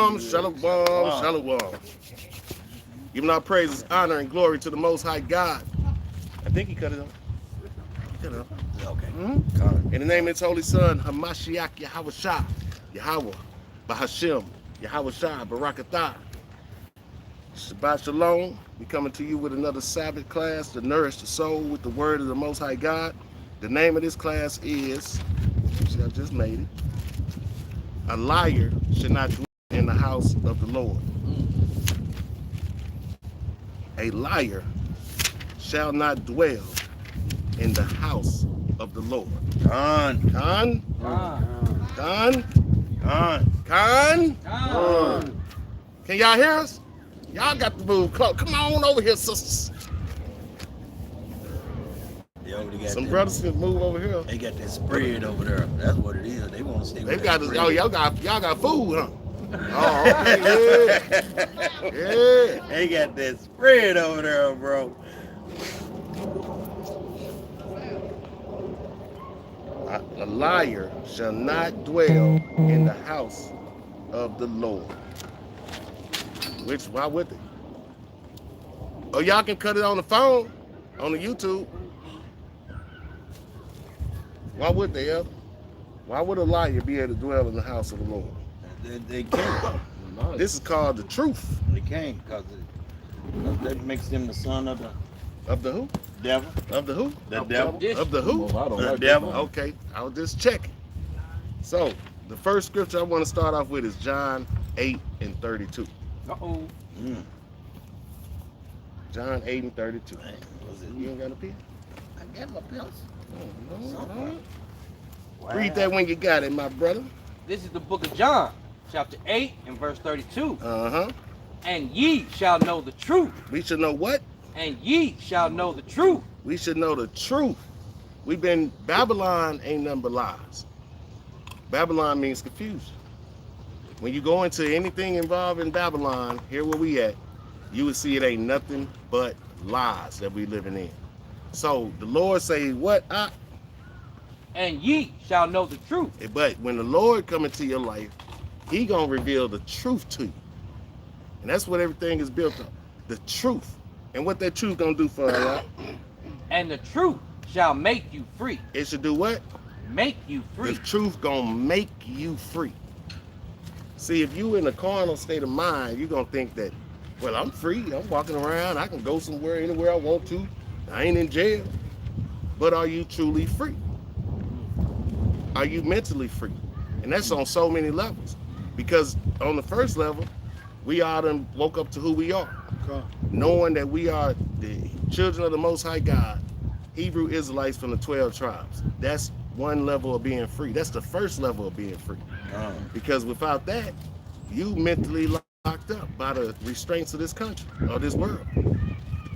Shalom, shalom, shalom. Giving our praises, honor, and glory to the Most High God. I think he cut it off. He cut it off. Okay. In the name of his holy son, Hamashiach Yahweh Yahweh, Bahashim, Yahweh Shah, Barakatah. Shabbat Shalom. We coming to you with another Sabbath class to nourish the soul with the word of the Most High God. The name of this class is, see, I just made it. A liar should not dwell in the house of the Lord. A liar shall not dwell in the house of the Lord. Con. Can y'all hear us? Y'all got to move close. Come on over here, sisters. Some brothers can move over here. They got that spread over there. That's what it is. They want to stay. They got this. Oh, y'all got food, huh? Oh, okay. Yeah. They got that spread over there, bro. A liar shall not dwell in the house of the Lord. Why would they? Oh, y'all can cut it on the phone, on the YouTube. Why would they, Elder? Why would a liar be able to dwell in the house of the Lord? They can't. This is called the truth. They can't, because that makes them the son of the... Of the who? Devil. Of the who? The devil. Of the who? The devil. Okay, I was just checking. So, the first scripture I want to start off with is John 8:32. Uh-oh. John 8:32. Man, You ain't got a pen? I got my pencil. No. Read that when you got it, my brother. This is the book of John, chapter 8 and verse 32. Uh-huh. And ye shall know the truth. We should know what? And ye shall know the truth. We should know the truth. Babylon ain't nothing but lies. Babylon means confusion. When you go into anything involving Babylon, here where we at, you will see it ain't nothing but lies that we living in. So the Lord say what? And ye shall know the truth. But when the Lord come into your life, he gonna reveal the truth to you. And that's what everything is built on. The truth. And what that truth gonna do for us? And the truth shall make you free. It should do what? Make you free. The truth gonna make you free. See, if you in a carnal state of mind, you're gonna think that, well, I'm free, I'm walking around, I can go somewhere, anywhere I want to, I ain't in jail. But are you truly free? Are you mentally free? And that's on so many levels. Because on the first level, we all done woke up to who we are. Okay. Knowing that we are the children of the Most High God, Hebrew Israelites from the 12 tribes. That's one level of being free. That's the first level of being free. Because without that, you mentally locked up by the restraints of this country or this world.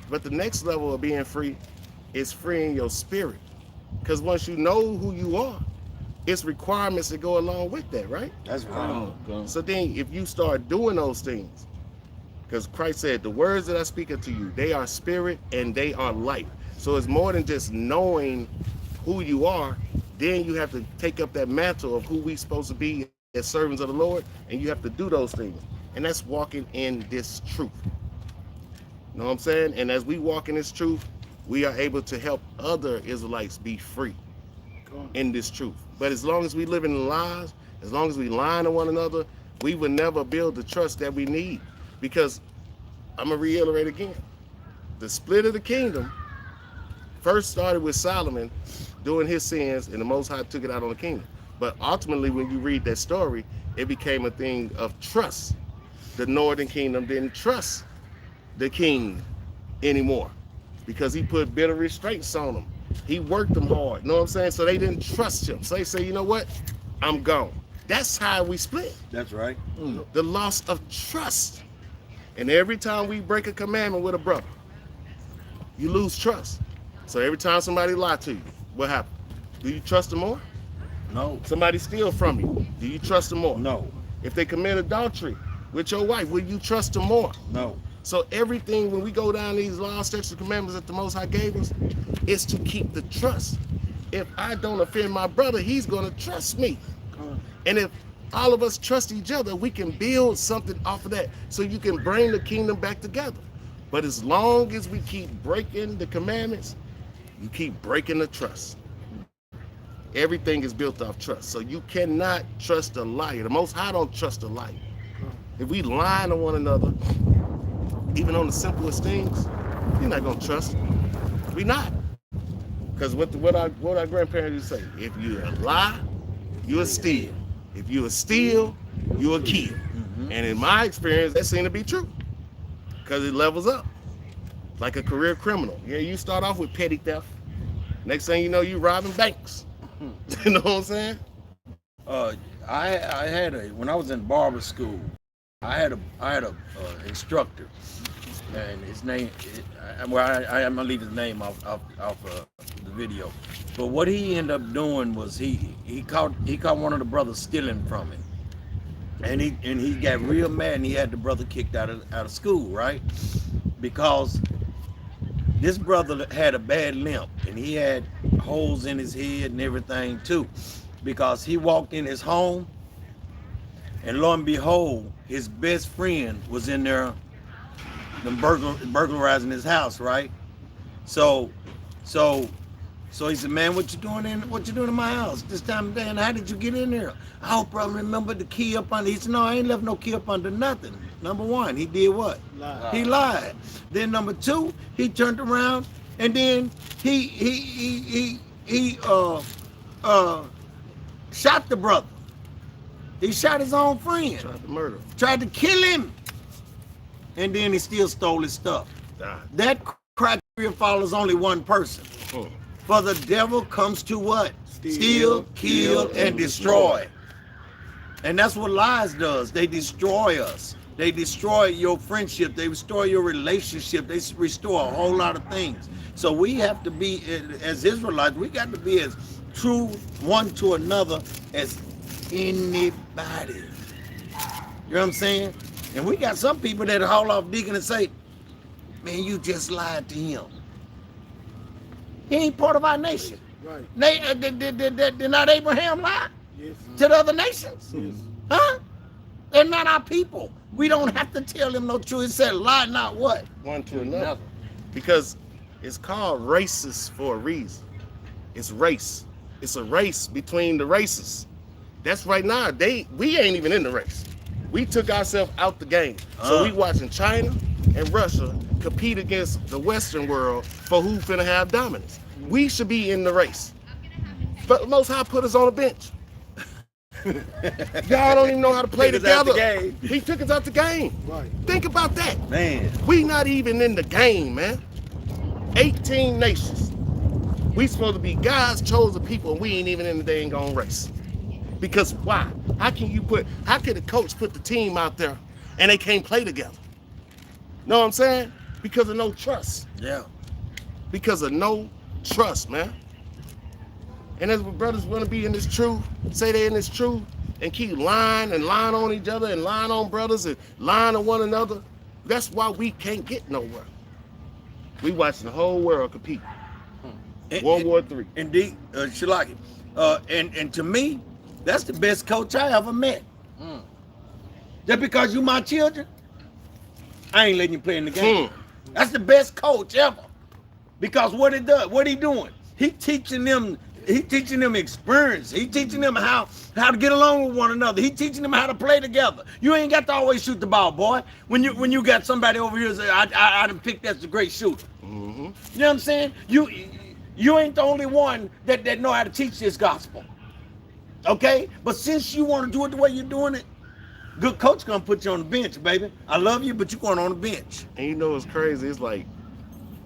But the next level of being free is freeing your spirit. Because once you know who you are, it's requirements that go along with that, right? That's right. So then if you start doing those things, because Christ said, the words that I speak unto you, they are spirit and they are life. So it's more than just knowing who you are. Then you have to take up that mantle of who we supposed to be as servants of the Lord, and you have to do those things. And that's walking in this truth. You know what I'm saying? And as we walk in this truth, we are able to help other Israelites be free in this truth. But as long as we live in lies, as long as we lie to one another, we will never build the trust that we need. Because I'm going to reiterate again, the split of the kingdom first started with Solomon doing his sins, and the Most High took it out on the kingdom. But ultimately, when you read that story, it became a thing of trust. The northern kingdom didn't trust the king anymore because he put bitter restraints on them. He worked them hard, you know what I'm saying? So they didn't trust him. So they say, you know what? I'm gone. That's how we split. That's right. The loss of trust. And every time we break a commandment with a brother, you lose trust. So every time somebody lies to you, what happens? Do you trust them more? No. Somebody steal from you, do you trust them more? No. If they commit adultery with your wife, will you trust them more? No. So everything, when we go down these laws, statutes, and commandments that the Most High gave us, is to keep the trust. If I don't offend my brother, he's going to trust me. And if all of us trust each other, we can build something off of that so you can bring the kingdom back together. But as long as we keep breaking the commandments, you keep breaking the trust. Everything is built off trust. So you cannot trust a liar. The Most High don't trust a liar. If we lie to one another, even on the simplest things, you're not gonna trust it. We not. Because what our grandparents used to say, if you lie, you'll steal. If you steal, you'll kill. And in my experience, that seemed to be true. Because it levels up. Like a career criminal. Yeah, you start off with petty theft. Next thing you know, you robbing banks. You know what I'm saying? I had when I was in barber school, I had a instructor, and his name, I'm gonna leave his name off the video, but what he ended up doing was he caught one of the brothers stealing from him, and he got real mad, and he had the brother kicked out of school, right? Because this brother had a bad limp, and he had holes in his head and everything too, because he walked in his home, and lo and behold, his best friend was in there, burglarizing his house, right? So he said, man, what you doing in my house this time of day, and how did you get in there? I hope brother remembered the key up under. He said, no, I ain't left no key up under nothing. Number one, he did what? Lied. He lied. Then number two, he turned around and then he shot the brother. He shot his own friend. Tried to murder. Tried to kill him. And then he still stole his stuff. That criteria follows only one person. For the devil comes to what? Steal, kill, and destroy. And that's what lies does. They destroy us. They destroy your friendship. They restore your relationship. They restore a whole lot of things. So we have to be, as Israelites, we got to be as true one to another as anybody. You know what I'm saying? And we got some people that haul off deacon and say, man, you just lied to him. He ain't part of our nation. Right. Did not Abraham lie? Yes. To the other nations? Yes. Huh? They're not our people. We don't have to tell them no truth. It said lie not what? One to another. Because it's called racist for a reason. It's race. It's a race between the races. That's right now. We ain't even in the race. We took ourselves out the game. So we watching China and Russia compete against the Western world for who finna have dominance. We should be in the race. But Most High put us on a bench. Y'all don't even know how to play together. He took us out the game. Right. Think about that. Man. We not even in the game, man. 18 nations. We supposed to be God's chosen people, and we ain't even in the dang on race. Because why? How can the coach put the team out there and they can't play together? Know what I'm saying? Because of no trust. Yeah. Because of no trust, man. And as brothers want to be in this truth, say they're in this truth, and keep lying on each other and lying on brothers and lying on one another, that's why we can't get nowhere. We watching the whole world compete. World War III. Indeed, Shalaki. And to me, that's the best coach I ever met. Just because you my children, I ain't letting you play in the game. That's the best coach ever. Because what he doing? He teaching them experience. He teaching them how to get along with one another. He teaching them how to play together. You ain't got to always shoot the ball, boy. When you got somebody over here say, I done picked that's a great shooter. You know what I'm saying? You ain't the only one that know how to teach this gospel. Okay? But since you want to do it the way you're doing it, good coach gonna put you on the bench, baby. I love you, but you're going on the bench. And you know what's crazy? It's like,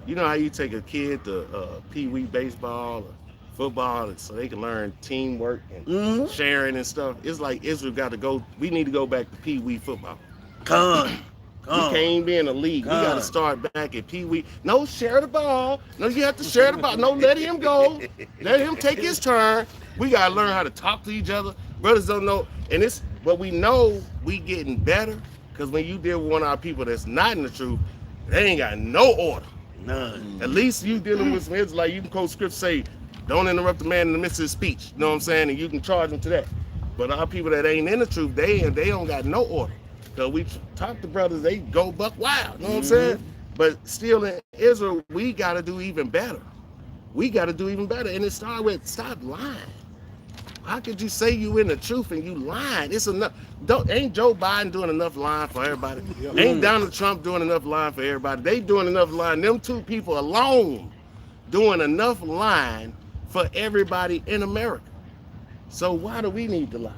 you know how you take a kid to pee-wee baseball or football so they can learn teamwork and sharing and stuff? It's like Israel we need to go back to pee-wee football. We can't be in a league. We got to start back at pee-wee. No, share the ball. No, you have to share the ball. No, let him go. Let him take his turn. We got to learn how to talk to each other. Brothers don't know. But we know we getting better because when you deal with one of our people that's not in the truth, they ain't got no order. None. At least you dealing with some heads like you can quote scripture say, don't interrupt the man in the midst of his speech. You know what I'm saying? And you can charge him to that. But our people that ain't in the truth, they don't got no order. Cause we talk to brothers, they go buck wild. You know what I'm saying? But still in Israel, we got to do even better. We got to do even better. And it started with stop lying. How could you say you in the truth and you lying? It's enough. Ain't Joe Biden doing enough lying for everybody? Ain't Donald Trump doing enough lying for everybody? They doing enough lying. Them two people alone doing enough lying for everybody in America. So why do we need to lie?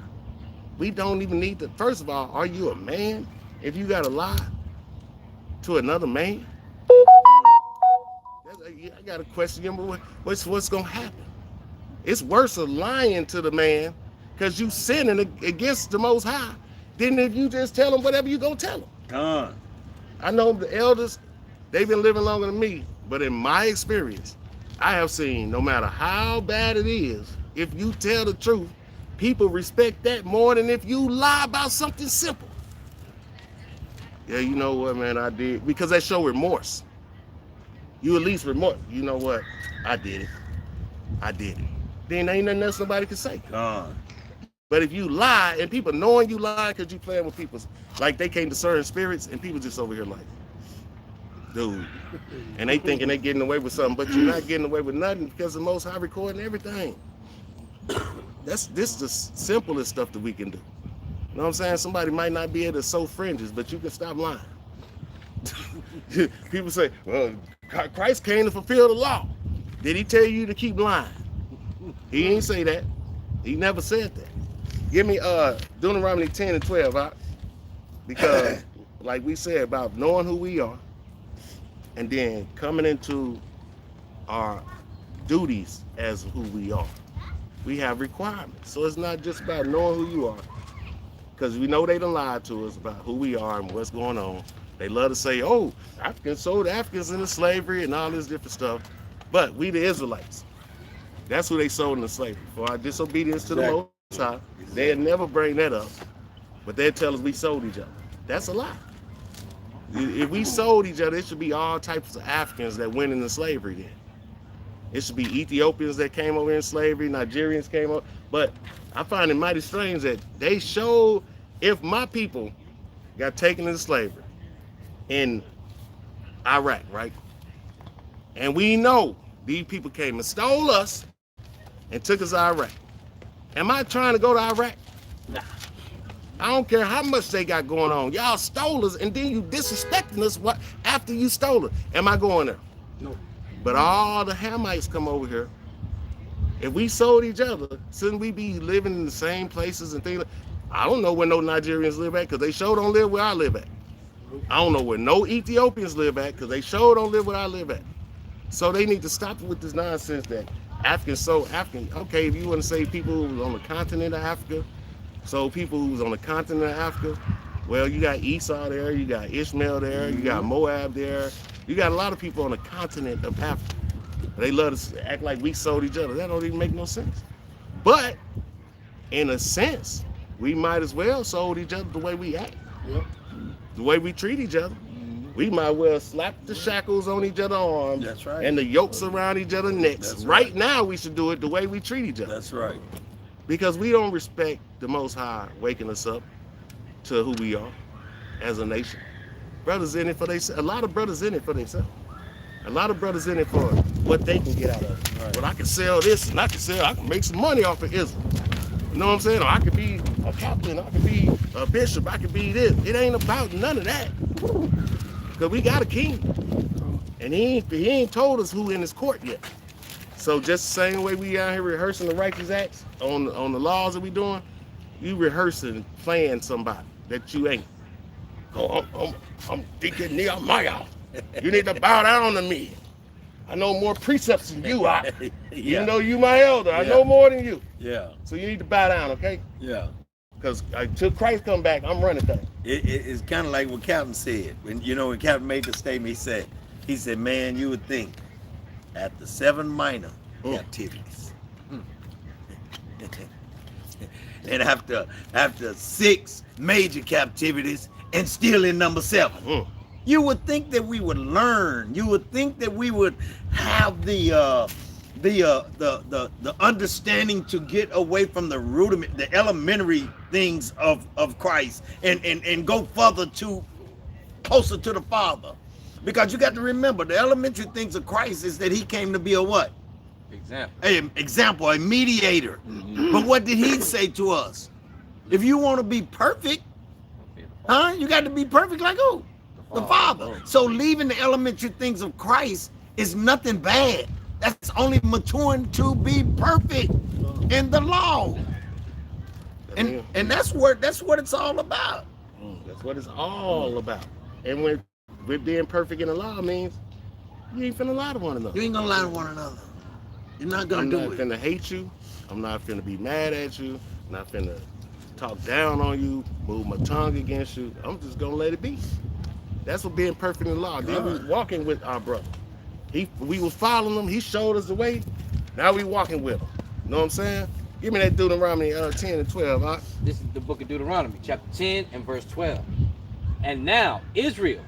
We don't even need to. First of all, are you a man if you got to lie to another man? I got a question. What's going to happen? It's worse of lying to the man because you sinning against the Most High than if you just tell him whatever you going to tell him. I know the elders, they've been living longer than me, but in my experience, I have seen no matter how bad it is, if you tell the truth, people respect that more than if you lie about something simple. Yeah, you know what, man, I did. Because they show remorse. You at least remorse. You know what? I did it. I did it. Then ain't nothing else nobody can say. But if you lie, and people knowing you lie because you playing with people, like they can't discern spirits, and people just over here like, dude. And they thinking they getting away with something, but you're not getting away with nothing because the Most High recording everything. This the simplest stuff that we can do. You know what I'm saying? Somebody might not be able to sew fringes, but you can stop lying. People say, well, Christ came to fulfill the law. Did he tell you to keep lying? He ain't say that. He never said that. Give me Deuteronomy 10 and 12, right? Because like we said about knowing who we are and then coming into our duties as who we are. We have requirements. So it's not just about knowing who you are, because we know they done lied to us about who we are and what's going on. They love to say, oh, Africans sold Africans into slavery and all this different stuff. But we the Israelites, that's who they sold into slavery for our disobedience to the Most High. They'd never bring that up, but they'd tell us we sold each other. That's a lie. If we sold each other, it should be all types of Africans that went into slavery then. It should be Ethiopians that came over in slavery, Nigerians came over. But I find it mighty strange that they showed if my people got taken into slavery in Iraq, right? And we know these people came and stole us and took us to Iraq. Am I trying to go to Iraq? Nah. I don't care how much they got going on. Y'all stole us and then you disrespecting us after you stole it. Am I going there? No. But all the Hamites come over here. If we sold each other, shouldn't we be living in the same places and things? I don't know where no Nigerians live at because they sure don't live where I live at. I don't know where no Ethiopians live at because they sure don't live where I live at. So they need to stop with this nonsense that Africans sold African. Okay, if you want to say people who was on the continent of Africa, so people who was on the continent of Africa, well, you got Esau there, you got Ishmael there, you got Moab there. You got a lot of people on the continent of Africa. They love to act like we sold each other. That don't even make no sense. But in a sense, we might as well sold each other the way we act, the way we treat each other. We might well slap the shackles on each other's arms. That's right. And the yokes around each other's necks. That's right now, we should do it the way we treat each other. That's right. Because we don't respect the Most High waking us up to who we are as a nation. Brothers in it for themselves. A lot of brothers in it for themselves. A lot of brothers in it for what they can get out of it. Right. Well, I can sell this and I can make some money off of Israel. You know what I'm saying? Or I could be a captain, I could be a bishop, I could be this. It ain't about none of that. Because we got a king. And he ain't told us who in his court yet. So just the same way we out here rehearsing the righteous acts on the laws that we doing, you rehearsing playing somebody that you ain't. Oh, I'm Deacon Nehemiah. You need to bow down to me. I know more precepts than you. You know you my elder. I know more than you. Yeah. So you need to bow down, okay? Yeah. Because until Christ come back, I'm running things. It's kind of like what Captain said. When Captain made the statement, he said, man, you would think at the 7 minor captivities. And after 6 major captivities and still in number 7. You would think that we would learn. You would think that we would have the the understanding to get away from the rudiment, the elementary things of Christ, and go further to closer to the Father. Because you got to remember, the elementary things of Christ is that he came to be a what? Example, a mediator. But what did he say to us? If you want to be perfect, you got to be perfect like who? The Father. So leaving the elementary things of Christ is nothing bad. That's only maturing to be perfect in the law. And that's what it's all about. That's what it's all about. And when we're being perfect in the law means you ain't finna lie to one another. You ain't gonna lie to one another. You're not gonna do it. I'm not finna hate you. I'm not finna be mad at you. I'm not finna talk down on you, move my tongue against you. I'm just gonna let it be. That's what being perfect in the law. Then we walking with our brother. We was following him. He showed us the way. Now we walking with him. You know what I'm saying? Give me that Deuteronomy 10 and 12. Huh? This is the book of Deuteronomy, chapter 10 and verse 12. And now, Israel,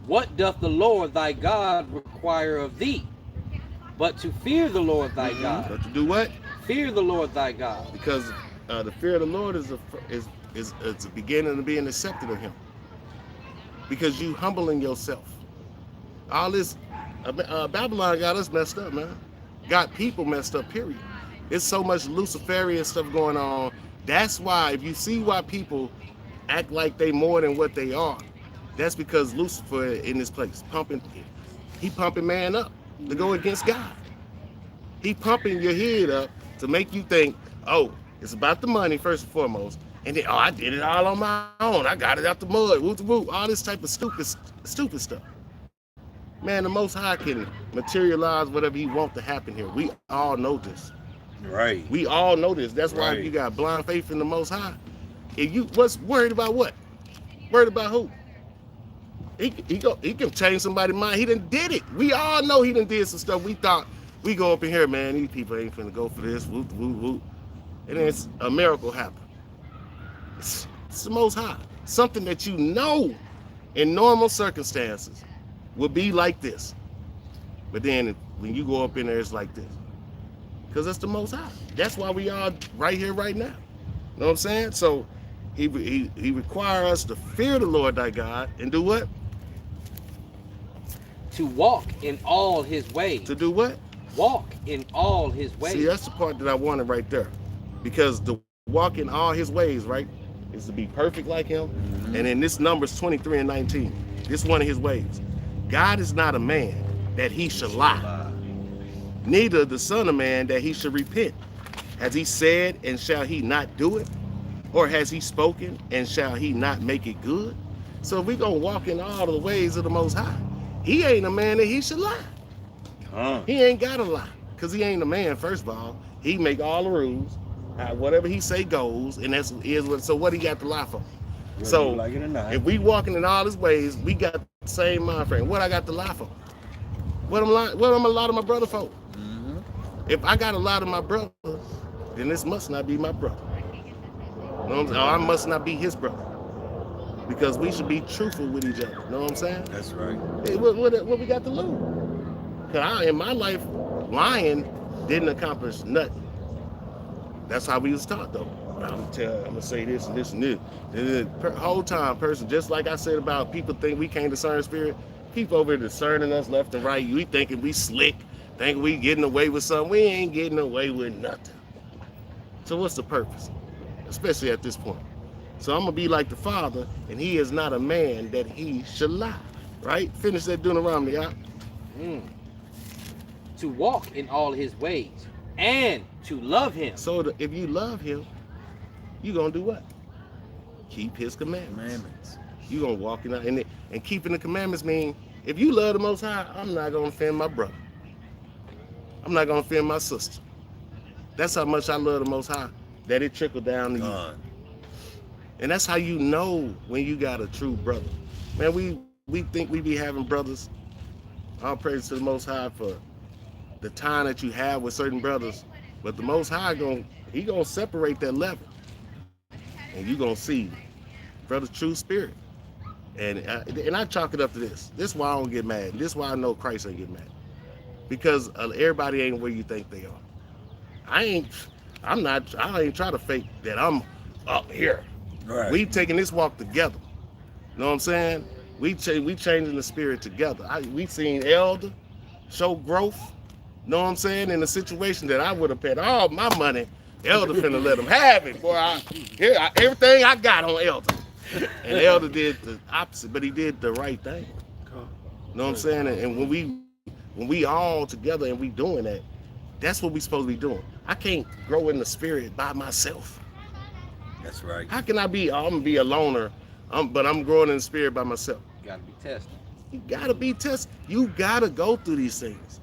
what doth the Lord thy God require of thee? But to fear the Lord thy God. But to do what? Fear the Lord thy God. Because the fear of the Lord is the beginning of being accepted of him. Because you humbling yourself. All this Babylon got us messed up, man. Got people messed up, period. It's so much Luciferian stuff going on. That's why, if you see why people act like they more than what they are, that's because Lucifer in this place he pumping man up to go against God. He pumping your head up to make you think, oh, it's about the money first and foremost, and then, oh, I did it all on my own. I got it out the mud, woo, all this type of stupid stuff. Man, the Most High can materialize whatever he wants to happen here. We all know this. Right. We all know this. That's why you got blind faith in the Most High. If you what's worried about what? Worried about who? He can change somebody's mind. He done did it. We all know he done did some stuff. We thought we go up in here, man. These people ain't finna go for this. Whoop. And then a miracle happened. It's the Most High. Something that you know in normal circumstances will be like this. But then when you go up in there, it's like this. Because that's the Most High. That's why we are right here, right now. You know what I'm saying? So he requires us to fear the Lord thy God and do what? To walk in all his ways. To do what? Walk in all his ways. See, that's the part that I wanted right there. Because the walk in all his ways, right, is to be perfect like him. And in this Numbers 23 and 19, this one of his ways. God is not a man that he should lie, neither the son of man that he should repent. Has he said, and shall he not do it? Or has he spoken, and shall he not make it good? So if we gonna walk in all the ways of the Most High, he ain't a man that he should lie. He ain't gotta lie, because he ain't a man, first of all. He make all the rules. Whatever he say goes, and so what he got to lie for? So like it or not. If we walking in all his ways, we got the same mind frame. What I got to lie for? What I'm a lie to my brother for? If I got to lie to my brother, then this must not be my brother. You know what I'm saying? Or I must not be his brother. Because we should be truthful with each other. You know what I'm saying? That's right. Hey, what we got to lose? Because in my life, lying didn't accomplish nothing. That's how we was taught, though. I'm gonna say this and this and this. And the whole time, just like I said about people think we can't discern spirit, people over here discerning us left and right. We thinking we slick, thinking we getting away with something. We ain't getting away with nothing. So what's the purpose? Especially at this point. So I'm gonna be like the Father, and he is not a man that he should lie. Right? Finish that Deuteronomy, y'all. To walk in all his ways and to love him. So if you love him, you gonna do what? Keep his commandments. You gonna walk in and keeping the commandments mean if you love the Most High, I'm not gonna offend my brother. I'm not gonna offend my sister. That's how much I love the Most High, that it trickled down to you. And that's how you know when you got a true brother. Man, we think we be having brothers. All praise to the Most High for the time that you have with certain brothers, but the Most High he gonna separate that level. And you're going to see brother's true spirit. And I chalk it up to this. This is why I don't get mad. This is why I know Christ ain't get mad. because everybody ain't where you think they are. I ain't trying to fake that I'm up here. Right. We taking this walk together. You know what I'm saying? We changing the spirit together. We seen Elder show growth. You know what I'm saying? In a situation that I would have paid all my money, Elder finna let him have it. Boy, everything I got on Elder. And Elder did the opposite, but he did the right thing. You know what I'm saying? And when we all together and we doing that, that's what we supposed to be doing. I can't grow in the spirit by myself. That's right. How can I'm gonna be a loner, but I'm growing in the spirit by myself? You gotta be tested. You gotta be tested. You gotta go through these things.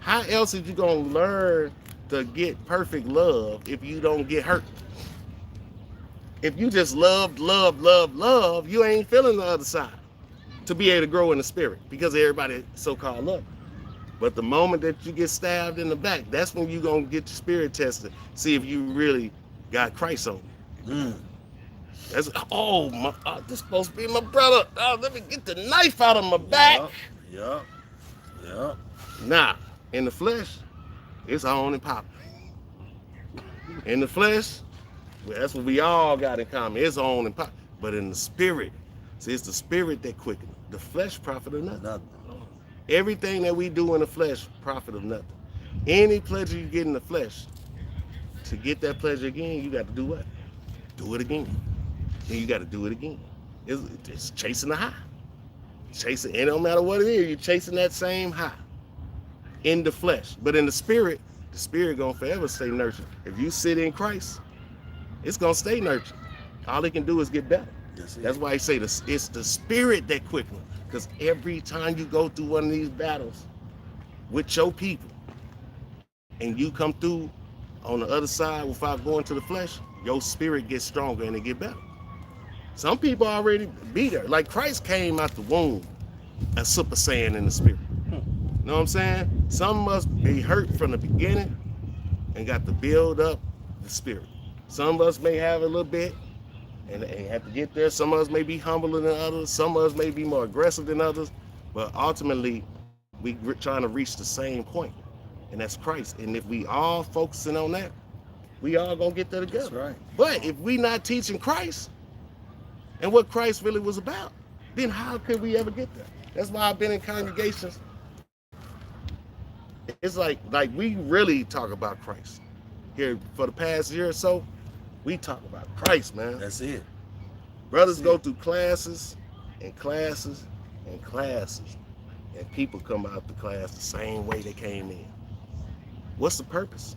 How else is you gonna learn to get perfect love if you don't get hurt? If you just love, you ain't feeling the other side to be able to grow in the spirit because everybody so-called love. But the moment that you get stabbed in the back, that's when you're going to get your spirit tested, see if you really got Christ on you. That's, this supposed to be my brother. Oh, let me get the knife out of my back. Yup. Nah, in the flesh, it's on and popping. In the flesh, well, that's what we all got in common. It's on and popping. But in the spirit, see, it's the spirit that quickens. The flesh profit of nothing. Everything that we do in the flesh, profit of nothing. Any pleasure you get in the flesh, to get that pleasure again, you got to do what? Do it again. Then you got to do it again. It's chasing the high. Chasing, it don't matter what it is, you're chasing that same high in the flesh. But in the spirit gonna forever stay nurtured. If you sit in Christ, it's gonna stay nurtured. All it can do is get better. That's why I say it's the spirit that quickens. Because every time you go through one of these battles with your people and you come through on the other side without going to the flesh, your spirit gets stronger and it get better. Some people already be there. Like Christ came out the womb a Super Saiyan in the spirit. You know what I'm saying? Some must be hurt from the beginning and got to build up the spirit. Some of us may have a little bit and have to get there. Some of us may be humbler than others. Some of us may be more aggressive than others. But ultimately, we're trying to reach the same point, and that's Christ. And if we all focusing on that, we all gonna get there together. That's right. But if we not teaching Christ and what Christ really was about, then how could we ever get there? That's why I've been in congregations. It's like we really talk about Christ. Here for the past year or so, we talk about Christ, man. That's it. Brothers go through classes and classes and classes, and people come out the class the same way they came in. What's the purpose?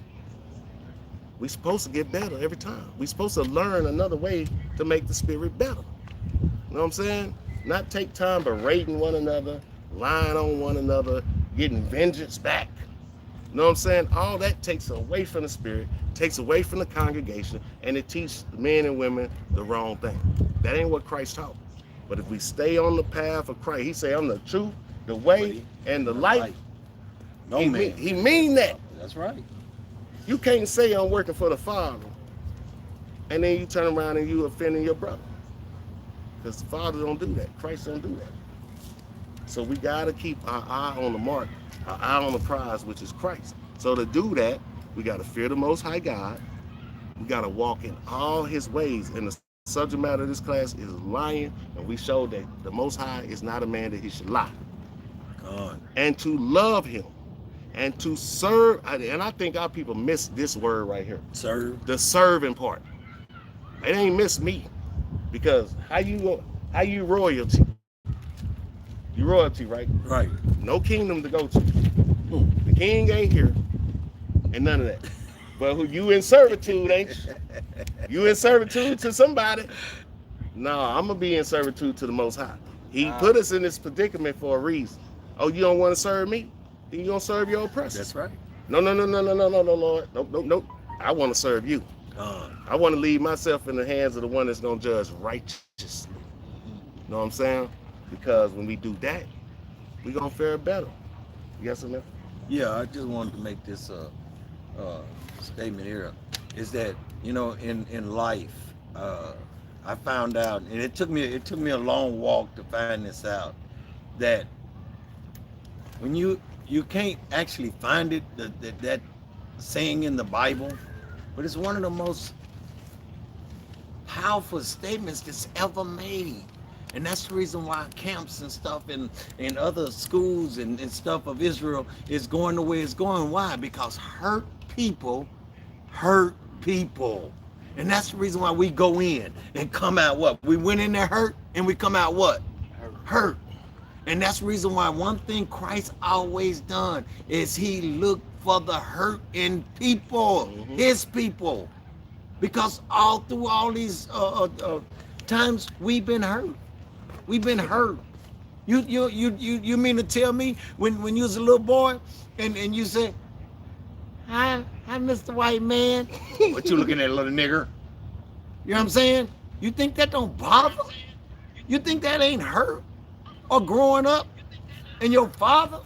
We're supposed to get better every time. We're supposed to learn another way to make the spirit better. You know what I'm saying? Not take time berating one another, lying on one another, getting vengeance back. You know what I'm saying? All that takes away from the spirit, takes away from the congregation, and it teaches men and women the wrong thing. That ain't what Christ taught. But if we stay on the path of Christ, he say, I'm the truth, the way, and the light. He mean that. That's right. You can't say I'm working for the Father, and then you turn around and you offending your brother. Because the Father don't do that. Christ don't do that. So we got to keep our eye on the mark, our eye on the prize, which is Christ. So to do that, we got to fear the Most High God. We got to walk in all his ways. And the subject matter of this class is lying. And we showed that the Most High is not a man that he should lie. God. And to love him. And to serve. And I think our people miss this word right here. Serve. The serving part. It ain't miss me. Because how you royalty? You royalty, right? Right. No kingdom to go to. The king ain't here. And none of that. But who you in servitude, ain't you? You in servitude to somebody. No, I'm going to be in servitude to the Most High. He put us in this predicament for a reason. Oh, you don't want to serve me? Then you going to serve your oppressor. That's right. No, Lord. Nope. I want to serve you. I want to leave myself in the hands of the one that's going to judge righteously. You know what I'm saying? Because when we do that, we're going to fare better. Yes or no? Yeah, I just wanted to make this statement here. Is that, you know, in life, I found out, and it took me a long walk to find this out, that when you you can't actually find it, that saying in the Bible, but it's one of the most powerful statements that's ever made. And that's the reason why camps and stuff and other schools and stuff of Israel is going the way it's going. Why? Because hurt people hurt people. And that's the reason why we go in and come out what? We went in there hurt and we come out what? Hurt. And that's the reason why one thing Christ always done is he looked for the hurt in people, his people. Because all through all these times we've been hurt. We've been hurt. You mean to tell me when you was a little boy and you said, Hi, Mr. White Man. What you looking at, little nigger? You know what I'm saying? You think that don't bother? You think that ain't hurt? Or growing up and your father,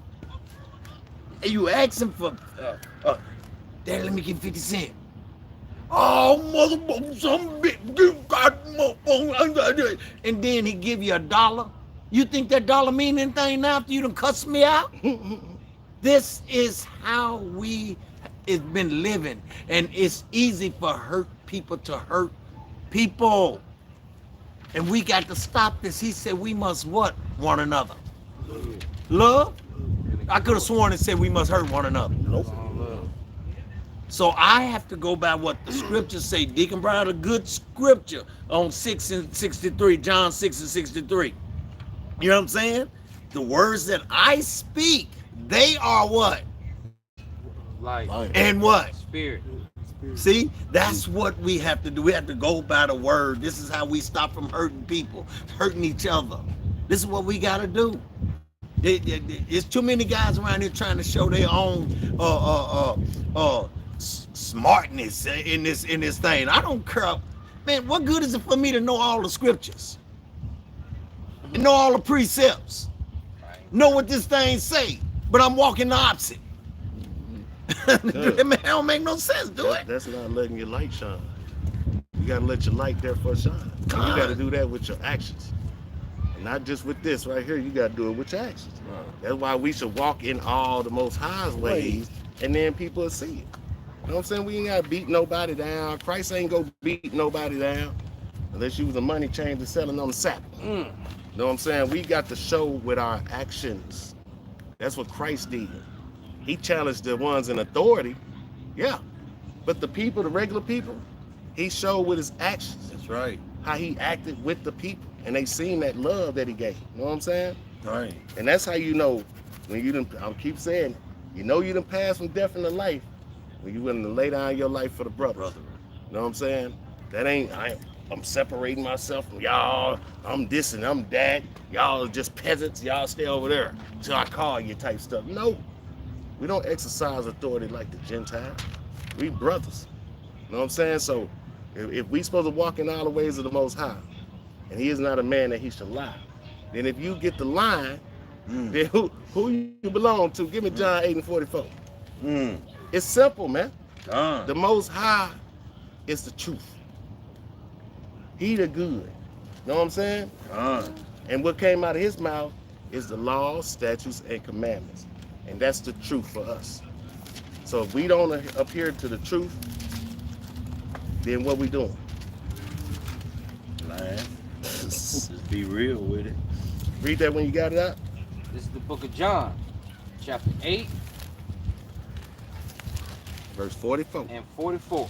and you asking for, Dad, let me get 50 cents. Oh, motherfucker, some bitch, you got motherfucker. And then he give you $1. You think that dollar mean anything now after you done cuss me out? This is how we has been living. And it's easy for hurt people to hurt people. And we got to stop this. He said we must what? One another. Love? I could have sworn it said we must hurt one another. Nope. So I have to go by what the scriptures say. Deacon brought out a good scripture on 6 and 63, John 6 and 63. You know what I'm saying? The words that I speak, they are what? Life. And what? Spirit. See, that's what we have to do. We have to go by the word. This is how we stop from hurting people, hurting each other. This is what we got to do. There's too many guys around here trying to show their own smartness in this thing. I don't care, man. What good is it for me to know all the scriptures, and know all the precepts, know what this thing say, but I'm walking the opposite? Man, it don't make no sense, do it? That's not letting your light shine. You gotta let your light therefore shine. And you gotta do that with your actions. And not just with this right here, you gotta do it with your actions. That's why we should walk in all the Most High's ways, and then people will see it. You know what I'm saying? We ain't gotta beat nobody down. Christ ain't gonna beat nobody down unless you was a money changer selling on the Sabbath. You know what I'm saying? We got to show with our actions. That's what Christ did. He challenged the ones in authority, yeah. But the people, the regular people, he showed with his actions. That's right. How he acted with the people. And they seen that love that he gave. You know what I'm saying? Right. And that's how you know when you done, I'll keep saying, you know you done passed from death into life when you willing to lay down your life for the brother. You know what I'm saying? That ain't, I'm separating myself from y'all. I'm this and I'm that. Y'all are just peasants. Y'all stay over there till I call you type stuff. No. We don't exercise authority like the Gentiles. We brothers. You know what I'm saying? So if we supposed to walk in all the ways of the Most High, and he is not a man that he should lie, then if you get the line, then who you belong to? Give me John 8 and 44. It's simple, man. The Most High is the truth. He the good. You know what I'm saying? And what came out of his mouth is the laws, statutes, and commandments. And that's the truth for us. So if we don't adhere to the truth, then what we doing? Man, just be real with it. Read that when you got it out. This is the book of John, chapter 8 Verse 44. and 44.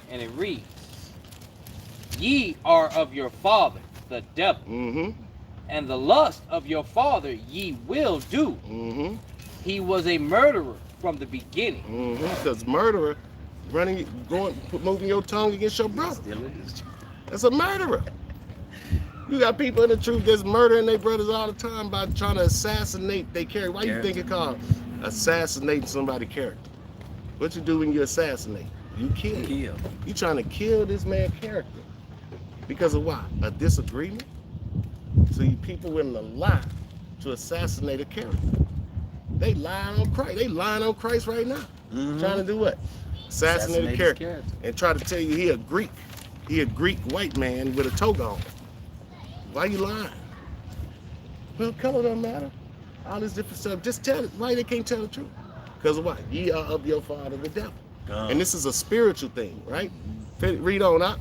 And it reads, Ye are of your father, the devil, and the lust of your father ye will do. He was a murderer from the beginning. Because murderer, moving your tongue against your brother. That's a murderer. You got people in the truth that's murdering their brothers all the time by trying to assassinate their character. Why you think it called assassinating somebody's character? What you do when you assassinate? You kill. You trying to kill this man's character. Because of what? A disagreement? So you people willing to lie to assassinate a character. They lying on Christ. They lying on Christ right now. Trying to do what? Assassinate a character. And try to tell you he a Greek. He a Greek white man with a toga on. Why you lying? Well, color don't matter. all this different stuff. Just tell it. Why they can't tell the truth? Because of what? Ye are of your father the devil. And this is a spiritual thing, right? Read on out.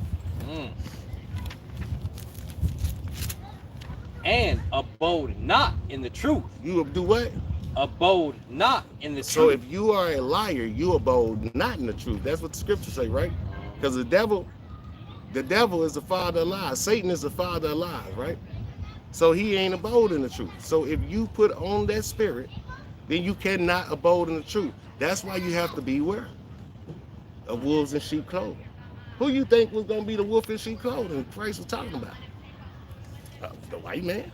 And abode not in the truth. You do what? Abode not in the So truth. if you are a liar, you abode not in the truth. That's what the scriptures say, right? Because the devil is the father of lies. Satan is the father of lies, right? So he ain't abode in the truth. So if you put on that spirit, then you cannot abode in the truth. That's why you have to beware of wolves in sheep clothing. Who you think was going to be the wolf in sheep clothing Christ was talking about? The white man.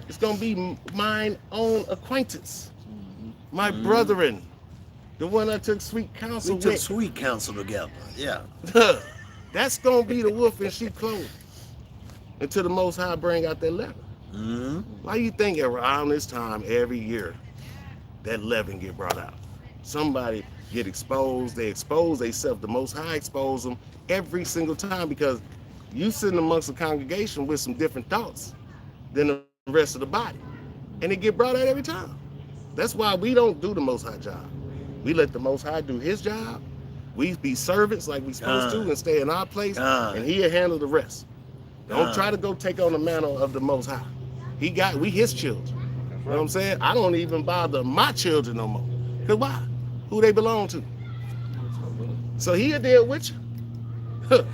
It's going to be mine own acquaintance, my brethren, the one I took sweet counsel with. We took sweet counsel together, yeah. That's going to be the wolf in sheep clothing until the Most High bring out that leaven. Why you think around this time every year that leaven get brought out? Somebody get exposed. They expose themselves. The Most High expose them every single time because you sitting amongst a congregation with some different thoughts than the rest of the body. And it get brought out every time. That's why we don't do the Most High job. We let the Most High do his job. We be servants like we supposed to and stay in our place, and he'll handle the rest. Don't try to go take on the mantle of the Most High. We his children. You know what I'm saying? I don't even bother my children no more. Cause why? Who they belong to. So he'll deal with you.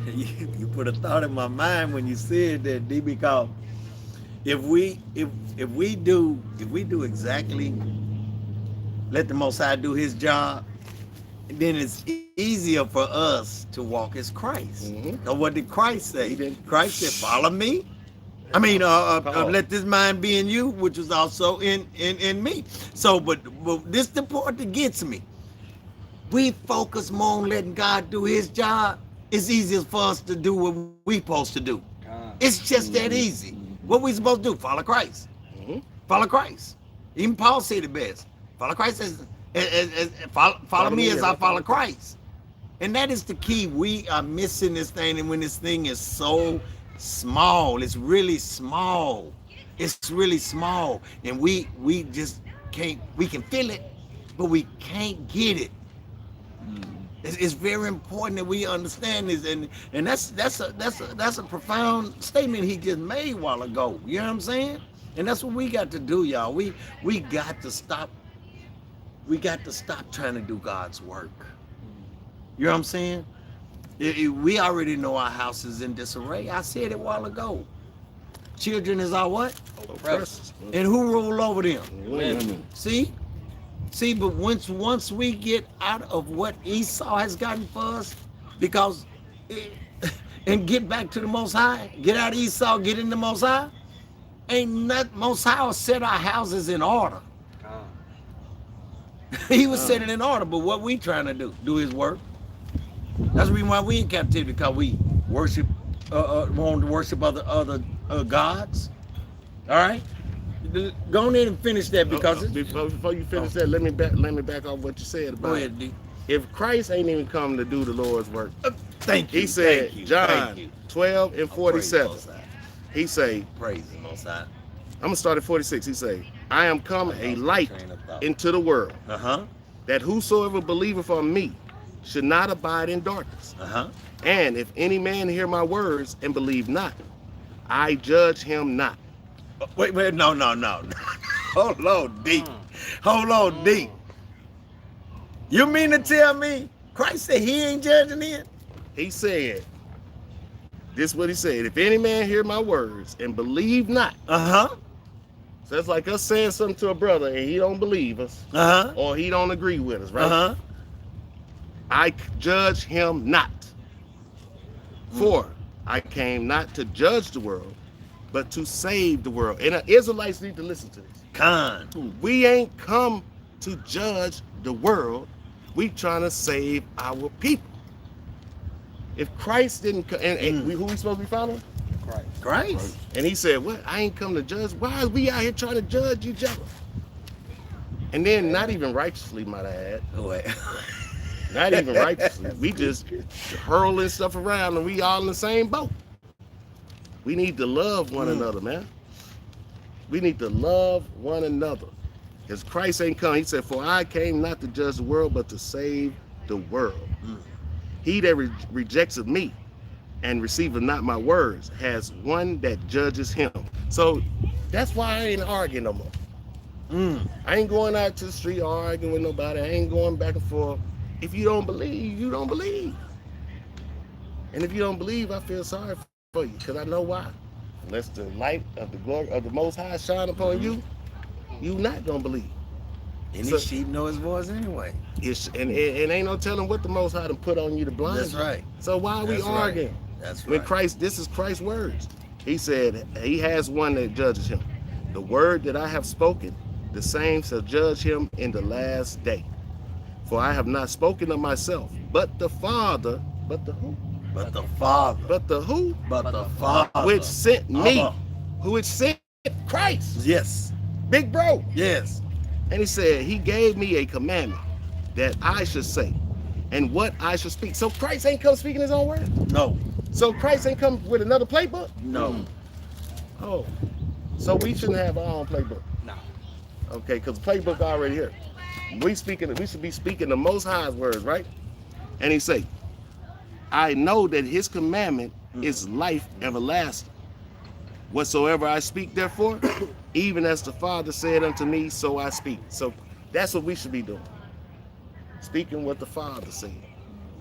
You put a thought in my mind when you said that, D, because if we do exactly, let the Most High do his job, then it's easier for us to walk as Christ. So what did Christ say? Christ said, follow me. I mean, let this mind be in you, which was also in me. So, but this the part that gets me. We focus more on letting God do his job. It's easier for us to do what we supposed to do. It's just that easy. What we supposed to do? Follow Christ. Follow Christ. Even Paul said it best. Follow Christ as follow me as I follow Christ. And that is the key. We are missing this thing, and when this thing is so small, it's really small. It's really small, and we just can't. We can feel it, but we can't get it. It's very important that we understand this, and that's a profound statement he just made a while ago. You know what I'm saying? And that's what we got to do, y'all. We got to stop. We got to stop trying to do God's work. You know what I'm saying? We already know our house is in disarray. I said it a while ago. Children is our what? Oppressors. And who rule over them? Women. See, but once we get out of what Esau has gotten for us, and get back to the Most High, get out of Esau, get in the Most High, ain't not Most High will set our houses in order. He was setting in order, but what we trying to do his work. That's the reason why we in captivity, because we worship, want to worship other gods. All right, go on in and finish that because before you finish that, let me back off what you said about. Go ahead, D. If Christ ain't even come to do the Lord's work, Thank you. he said, thank you, John thank you. 12 and 47. He say, Praise the Most High. I'm gonna start at 46. He say, I am come a light into the world, that whosoever believeth on me should not abide in darkness. And if any man hear my words and believe not, I judge him not. Wait, no. Hold on, D. Hold on, D. You mean to tell me Christ said he ain't judging it? He said, this is what he said, if any man hear my words and believe not. So it's like us saying something to a brother and he don't believe us, or he don't agree with us, right? I judge him not. For I came not to judge the world, but to save the world. And Israelites need to listen to this. We ain't come to judge the world. We trying to save our people. If Christ didn't come, who we supposed to be following? Christ. And he said, what? I ain't come to judge. Why are we out here trying to judge each other? And then not even righteously, might I add. Not even righteously. We just hurling stuff around and we all in the same boat. We need to love one another, man. We need to love one another. Because Christ ain't come. He said, for I came not to judge the world, but to save the world. He that rejects of me and receiveth not my words has one that judges him. So that's why I ain't arguing no more. I ain't going out to the street arguing with nobody. I ain't going back and forth. If you don't believe, you don't believe. And if you don't believe, I feel sorry for you, because I know why. Unless the light of the glory of the Most High shine upon you, you not gonna believe. And his sheep know his voice anyway. And ain't no telling what the Most High to put on you to blind. That's right. So why are we arguing? Right. That's When right. Christ, this is Christ's words. He said he has one that judges him. The word that I have spoken, the same shall judge him in the last day. For I have not spoken of myself, but the Father, but the who? But the Father. But the who? But the Father. Which sent me. Abba. Who sent Christ. Yes. Big bro. Yes. And he said, he gave me a commandment that I should say and what I should speak. So Christ ain't come speaking his own word? No. So Christ ain't come with another playbook? No. Oh. So we shouldn't have our own playbook? No. Okay, because the playbook already here. We should be speaking the Most High's words, right? And he say, I know that his commandment is life everlasting. Whatsoever I speak, therefore, even as the Father said unto me, so I speak. So that's what we should be doing. Speaking what the Father said.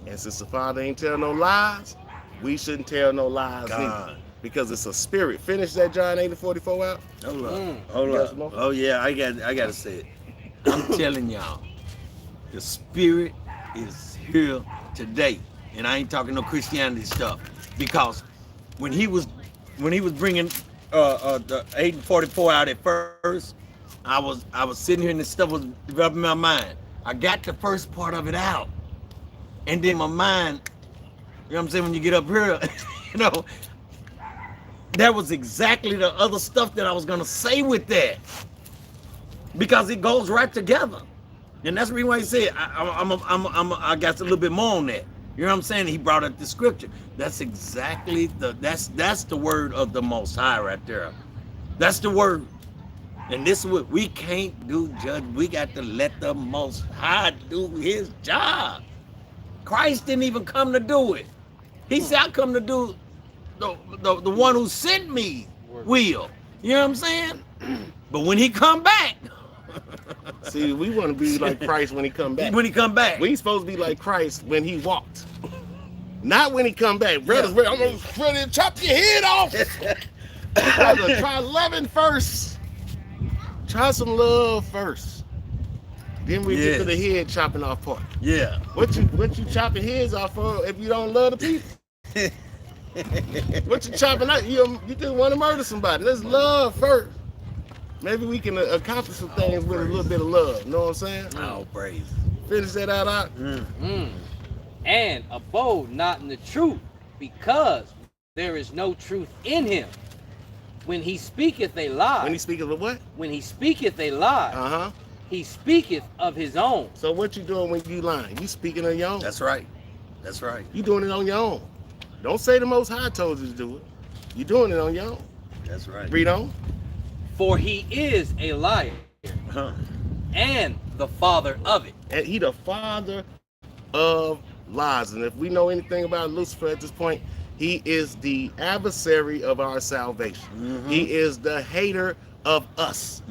And since the Father ain't tell no lies, we shouldn't tell no lies either. Because it's a spirit. Finish that John 8:44 out. Hold up. Hold up. Oh yeah, I gotta say it. I'm telling y'all, the spirit is here today. And I ain't talking no Christianity stuff. Because when he was bringing the 8:44 out at first, I was sitting here and this stuff was developing in my mind. I got the first part of it out, and then my mind, you know what I'm saying, when you get up here, you know, that was exactly the other stuff that I was gonna say with that, because it goes right together, and that's the reason why he said I got a little bit more on that. You know what I'm saying? He brought up the scripture. That's exactly that's the word of the Most High right there. That's the word. And this is what we can't do, Judge. We got to let the Most High do his job. Christ didn't even come to do it. He said, I come to do the one who sent me will. You know what I'm saying? But when he come back, see, we want to be like Christ when he come back. When he come back. We supposed to be like Christ when he walked. Not when he come back. Brothers, I'm ready to chop your head off. Brother, try loving first. Try some love first. Then we get to the head chopping off part. Yeah. What you chopping heads off for if you don't love the people? What you chopping out? You just want to murder somebody. Let's love first. Maybe we can accomplish some things with a little bit of love. You know what I'm saying? Oh, praise. Finish that out. And abode not in the truth, because there is no truth in him. When he speaketh a lie. When he speaketh of what? When he speaketh a lie. He speaketh of his own. So what you doing when you lying? You speaking on your own. That's right. That's right. You doing it on your own. Don't say the Most High told you to do it. You doing it on your own. That's right. Read on. For he is a liar and the father of it. And he the father of lies. And if we know anything about Lucifer at this point, he is the adversary of our salvation. He is the hater of us.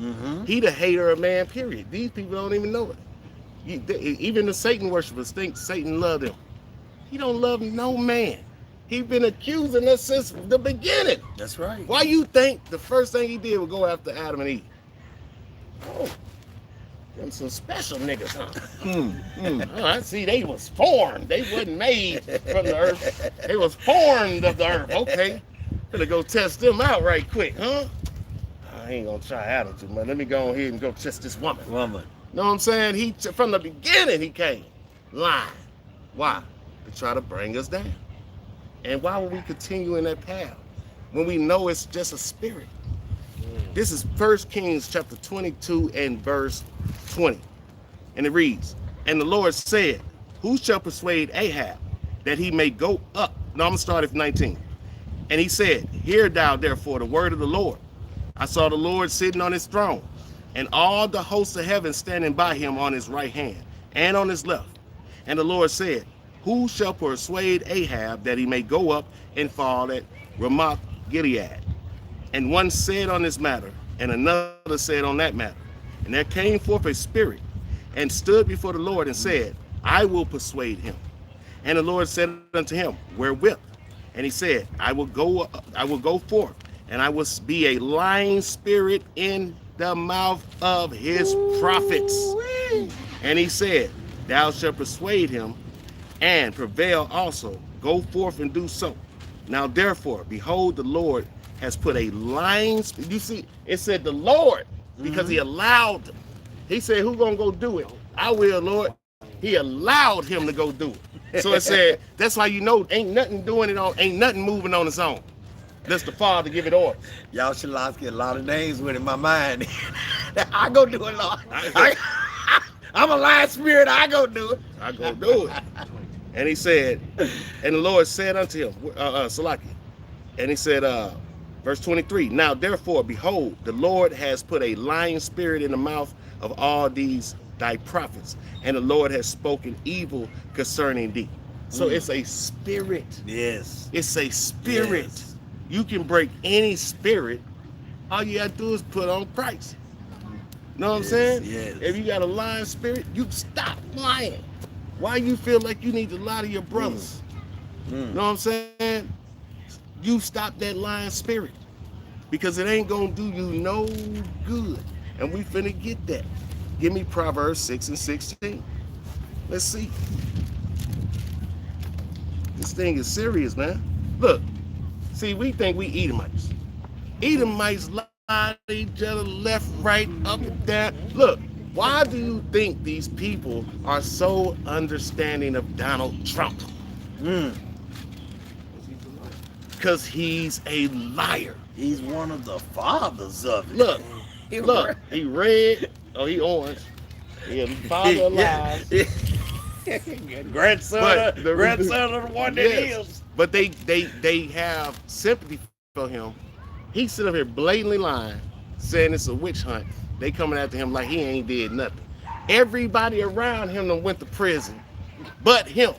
He the hater of man, period. These people don't even know it. Even the Satan worshipers think Satan loved them. He don't love no man. He's been accusing us since the beginning. That's right. Why you think the first thing he did was go after Adam and Eve? Oh, them some special niggas, huh? Oh, I see they was formed. They wasn't made from the earth. They was formed of the earth. Okay. Gonna go test them out right quick, huh? I ain't gonna try Adam too much. Let me go ahead and go test this woman. Know what I'm saying? He from the beginning he came lying. Why? To try to bring us down. And why would we continue in that path when we know it's just a spirit? This is 1 Kings chapter 22 and verse 20. And it reads, and the Lord said, who shall persuade Ahab that he may go up? No, I'm going to start at 19. And he said, hear thou therefore the word of the Lord. I saw the Lord sitting on his throne, and all the hosts of heaven standing by him on his right hand and on his left. And the Lord said, who shall persuade Ahab that he may go up and fall at Ramoth Gilead? And one said on this matter, and another said on that matter. And there came forth a spirit, and stood before the Lord, and said, I will persuade him. And the Lord said unto him, wherewith? And he said, I will go forth, and I will be a lying spirit in the mouth of his prophets. And he said, thou shalt persuade him, and prevail also. Go forth and do so. Now therefore, behold, the Lord has put a lying spirit. You see, it said the Lord, because he allowed them. He said, who gonna go do it? I will, Lord. He allowed him to go do it. So it said, that's why you know ain't nothing doing it on, ain't nothing moving on its own. That's the Father give it orders. Y'all should get a lot of names with in my mind. I go do it, Lord. I'm a lying spirit. I go do it. I go do it. And he said, and the Lord said unto him, Salaki, and he said, verse 23, now therefore, behold, the Lord has put a lying spirit in the mouth of all these thy prophets, and the Lord has spoken evil concerning thee. So it's a spirit. Yes. It's a spirit. Yes. You can break any spirit. All you gotta do is put on Christ. Know what I'm saying? Yes. If you got a lying spirit, you stop lying. Why you feel like you need to lie to your brothers? Know what I'm saying? You stop that lying spirit, because it ain't gonna do you no good. And we finna get that. Give me Proverbs 6 and 16. Let's see. This thing is serious, man. Look, see, we think we Edomites. Edomites lie to each other left, right, up and down. Look, why do you think these people are so understanding of Donald Trump? Because he's a liar. He's one of the fathers of it. Look, he red, or he orange. He a father of lies. grandson of the one that is. But they have sympathy for him. He's sitting up here blatantly lying, saying it's a witch hunt. They coming after him like he ain't did nothing. Everybody around him done went to prison, but him.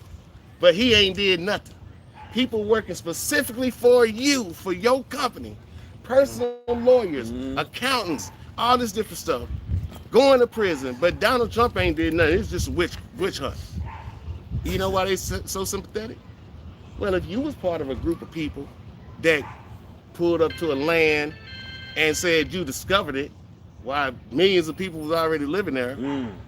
But he ain't did nothing. People working specifically for you, for your company, personal lawyers, accountants, all this different stuff, going to prison. But Donald Trump ain't did nothing. It's just a witch hunt. You know why they so sympathetic? Well, if you was part of a group of people that pulled up to a land and said you discovered it, why millions of people was already living there,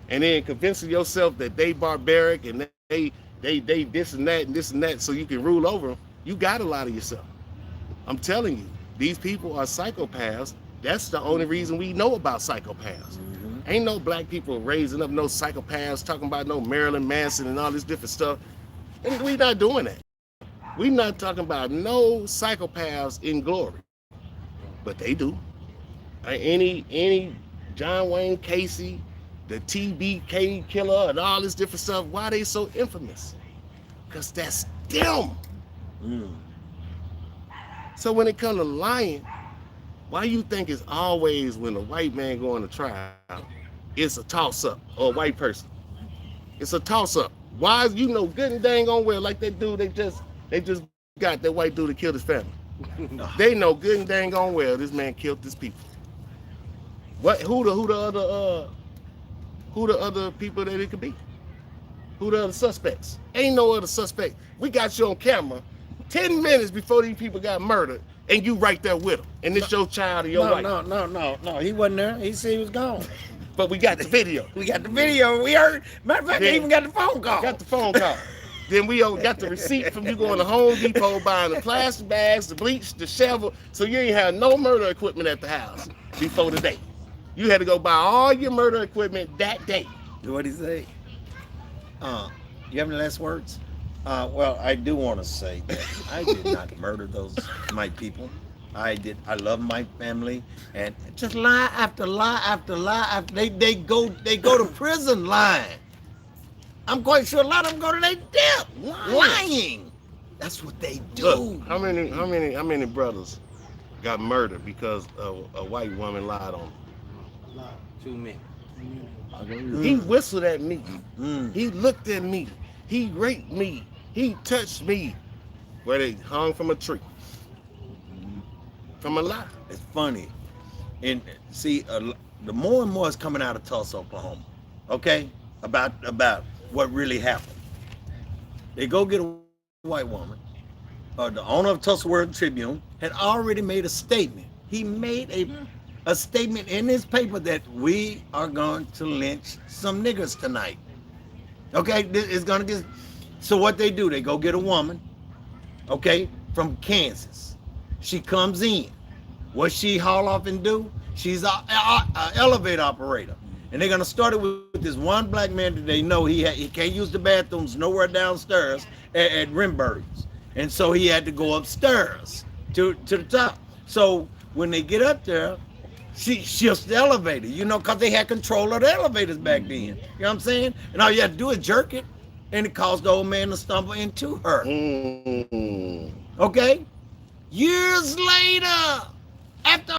and then convincing yourself that they barbaric and they this and that so you can rule over them, you got a lot of yourself. I'm telling you, these people are psychopaths. That's the only reason we know about psychopaths. Ain't no black people raising up no psychopaths, talking about no Marilyn Manson and all this different stuff. And we not doing that. We not talking about no psychopaths in glory, but they do. Any John Wayne Casey, the TBK killer, and all this different stuff, why they so infamous? Because that's them. So when it comes to lying, why you think it's always when a white man going to trial, it's a toss-up, or a white person? It's a toss-up. Why is you know good and dang on well, like that dude they just got that white dude that killed his family. They know good and dang on well this man killed his people. What? Who the other people that it could be? Who the other suspects? Ain't no other suspect. We got you on camera 10 minutes before these people got murdered, and you right there with them. And this your child or your wife. No. He wasn't there. He said he was gone. But we got the video. We got the video. We heard. Matter of fact, we even got the phone call. Got the phone call. Then we got the receipt from you going to Home Depot buying the plastic bags, the bleach, the shovel, so you ain't have no murder equipment at the house before the day. You had to go buy all your murder equipment that day. What'd he say? You have any last words? Well, I do want to say that I did not murder my people. I love my family, and just lie after lie after lie after they go to prison lying. I'm quite sure a lot of them go to their death lying. That's what they do. Look, how many brothers got murdered because a white woman lied on him. 2 men. He whistled at me. Mm. He looked at me. He raped me. He touched me. Where they hung from a tree. From a lie. It's funny. And see, the more and more is coming out of Tulsa, Oklahoma. Okay? About what really happened. They go get a white woman. The owner of Tulsa World Tribune had already made a statement. He made a statement in his paper that we are going to lynch some niggers tonight. Okay? It's gonna get. So what they do, they go get a woman, okay, from Kansas. She comes in. What she haul off and do? She's a elevator operator. And they're gonna start it with this one black man that they know he can't use the bathrooms nowhere downstairs at Rimberg's. And so he had to go upstairs to the top. So when they get up there, she shifts the elevator, you know, because they had control of the elevators back then. You know what I'm saying? And all you had to do is jerk it, and it caused the old man to stumble into her. Okay? Years later, after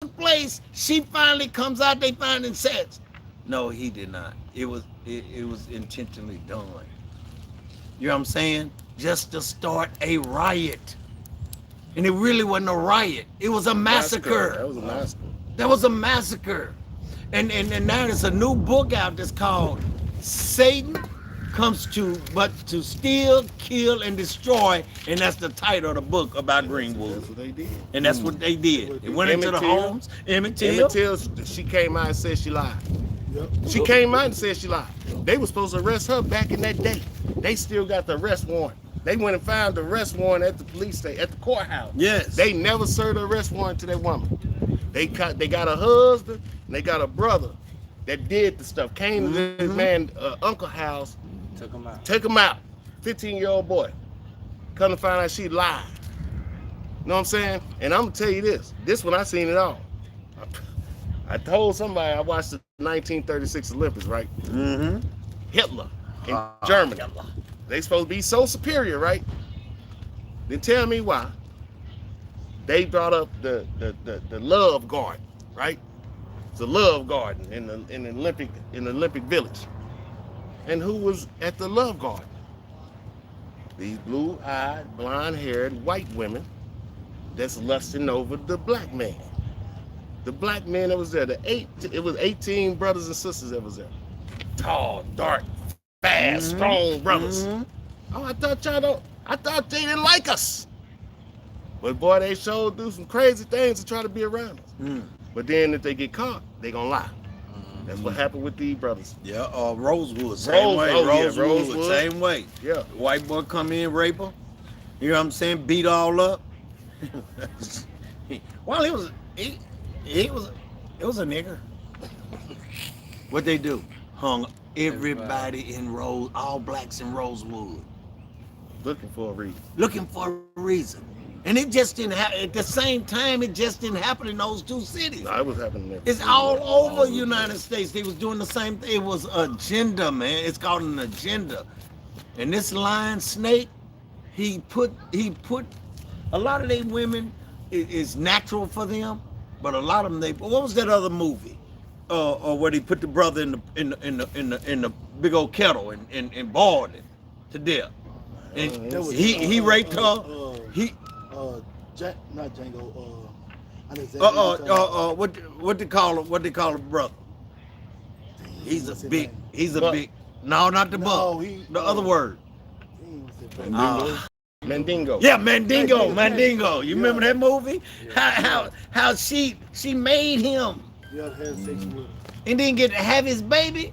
the place, she finally comes out, they find and says, no, he did not. It was intentionally done. You know what I'm saying? Just to start a riot. And it really wasn't a riot. It was a massacre. That was a massacre. That was a massacre. And now there's a new book out that's called Satan Comes to Steal, Kill, and Destroy. And that's the title of the book about Greenwood. That's what they did. And that's what they did. They went into the homes. Emmett Till. Emmett Till, she came out and said she lied. She came out and said she lied. They were supposed to arrest her back in that day. They still got the arrest warrant. They went and found the arrest warrant at the police station, at the courthouse. Yes. They never served the arrest warrant to that woman. They got a husband and they got a brother that did the stuff. Came to this man uncle house, Took him out. took him out. 15-year-old boy. Come to find out she lied. You know what I'm saying? And I'm gonna tell you this when I seen it all. I told somebody I watched the 1936 Olympics, right? Mm-hmm. Hitler in Germany. They supposed to be so superior, right? Then tell me why. They brought up the love garden, right? It's a love garden in the Olympic Village. And who was at the love garden? These blue-eyed, blonde-haired white women that's lusting over the black man. The black man that was there, it was 18 brothers and sisters that was there. Tall, dark, fast, strong brothers. Oh, I thought they didn't like us. But boy, they sure do some crazy things to try to be around us. But then if they get caught, they gonna lie. That's what happened with these brothers. Yeah, Rosewood, same way. Rosewood, same way. Yeah. White boy come in, rape her. You know what I'm saying? Beat all up. Well, it was a nigger. What they do? Hung everybody in all blacks in Rosewood. Looking for a reason. Looking for a reason. And it just didn't happen. At the same time, it just didn't happen in those two cities. No, it was happening there. It's all over the United States. They was doing the same thing. It was agenda, man. It's called an agenda. And this lion snake, he put a lot of they women, it's natural for them, but a lot of them what was that other movie? Where they put the brother in the big old kettle and boiled it to death. And he raped her. Not Django. What they call a brother? He's a big. No, not the buck. The other word. Mandingo. Yeah, Mandingo. You remember that movie? How she made him. Yeah, had sex with him. And then get to have his baby.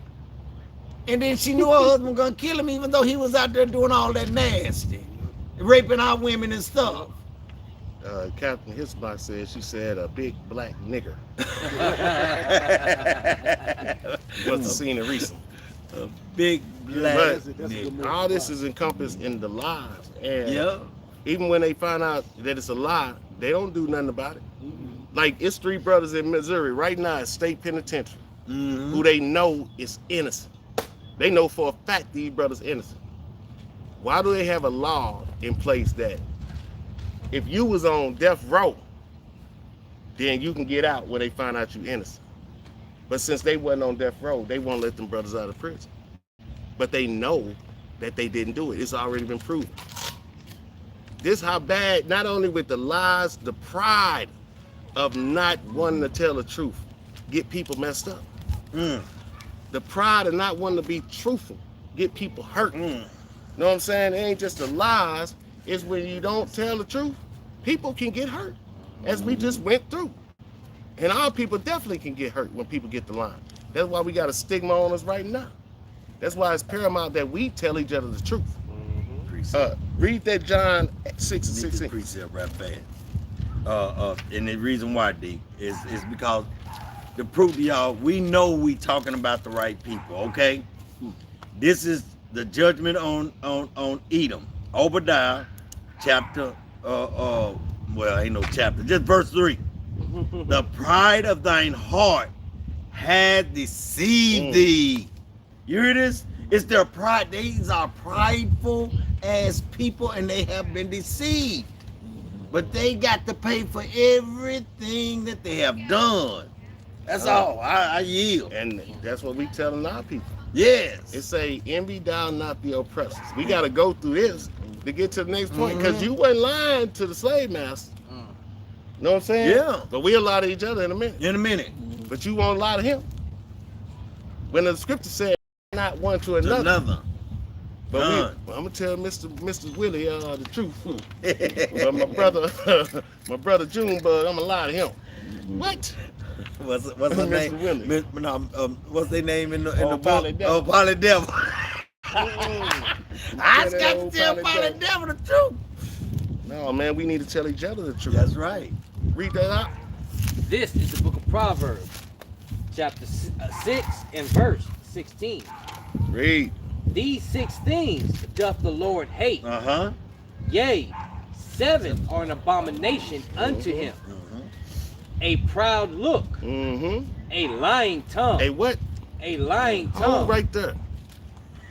And then she knew her husband was gonna kill him, even though he was out there doing all that nasty, raping our women and stuff. Captain Hisbach said she said a big black nigger. Must have seen it recently. A big black nigger. All this is encompassed in the lies. And even when they find out that it's a lie, they don't do nothing about it. Like, it's 3 brothers in Missouri right now at state penitentiary who they know is innocent. They know for a fact these brothers innocent. Why do they have a law in place that if you was on death row then you can get out when they find out you innocent. But since they wasn't on death row, they won't let them brothers out of prison. But they know that they didn't do it. It's already been proven. This how bad, not only with the lies, the pride of not wanting to tell the truth, get people messed up. The pride of not wanting to be truthful, get people hurt. Know what I'm saying? It ain't just the lies, it's when you don't tell the truth, people can get hurt, as we just went through. And our people definitely can get hurt when people get the line. That's why we got a stigma on us right now. That's why it's paramount that we tell each other the truth. Read that John 6:16. Precept right fast. And the reason why, D, is because to prove to y'all, we know we talking about the right people, okay? This is the judgment on Edom. Obadiah, chapter, well, ain't no chapter, just verse 3. The pride of thine heart had deceived thee. You hear this? It's their pride. These are prideful as people, and they have been deceived. But they got to pay for everything that they have done. That's all. I yield. And that's what we telling our people. Yes. It say, envy thou not the oppressors. We got to go through this to get to the next point, because you wasn't lying to the slave master. Know what I'm saying? Yeah. But we'll lie to each other in a minute. In a minute. But you won't lie to him. When the scripture said, not one to another. But I'm gonna tell Mr. Willie the truth. But my brother Junebug, I'm gonna lie to him. What? What's her name? Willie. What's their name in the book? Polydevil. Oh, Polydevil. I got to tell Polydevil the truth. No, man, we need to tell each other the truth. That's right. Read that out. This is the book of Proverbs, chapter 6 and verse 16. Read. These 6 things doth the Lord hate. Yea, 7 are an abomination unto him. A proud look. A lying tongue. Hey, what? A lying tongue. Hold right there.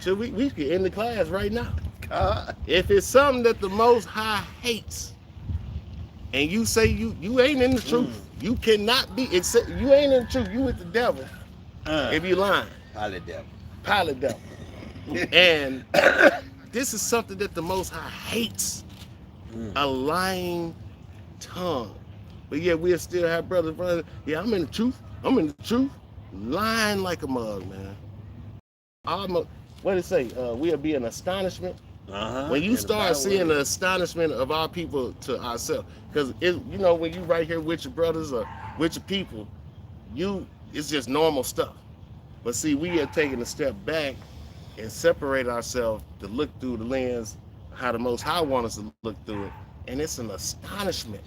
Should we could end the class right now. If it's something that the Most High hates, and you say you ain't in the truth, you cannot be. Except you ain't in the truth. You with the devil. If you lying. Polydevil. And this is something that the Most High hates. A lying tongue. But yeah, we'll still have brothers. Yeah, I'm in the truth. Lying like a mug, man. What did it say? We'll be an astonishment. When you start seeing the astonishment of our people to ourselves, because you know, when you right here with your brothers or with your people, it's just normal stuff. But see, we are taking a step back and separate ourselves to look through the lens how the Most High wants us to look through it, and it's an astonishment.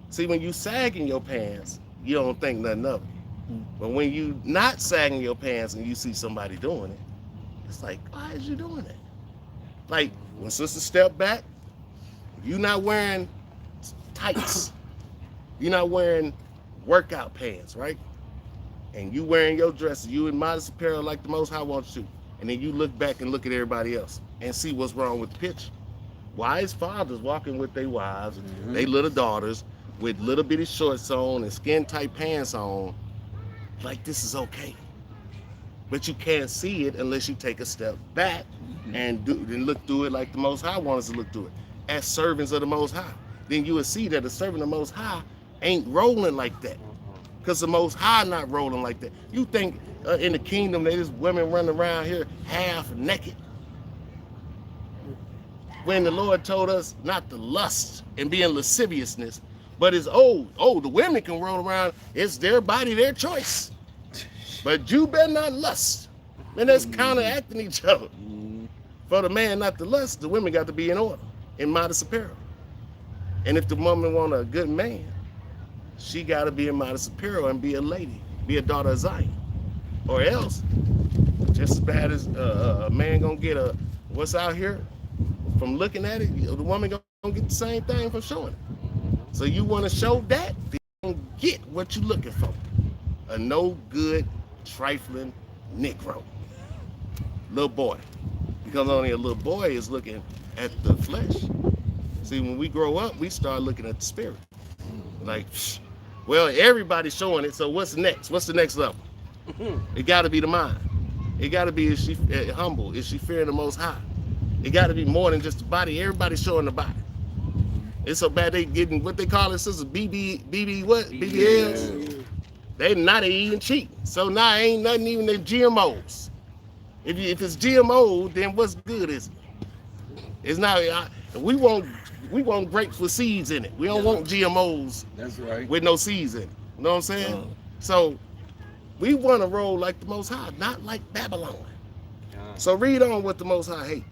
See, when you sagging your pants, you don't think nothing of it. But when you not sagging your pants and you see somebody doing it, it's like, why is you doing it? Like, when sister step back, you not wearing tights, you're not wearing workout pants, right? And you wearing your dresses, you in modest apparel like the Most High wants you. And then you look back and look at everybody else and see what's wrong with the picture. Why is fathers walking with their wives, their little daughters, with little bitty shorts on and skin tight pants on, like this is okay? But you can't see it unless you take a step back and look through it like the Most High wants us to look through it, as servants of the Most High. Then you will see that a servant of the Most High ain't rolling like that, because the Most High not rolling like that. You think in the kingdom there's women running around here half naked, when the Lord told us not to lust and be in lasciviousness, but it's the women can roll around, it's their body, their choice. But you better not lust. And that's counteracting each other. For the man not to lust, the women got to be in order, in modest apparel. And if the woman want a good man, she got to be in modest apparel and be a lady, be a daughter of Zion. Or else, just as bad as a man gonna get what's out here from looking at it, the woman gonna get the same thing from showing it. So you want to show that, then you don't get what you looking for. A no good, trifling Negro. Little boy. Because only a little boy is looking at the flesh. See, when we grow up, we start looking at the spirit. Like, psh, well, everybody's showing it. So what's next? What's the next level? It got to be the mind. It got to be, is she humble? Is she fearing the Most High? It got to be more than just the body. Everybody's showing the body. It's so bad they getting what they call it, sisters, BB what? BBLs. They eating cheating. So now ain't nothing even the GMOs. If it's GMO, then what's good is it? It's not. We want grapes with seeds in it. We don't want GMOs. That's right. With no seeds in it. You know what I'm saying? So we want to roll like the Most High, not like Babylon. So read on what the Most High hate.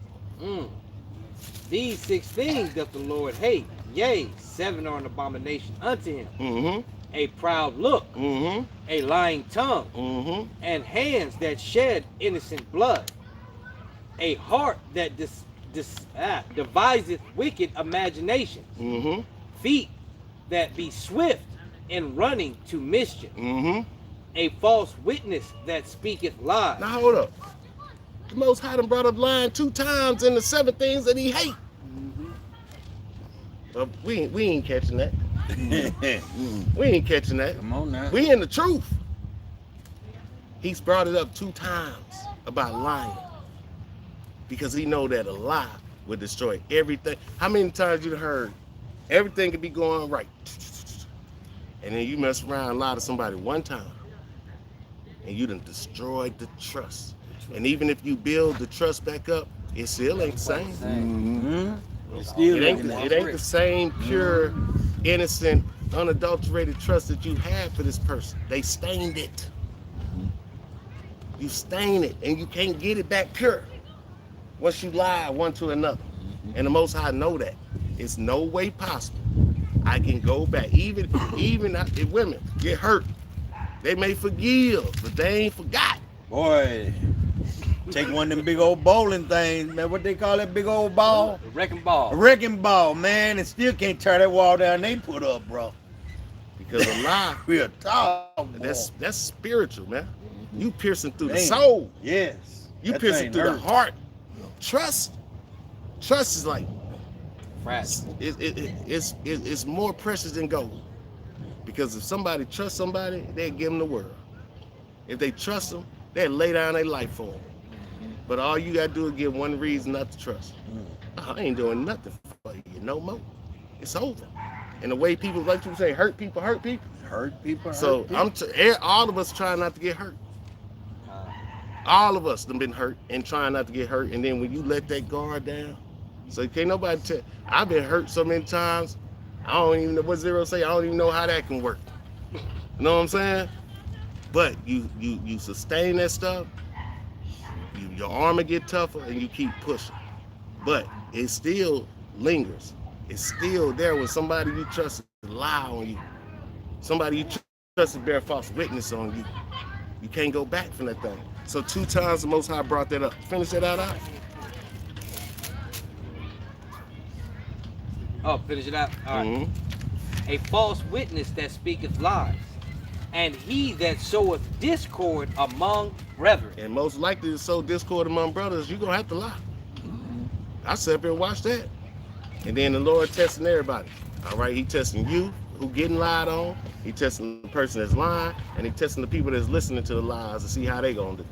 These 6 things doth the Lord hate. Yea, 7 are an abomination unto him. A proud look, a lying tongue, and hands that shed innocent blood, a heart that deviseth wicked imaginations, feet that be swift in running to mischief, a false witness that speaketh lies. Now hold up. The Most High done brought up lying 2 times in the 7 things that he hate. But we ain't catching that. We ain't catching that. Come on now. We in the truth. He's brought it up 2 times about lying. Because he know that a lie would destroy everything. How many times you heard everything could be going right, and then you mess around and lie to somebody 1 time, and you done destroyed the trust. And even if you build the trust back up, it still ain't the same. It ain't the same pure, innocent, unadulterated trust that you had for this person. They stained it. You stain it, and you can't get it back pure once you lie one to another. And the Most High know that. It's no way possible I can go back. Even if women get hurt, they may forgive, but they ain't forgot. Boy, take one of them big old bowling things, man. What they call that big old ball? A wrecking ball. A wrecking ball, man, and still can't tear that wall down they put up, bro. Because a lie, Real talk, boy. that's spiritual, man. You piercing through the Man. soul. Yes. You That piercing thing through the hurt. heart. Trust is like Right. it's more precious than gold. Because if somebody trusts somebody, they'll give them the world. If they trust them, they'll lay down their life for them. But all you gotta do is give one reason not to trust. I ain't doing nothing for you no more. It's over. And the way people, like you say, hurt people. Hurt people. So all of us trying not to get hurt. All of us have been hurt and trying not to get hurt. And then when you let that guard down, so can't nobody tell. I've been hurt so many times. I don't even know what Zero say. I don't even know how that can work. You know what I'm saying? But you sustain that stuff. Your armor get tougher and you keep pushing. But it still lingers. It's still there when somebody you trust lie on you. Somebody you trust bear false witness on you. You can't go back from that thing. So 2 times the Most High brought that up. Finish that out. Oh, finish it out. All right. A false witness that speaketh lies, and he that soweth discord among brethren. And most likely to sow discord among brothers, you're going to have to lie. I sat up here and watched that. And then the Lord testing everybody. All right, he testing you who getting lied on. He testing the person that's lying. And he testing the people that's listening to the lies to see how they going to do.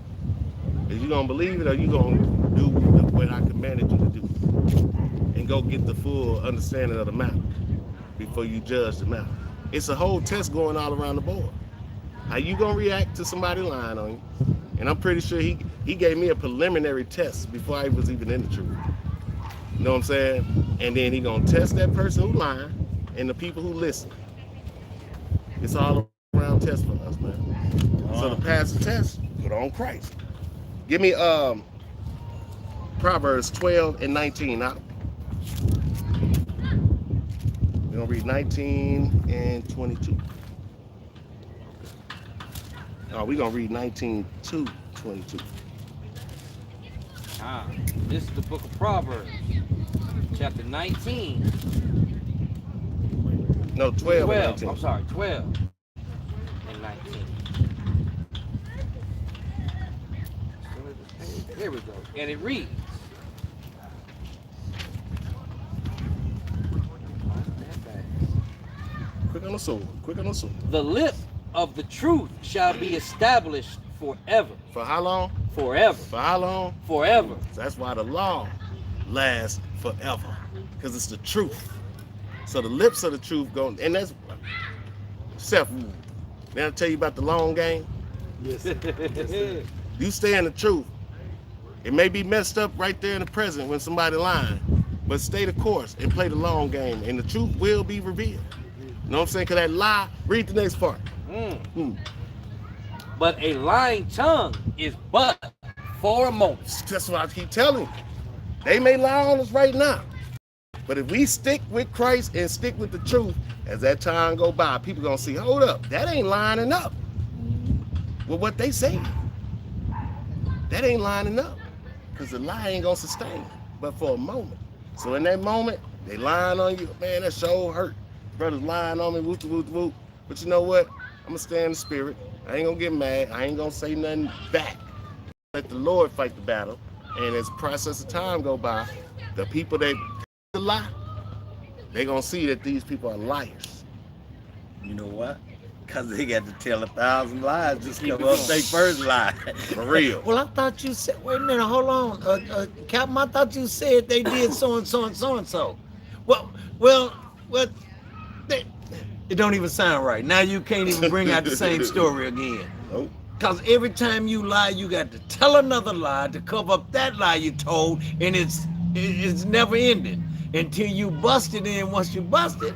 Is you going to believe it or you going to do what I commanded you to do? And go get the full understanding of the matter before you judge the matter. It's a whole test going all around the board. How you going to react to somebody lying on you? And I'm pretty sure he gave me a preliminary test before I was even in the truth. You know what I'm saying? And then he gonna test that person who lying and the people who listen. It's all around test for us, man. So to pass the test, put on Christ. Give me Proverbs 12 and 19. Now, we're gonna read 19 and 22. Oh, we're gonna read 19 to 22. This is the book of Proverbs, chapter 19. No, 12 and 19. I'm sorry, 12 and 19. Here we go. And it reads. Quick on the sword. Quick on the sword. The lip of the truth shall be established forever. For how long? Forever. For how long? Forever. So that's why the law lasts forever, because it's the truth. So the lips of the truth go, and that's Seth. Now I tell you about the long game. Yes, sir. Yes, sir. You stay in the truth. It may be messed up right there in the present when somebody lying, but stay the course and play the long game, and the truth will be revealed. You know what I'm saying? Because that lie, read the next part. But a lying tongue is but for a moment. That's what I keep telling you. They may lie on us right now, but if we stick with Christ and stick with the truth, as that time go by, people gonna see, hold up, that ain't lining up with what they say. That ain't lining up, because the lie ain't gonna sustain, but for a moment. So in that moment, they lying on you, man, that sure hurt. Brothers lying on me, whoop, whoop, whoop. But you know what? I'm gonna stay in the spirit. I ain't gonna get mad. I ain't gonna say nothing back. Let the Lord fight the battle. And as the process of time go by, the people that lie, they gonna see that these people are liars. You know what? Because they got to tell 1,000 lies just Keep come it up going. their first lie. For real. Well, I thought you said, wait a minute, hold on. Captain, I thought you said they did so and so and so and so. Well, it don't even sound right. Now you can't even bring out the same story again. Nope. Because every time you lie, you got to tell another lie to cover up that lie you told, and it's never ending until you bust it in. Once you bust it,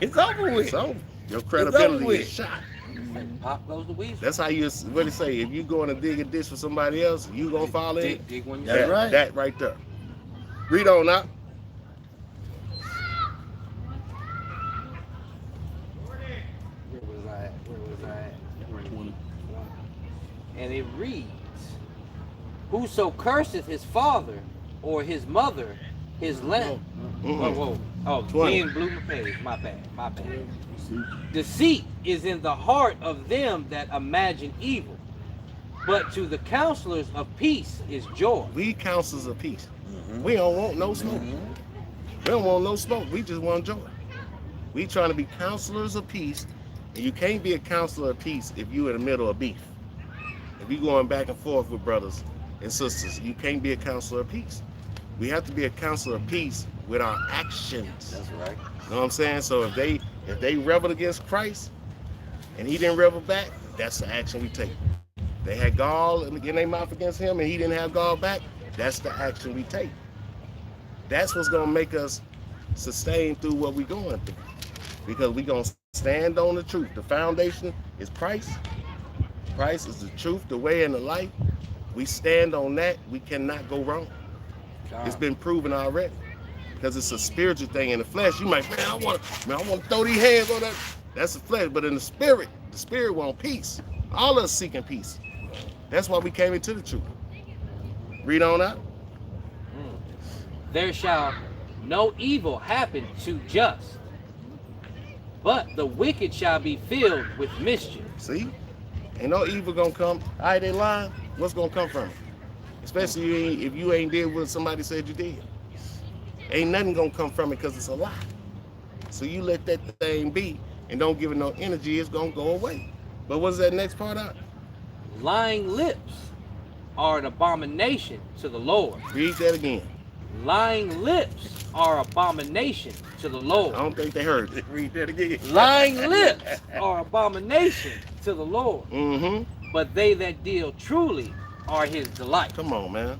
it's over with. So your credibility with. is shot. Pop goes the weasel. That's how you, what it say, if you going to dig a ditch for somebody else, you gonna fall in. Dig one That's yourself. right. That right there. Read on now. Where was I at? And it reads, whoso curseth his father or his mother, his land. Whoa. Oh, 20. wind blew my page. My bad. Deceit is in the heart of them that imagine evil, but to the counselors of peace is joy. We counselors of peace. We don't want no smoke. We don't want no smoke. We just want joy. We trying to be counselors of peace, and you can't be a counselor of peace if you in the middle of beef. If you going back and forth with brothers and sisters, you can't be a counselor of peace. We have to be a counselor of peace with our actions. That's right. You know what I'm saying? So if they rebelled against Christ and he didn't rebel back, that's the action we take. They had gall in their mouth against him and he didn't have gall back, that's the action we take. That's what's gonna make us sustain through what we're going through. Because we're gonna stand on the truth. The foundation is Christ. Christ is the truth, the way, and the life. We stand on that, we cannot go wrong. It's been proven already. Because it's a spiritual thing. In the flesh, you might, I want to throw these hands on that. That's the flesh. But in the spirit wants peace. All of us seeking peace. That's why we came into the truth. Read on out. There shall no evil happen to just, but the wicked shall be filled with mischief. See? Ain't no evil gonna come. All right, they lying. What's gonna come from it? Especially if you ain't did what somebody said you did. Ain't nothing gonna come from it because it's a lie. So you let that thing be and don't give it no energy, it's gonna go away. But what's that next part out? Lying lips are an abomination to the Lord. Read that again. Lying lips are abomination to the I Lord. don't think they heard it. Read that again. Lying lips are abomination to the Lord, Mm-hmm. but they that deal truly are his delight. Come on, man.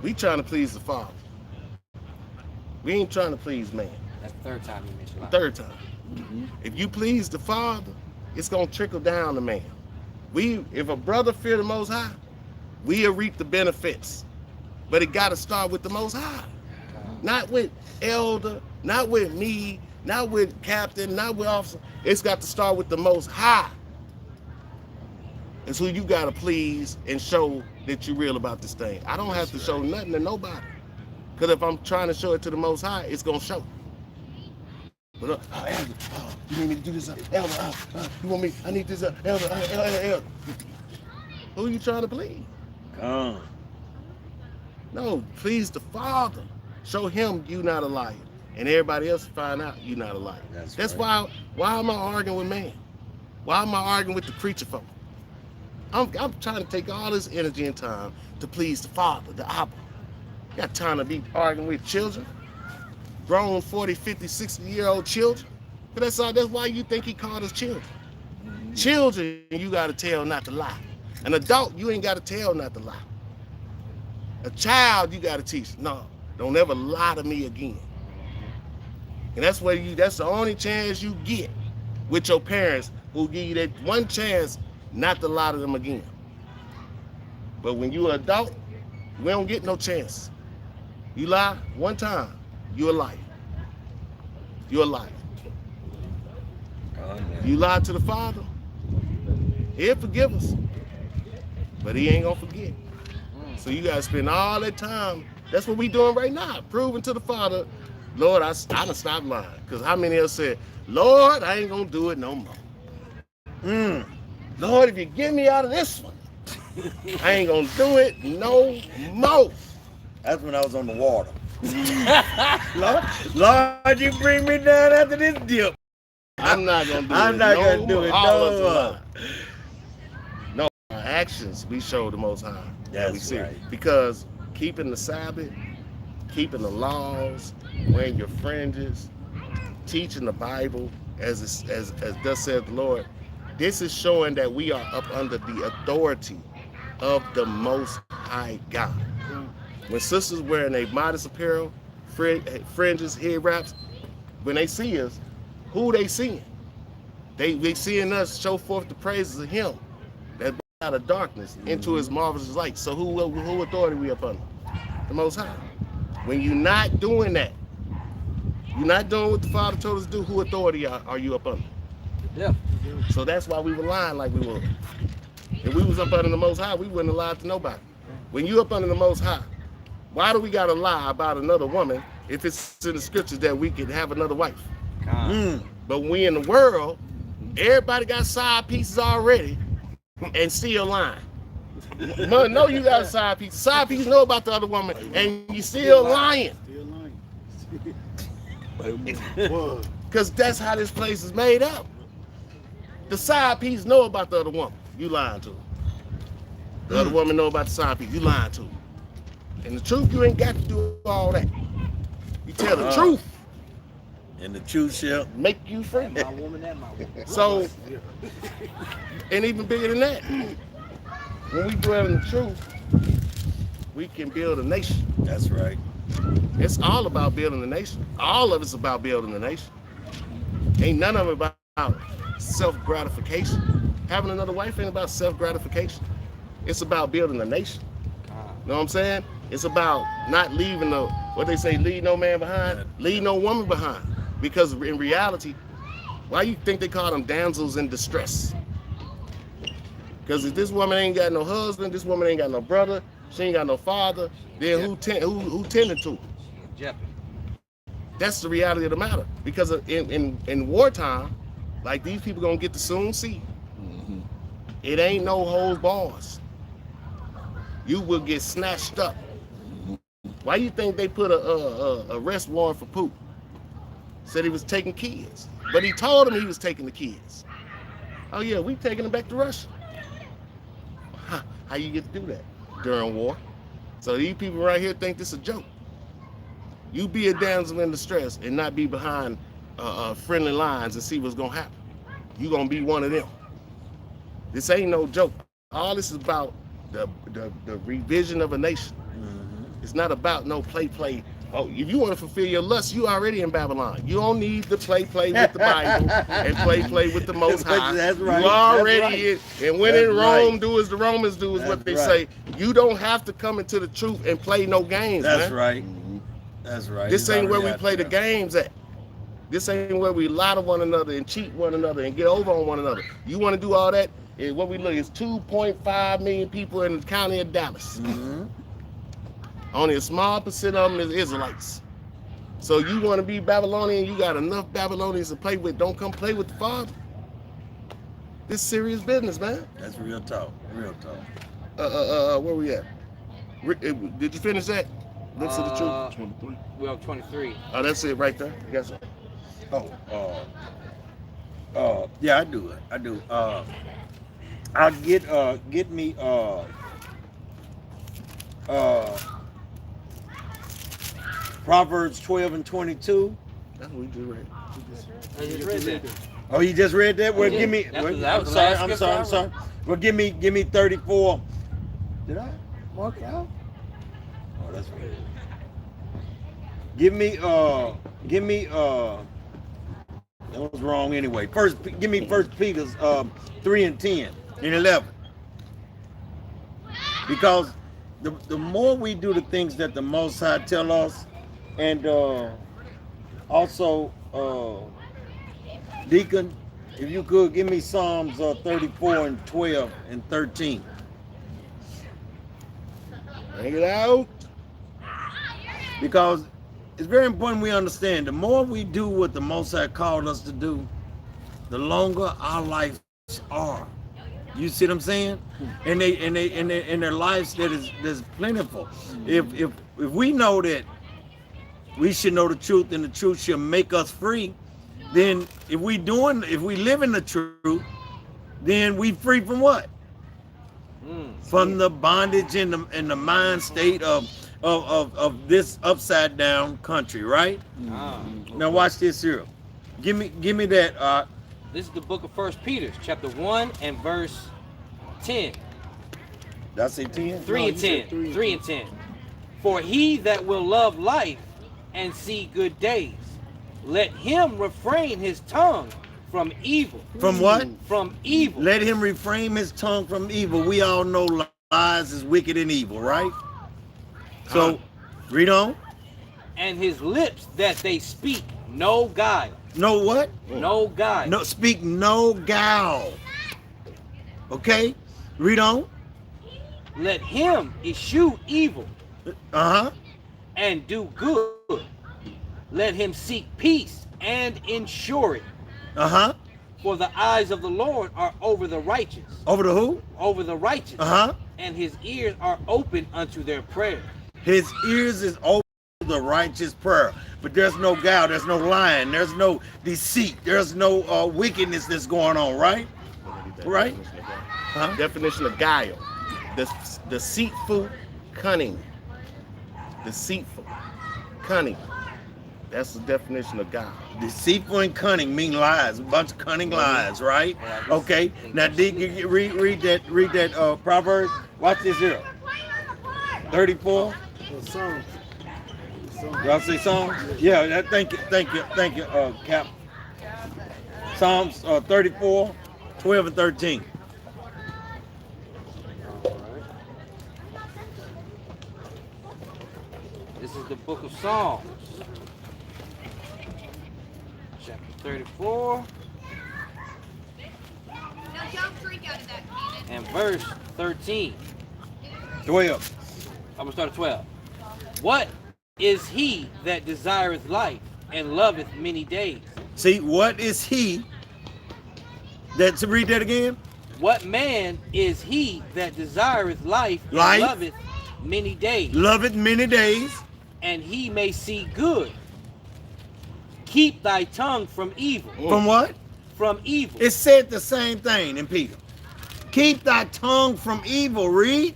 We trying to please the Father. We ain't trying to please man. That's the third time you mentioned lying. Third time. If you please the Father, it's gonna trickle down to man. If a brother fear the Most High, we'll reap the benefits. But it gotta start with the Most High. Not with elder, not with me, not with captain, not with officer. It's got to start with the Most High. It's who you gotta please and show that you're real about this thing. I don't have to show nothing to nobody. Because if I'm trying to show it to the Most High, it's gonna show. But elder, you need me to do this, elder, you want me, I need this, elder. Who you trying to please? Come. No, please the Father. Show him you not a liar. and everybody else find out you're not a liar. That's right. Why am I arguing with man? Why am I arguing with the creature folk? I'm trying to take all this energy and time to please the Father, the Abba. Got time to be arguing with children, grown 40, 50, 60-year-old children. But that's why you think he called us children. Children, you got to tell not to lie. An adult, you ain't got to tell not to lie. A child, you got to teach, no, don't ever lie to me again. And that's the only chance you get with your parents, who give you that one chance not to lie to them again. But when you're an adult, we don't get no chance. You lie one time, you're a liar. You're a liar. You lie to the Father, he'll forgive us, but he ain't gonna forget. So you gotta spend all that time. That's what we doing right now, proving to the Father, Lord, I done stopped lying. Because how many else said, Lord, I ain't gonna do it no more. Lord, if you get me out of this one, I ain't gonna do it no more. That's when I was on the water. Lord, you bring me down after this dip. I'm not gonna do it. I'm not gonna do it no more. No, our actions we show the Most High. That's right. Because keeping the Sabbath, keeping the laws, wearing your fringes, teaching the Bible, as thus said the Lord, this is showing that we are up under the authority of the Most High God. When sisters wearing a modest apparel, fringes, head wraps, when they see us, who they seeing? They seeing us show forth the praises of him that brought out of darkness into his marvelous light. So who authority we up under? The Most High. When you're not doing that, you're not doing what the Father told us to do, who authority are you up under? Yeah. So that's why we were lying like we were. If we was up under the Most High, we wouldn't have lied to nobody. When you up under the Most High, why do we gotta lie about another woman if it's in the scriptures that we can have another wife? But when we in the world, everybody got side pieces already and still lying. No, you got a side piece. Side piece know about the other woman and you still lying. Because that's how this place is made up. The side piece know about the other woman. You lying to her. The other woman know about the side piece. You lying to her. And the truth, you ain't got to do all that. You tell the truth. And the truth shall make you free. My woman and my woman. So, and even bigger than that, when we dwell in the truth, we can build a nation. That's right. It's all about building a nation. All of it's about building a nation. Ain't none of it about self-gratification. Having another wife ain't about self-gratification. It's about building a nation. You know what I'm saying? It's about not leaving what they say, leave no man behind, leave no woman behind. Because in reality, why you think they call them damsels in distress? Because if this woman ain't got no husband, this woman ain't got no brother, she ain't got no father, then who tending to her? That's the reality of the matter. Because in wartime, like these people gonna get to soon see, it ain't no holds bars. You will get snatched up. Why you think they put a arrest warrant for Poop? Said he was taking kids, but he told him he was taking the kids. Oh yeah, we taking them back to Russia. How you get to do that during war? So these people right here think this is a joke. You be a damsel in distress and not be behind friendly lines and see what's gonna happen. You gonna be one of them. This ain't no joke. All this is about the revision of a nation. It's not about no play. Oh, if you want to fulfill your lust, you already in Babylon. You don't need to play with the Bible and play with the Most High. That's right. You already in. And when in Rome, right. do as the Romans do, is That's what they right. say. You don't have to come into the truth and play no games, That's man. right. That's right. This ain't where we play the games at. This ain't where we lie to one another and cheat one another and get over on one another. You want to do all that? And what we look is 2.5 million people in the county of Dallas. Only a small percent of them is Israelites. So you want to be Babylonian, you got enough Babylonians to play with. Don't come play with the Father. This serious business, man. That's real talk. Real talk. Where we at? Did you finish that? Lips of the truth. 23. Well, 23. Oh, that's it right there. You got something? Yeah, I do it. I do. I'll get me Proverbs 12 and 22. That's what we do right. I just read that. Oh, you just read that? Well, Yeah, give me. that was I'm the sorry. last I'm scripture I sorry. read. Well, give me 34. Did I mark it out? Oh, that's weird. Give me. That was wrong anyway. Give me First Peter's 3 and 10 and 11. Because the more we do the things that the Most High tell us, and also Deacon, if you could give me Psalms 34 and 12 and 13. Bring it out. Because it's very important we understand the more we do what the Most High called us to do, the longer our lives are. You see what I'm saying? And their lives that's plentiful. If we know that we should know the truth and the truth shall make us free, then if we live in the truth, then we free from what? From the bondage and the mind state of this upside down country, right? Now watch this here. Give me that. This is the book of 1 Peter, chapter 1 and verse 10. Did I say 10? 3 and 10. 3 and 10. For he that will love life and see good days, let him refrain his tongue from evil. From what? From evil. Let him refrain his tongue from evil. We all know lies is wicked and evil, right? So, read on. And his lips that they speak no guile. No what? No guile. No, speak no guile. Okay? Read on. Let him eschew evil Uh-huh. and do good. Let him seek peace and ensure it. Uh-huh. For the eyes of the Lord are over the righteous. Over to who? Over the righteous. Uh-huh. And his ears are open unto their prayer. His ears is open to the righteous prayer. But there's no guile, there's no lying, there's no deceit, there's no wickedness that's going on, right? Right? Huh? Definition of guile. Deceitful, cunning. Deceitful, cunning. That's the definition of guile. Deceitful and cunning mean lies, a bunch of cunning lies, right? Okay. Now read that proverb. Watch this here. 34. Y'all say Psalms? Yeah, thank you, Cap. Psalms 34, 12 and 13. This is the book of Psalms, chapter 34, and verse 13. 12. I'm going to start at 12. What is he that desireth life and loveth many days? See, what is he? Read that again. What man is he that desireth life and Life. loveth many days? Love it many days. And he may see good. Keep thy tongue from evil. From what? From evil. It said the same thing in Peter. Keep thy tongue from evil, read.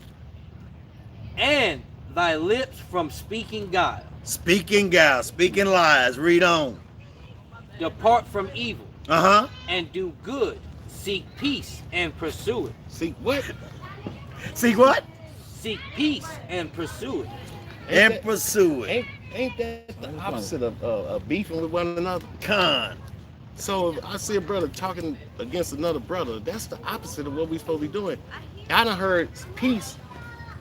And thy lips from speaking guile. Speaking guile, speaking lies, read on. Depart from evil. Uh-huh. And do good. Seek peace and pursue it. Seek what? Seek what? Seek peace and pursue it. And pursue it. Ain't that the opposite of beefing with one another? Con. So if I see a brother talking against another brother, that's the opposite of what we're supposed to be doing. I done heard peace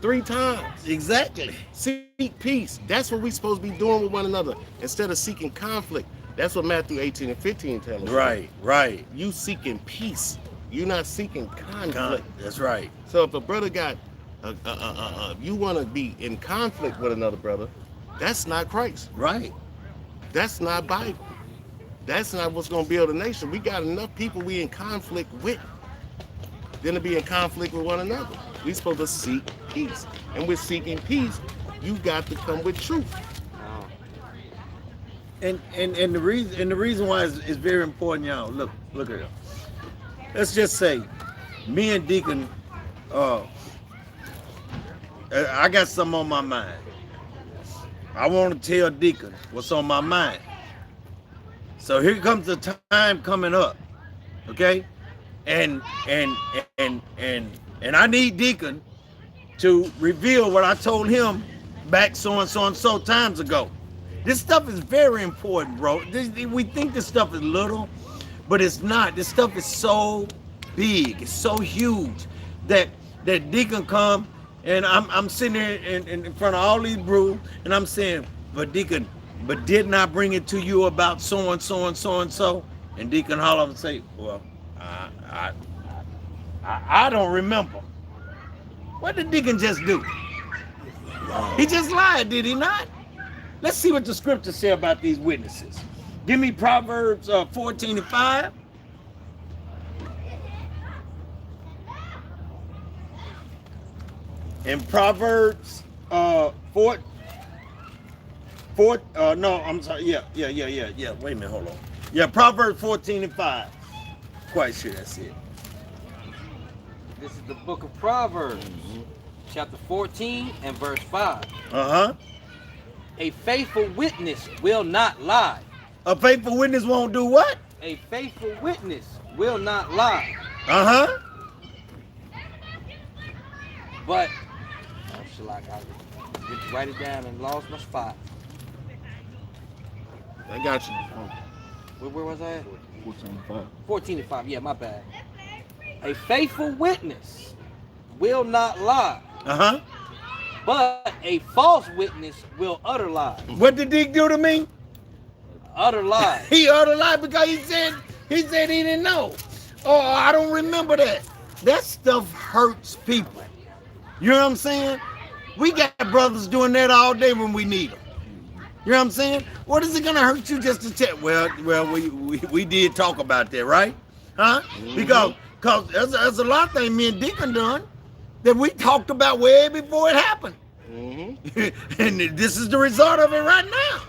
3 times. Exactly. Seek peace. That's what we're supposed to be doing with one another instead of seeking conflict. That's what Matthew 18 and 15 tells us. Right, right. You seeking peace. You're not seeking conflict. That's right. So if a brother got, you want to be in conflict with another brother, that's not Christ. Right. That's not Bible. That's not what's going to build a nation. We got enough people we in conflict with than to be in conflict with one another. We're supposed to seek peace. And we're seeking peace You got to come with truth. And the reason why is very important, y'all. Look at it. Let's just say, me and Deacon, I got something on my mind. I want to tell Deacon what's on my mind. So here comes the time coming up, okay? And I need Deacon to reveal what I told him back so and so times ago. This stuff is very important, bro. We think this stuff is little, but it's not. This stuff is so big, it's so huge that Deacon come and I'm sitting there in front of all these brew and I'm saying, but Deacon, but didn't I bring it to you about so and so and so and so? And Deacon holler up and say, well, I don't remember. What did Deacon just do? He just lied, did he not? Let's see what the scriptures say about these witnesses. Give me Proverbs 14:5. And Proverbs no, I'm sorry. Yeah. Wait a minute, hold on. Yeah, Proverbs 14:5. Quite sure that's it. This is the book of Proverbs, chapter 14 and verse 5. Uh-huh. A faithful witness will not lie. A faithful witness won't do what? A faithful witness will not lie. Uh-huh. But, oh, shellac, I just write it down and lost my spot. I got you. Where was I at? 14:5. 14 and 5, yeah, my bad. A faithful witness will not lie. Uh-huh. But a false witness will utter lies. What did Dick do to me? Utter lies. He uttered lie because he said he didn't know. Oh, I don't remember that. That stuff hurts people. You know what I'm saying? We got brothers doing that all day when we need them. You know what I'm saying? What is it gonna hurt you just to tell? Well, we did talk about that, right? Huh? Because there's a lot of things me and Deacon done that we talked about way before it happened. And this is the result of it right now.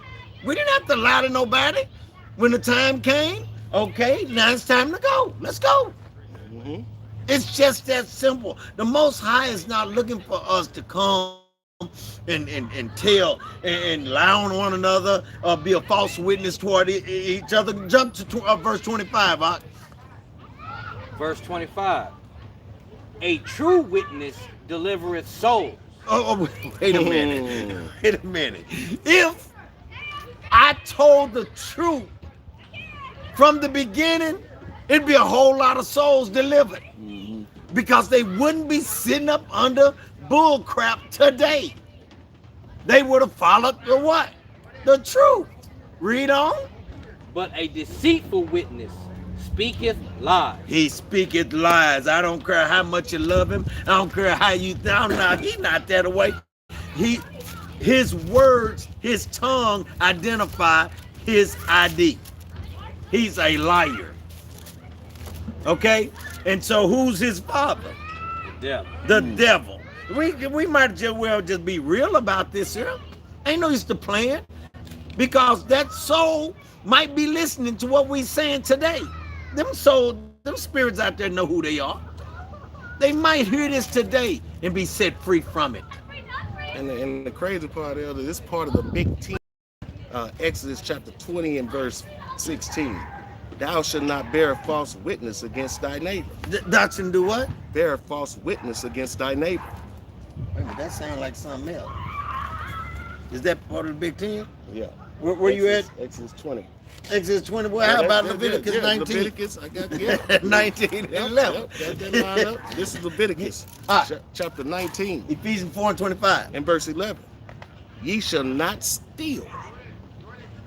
We didn't have to lie to nobody. When the time came, okay, now it's time to go. Let's go. It's just that simple. The Most High is not looking for us to come and tell and lie on one another or be a false witness toward each other. Jump to verse 25. Verse 25. A true witness delivereth souls. Oh, wait a minute. Wait a minute. If I told the truth from the beginning, it'd be a whole lot of souls delivered. Because they wouldn't be sitting up under bull crap today. They would have followed the what? The truth. Read on. But a deceitful witness speaketh lies. He speaketh lies. I don't care how much you love him. I don't care how you he's not that way. His words, his tongue identify his ID. He's a liar. Okay? And so who's his father? Yeah. The devil. We might just be real about this here. Ain't no use to playing. Because that soul might be listening to what we saying today. Them spirits out there know who they are. They might hear this today and be set free from it. And the crazy part, Elder, this part of the big team, Exodus chapter 20 and verse 16. Thou shalt not bear false witness against thy neighbor. Thou shalt do what? Bear false witness against thy neighbor. Wait a minute, that sounds like something else. Is that part of the Big Ten? Yeah. Where you at? Exodus 20. Exodus 20. Well, how about Leviticus 19? Leviticus, I got 19 and 11. Got that line up. This is Leviticus chapter 19. Ephesians 4 and 25. And verse 11. Ye shall not steal,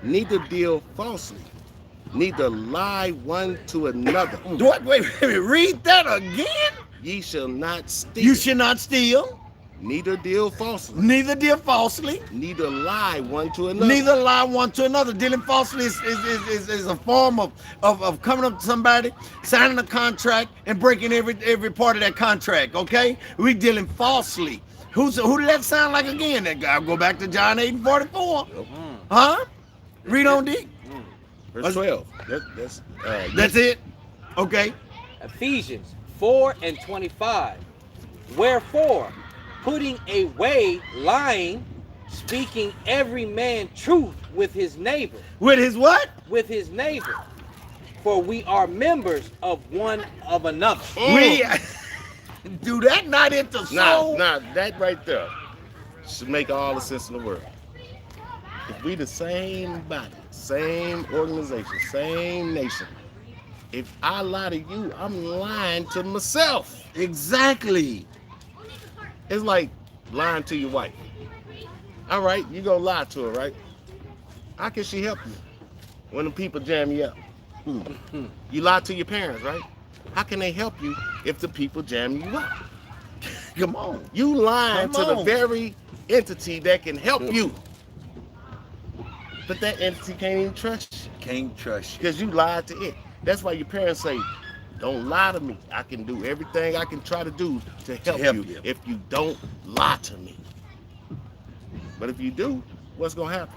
neither deal falsely, neither lie one to another. Wait, read that again. Ye shall not steal. You shall not steal. Neither deal falsely. Neither deal falsely. Neither lie one to another. Neither lie one to another. Dealing falsely is a form of coming up to somebody, signing a contract, and breaking every part of that contract, okay? We dealing falsely. Who did that sound like again? That guy. Go back to John 8:44. Huh? Read on, D. Verse 12. That's it? Okay. Ephesians 4:25. Wherefore, putting away lying, speaking every man truth with his neighbor. With his what? With his neighbor. For we are members of one of another. We do that not into soul? Nah, that right there should make all the sense in the world. If we the same body, same organization, same nation, if I lie to you, I'm lying to myself. Exactly. It's like lying to your wife. All right, you gonna lie to her, right? How can she help you when the people jam you up? You lie to your parents, right? How can they help you if the people jam you up? Come on. You lying Come to the on. very entity that can help you. But that entity can't even trust you Can't trust you. because you lied to it. That's why your parents say, don't lie to me. I can do everything I can try to do to help you if you don't lie to me. But if you do, what's going to happen?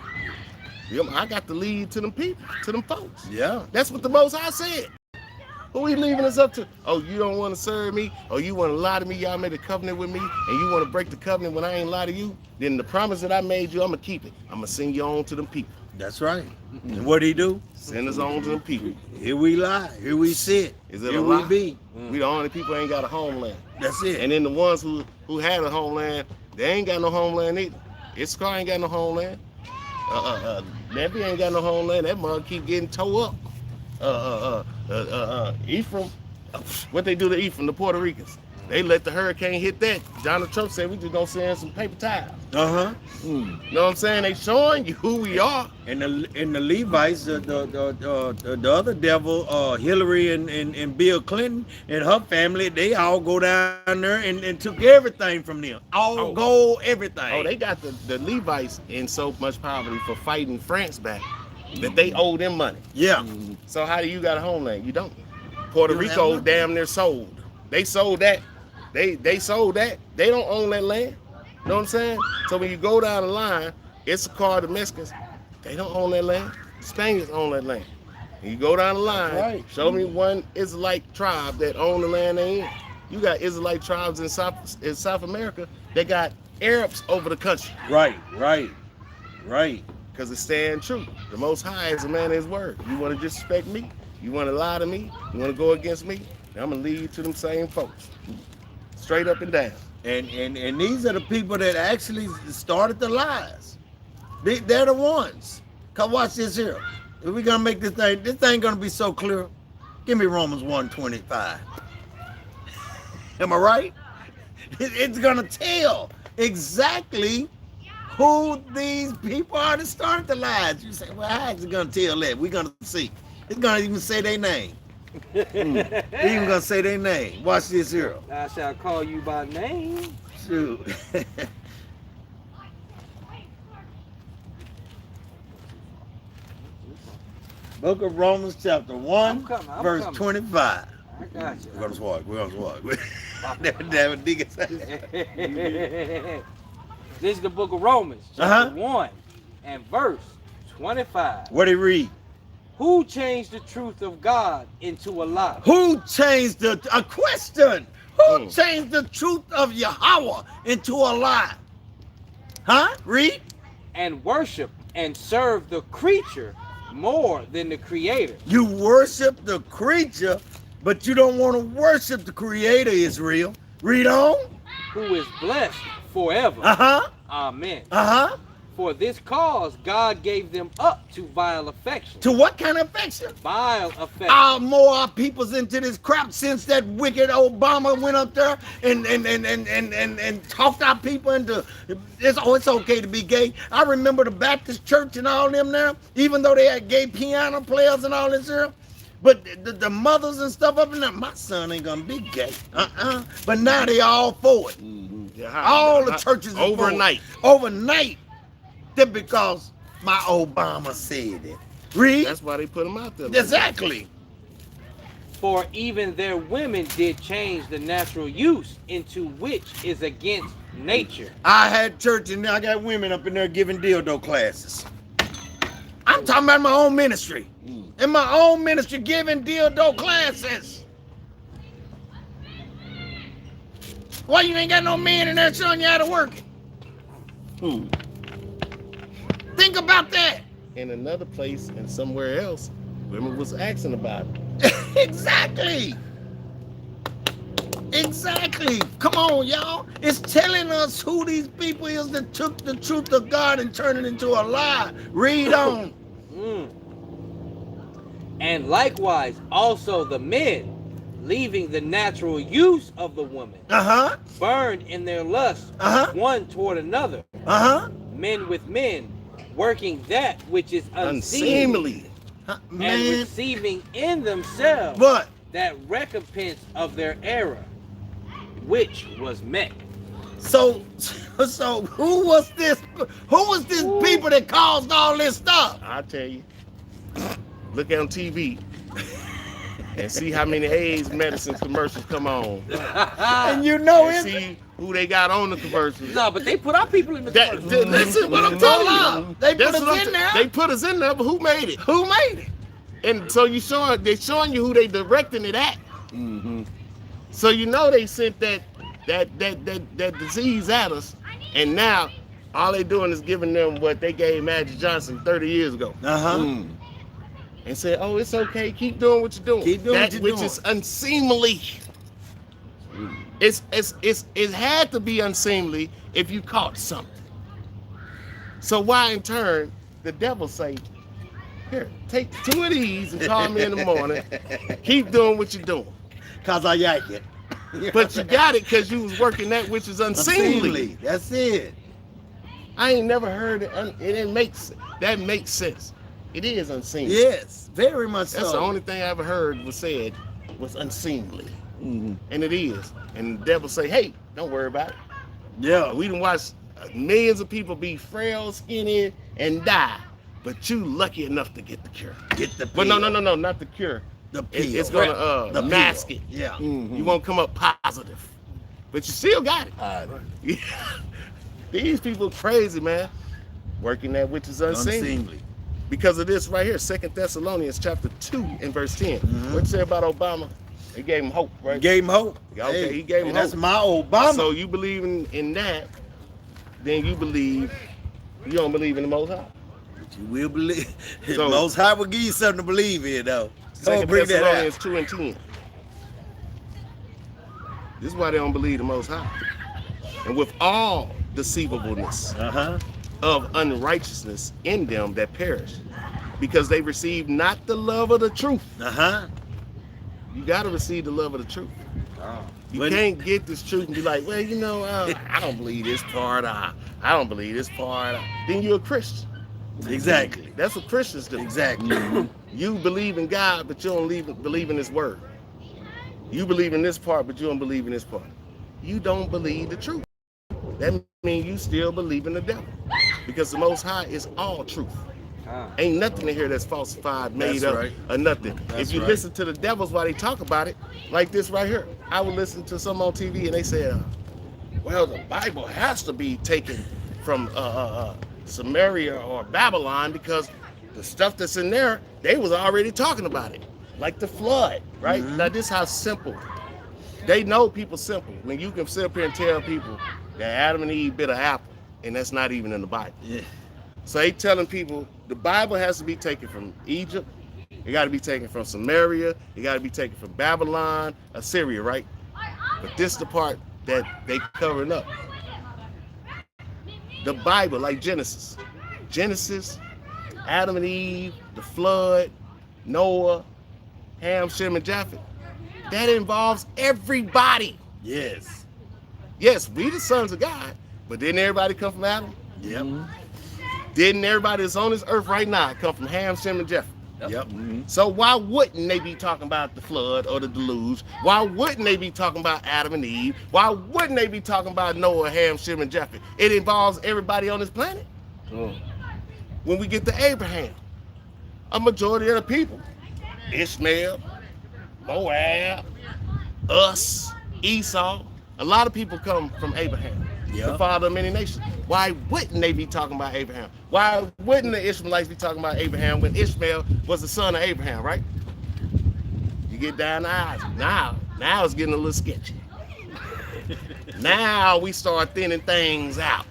I got to lead to them people, to them folks. Yeah. That's what the Most High said. Who we leaving us up to? Oh, you don't want to serve me? Oh, you want to lie to me? Y'all made a covenant with me, and you want to break the covenant when I ain't lie to you? Then the promise that I made you, I'm going to keep it. I'm going to send you on to them people. That's right. And what did he do? Send us on to them people. Here we lie. Here we sit. Is it Here a we lie? be. We the only people ain't got a homeland. That's it. And then the ones who had a homeland, they ain't got no homeland either. Issachar ain't got no homeland. Levi ain't got no homeland. That mug keep getting towed up. Ephraim, what they do to Ephraim, the Puerto Ricans? They let the hurricane hit that. Donald Trump said we just gonna send some paper towels. You know what I'm saying? They showing you who we are. And the Levites, the other devil, Hillary and Bill Clinton and her family, they all go down there and took everything from them. All gold, everything. Oh, they got the Levites in so much poverty for fighting France back that they owe them money. Yeah. So how do you got a homeland? You don't. Puerto You don't have Rico nothing. damn near sold. They sold that. They sold that. They don't own that land. You know what I'm saying? So when you go down the line, Issachar, the Mexicans, they don't own that land. Spaniards own that land. And you go down the line, right. show me one Israelite tribe that own the land they in. You got Israelite tribes in South America. They got Arabs over the country. Right. Because it's staying true. The Most High is a man of his word. You want to disrespect me? You want to lie to me? You want to go against me? Then I'm going to lead you to them same folks. Straight up and down. And these are the people that actually started the lies. They're the ones. Come watch this here. If we're gonna make this thing gonna be so clear. Give me Romans 1:25. Am I right? It's gonna tell exactly who these people are that started the lies. You say, well, how is it gonna tell that? We're gonna see. It's gonna even say their name. It's even gonna say their name. Watch this here. I shall call you by name. Shoot. Book of Romans chapter 1, I'm coming. verse 25. I got you. We're gonna swag. Damn it, niggas. This is the book of Romans, chapter 1 and verse 25. What did he read? Who changed the truth of God into a lie? Who changed a question? Who changed the truth of Yahweh into a lie? Huh? Read. And worship and serve the creature more than the creator. You worship the creature, but you don't want to worship the creator, Israel. Read on. Who is blessed forever. Uh-huh. Amen. Uh-huh. For this cause, God gave them up to vile affection. To what kind of affection? Vile affection. More our people's into this crap since that wicked Obama went up there and talked our people into it's okay to be gay. I remember the Baptist church and all them there, even though they had gay piano players and all this here. But the mothers and stuff up in there, my son ain't gonna be gay. But now they all for it. Yeah, All the churches are overnight. for it. Overnight. That because my Obama said it. Read. That's why they put them out there. Exactly. For even their women did change the natural use into which is against nature. I had church and I got women up in there giving dildo classes. I'm talking about my own ministry. In my own ministry, giving dildo classes. Why you ain't got no man in there showing you how to work it? Think about that. In another place and somewhere else, women was asking about it. Exactly. Exactly. Come on, y'all. It's telling us who these people is that took the truth of God and turned it into a lie. Read on. And likewise also the men, leaving the natural use of the woman, burned in their lust one toward another, men with men, working that which is unseemly, and receiving in themselves that recompense of their error, which was met. So who was this? Who was this people that caused all this stuff? I'll tell you. Look on TV and see how many AIDS medicine commercials come on. And you know and see who they got on the commercials. No, but they put our people in the commercials. Listen what I'm talking about. They put us in there. They put us in there, but who made it? Who made it? And so they're showing you who they directing it at. So you know they sent that disease at us, and now all they doing is giving them what they gave Magic Johnson 30 years ago. And say, oh, it's okay, keep doing what you're doing. Keep doing what you're doing. Which is unseemly. It had to be unseemly if you caught something. So why in turn the devil say, here, take 2 of these and call me in the morning. Keep doing what you're doing. Cause I yak it. But you got it because you was working that which is unseemly. That's it. I ain't never heard it. That makes sense. It is unseemly. Yes, very much so. That's the only thing I ever heard was said was unseemly. And it is. And the devil say, hey, don't worry about it. Yeah. We done watched millions of people be frail, skinny, and die. But you lucky enough to get the cure. Get the pill. But no, not the cure. The pill. It's gonna mask it. Yeah. You won't come up positive. But you still got it. These people crazy, man. Working that which is unseemly. Because of this right here, 2 Thessalonians chapter 2 and verse 10. What you say about Obama? He gave him hope, right? Gave him hope. Okay, he gave him hope. That's my Obama. So you believe in that, then you don't believe in the Most High. But you will believe. The So- Most High will give you something to believe in, though. 2 bring that out. Thessalonians 2 and 10. This is why they don't believe the Most High. And with all deceivableness of unrighteousness in them that perish, because they receive not the love of the truth. You got to receive the love of the truth. You can't get this truth and be like, well, you know, I don't believe this part. I don't believe this part. Then you're a Christian. Exactly. That's what Christians do. Exactly. You believe in God, but you don't believe in His word. You believe in this part, but you don't believe in this part. You don't believe the truth. That means you still believe in the devil. Because the Most High is all truth. Ain't nothing in here that's falsified, made up, or nothing. If you listen to the devils while they talk about it, like this right here. I would listen to some on TV and they said, well, the Bible has to be taken from Samaria or Babylon because the stuff that's in there, they was already talking about it. Like the flood, right? Now this how simple. They know people simple. I mean, you can sit up here and tell people that Adam and Eve bit an apple, and that's not even in the Bible. So they telling people the Bible has to be taken from Egypt, it got to be taken from Samaria, it got to be taken from Babylon, Assyria, right? But this is the part that they covering up. The Bible, like Genesis, Adam and Eve, the flood, Noah, Ham, Shem, and Japheth. That involves everybody. Yes. Yes, we the sons of God, but didn't everybody come from Adam? Yep. Didn't everybody that's on this earth right now come from Ham, Shem, and Japheth? Yep. So why wouldn't they be talking about the flood or the deluge? Why wouldn't they be talking about Adam and Eve? Why wouldn't they be talking about Noah, Ham, Shem, and Japheth? It involves everybody on this planet. When we get to Abraham, a majority of the people, Ishmael, Moab, us, Esau. A lot of people come from Abraham, the father of many nations. Why wouldn't they be talking about Abraham? Why wouldn't the Ishmaelites be talking about Abraham when Ishmael was the son of Abraham, right? You get down to Isaac. Now it's getting a little sketchy. Now we start thinning things out.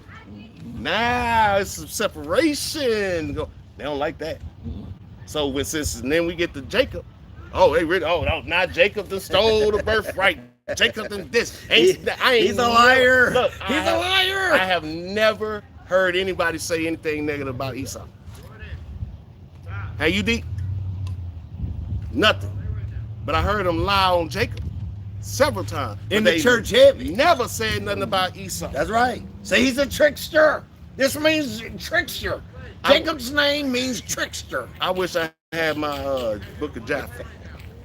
Now it's some separation. They don't like that. So and then we get to Jacob. Oh, they really, no, not Jacob that stole the birthright. Jacob and this. He's a liar. Look, He's a liar. I have never heard anybody say anything negative about Esau. Hey, you deep? Nothing. But I heard him lie on Jacob several times. In the church heavy. Never said nothing about Esau. That's right. Say he's a trickster. This means trickster. Jacob's name means trickster. I wish I had my book of Jasper.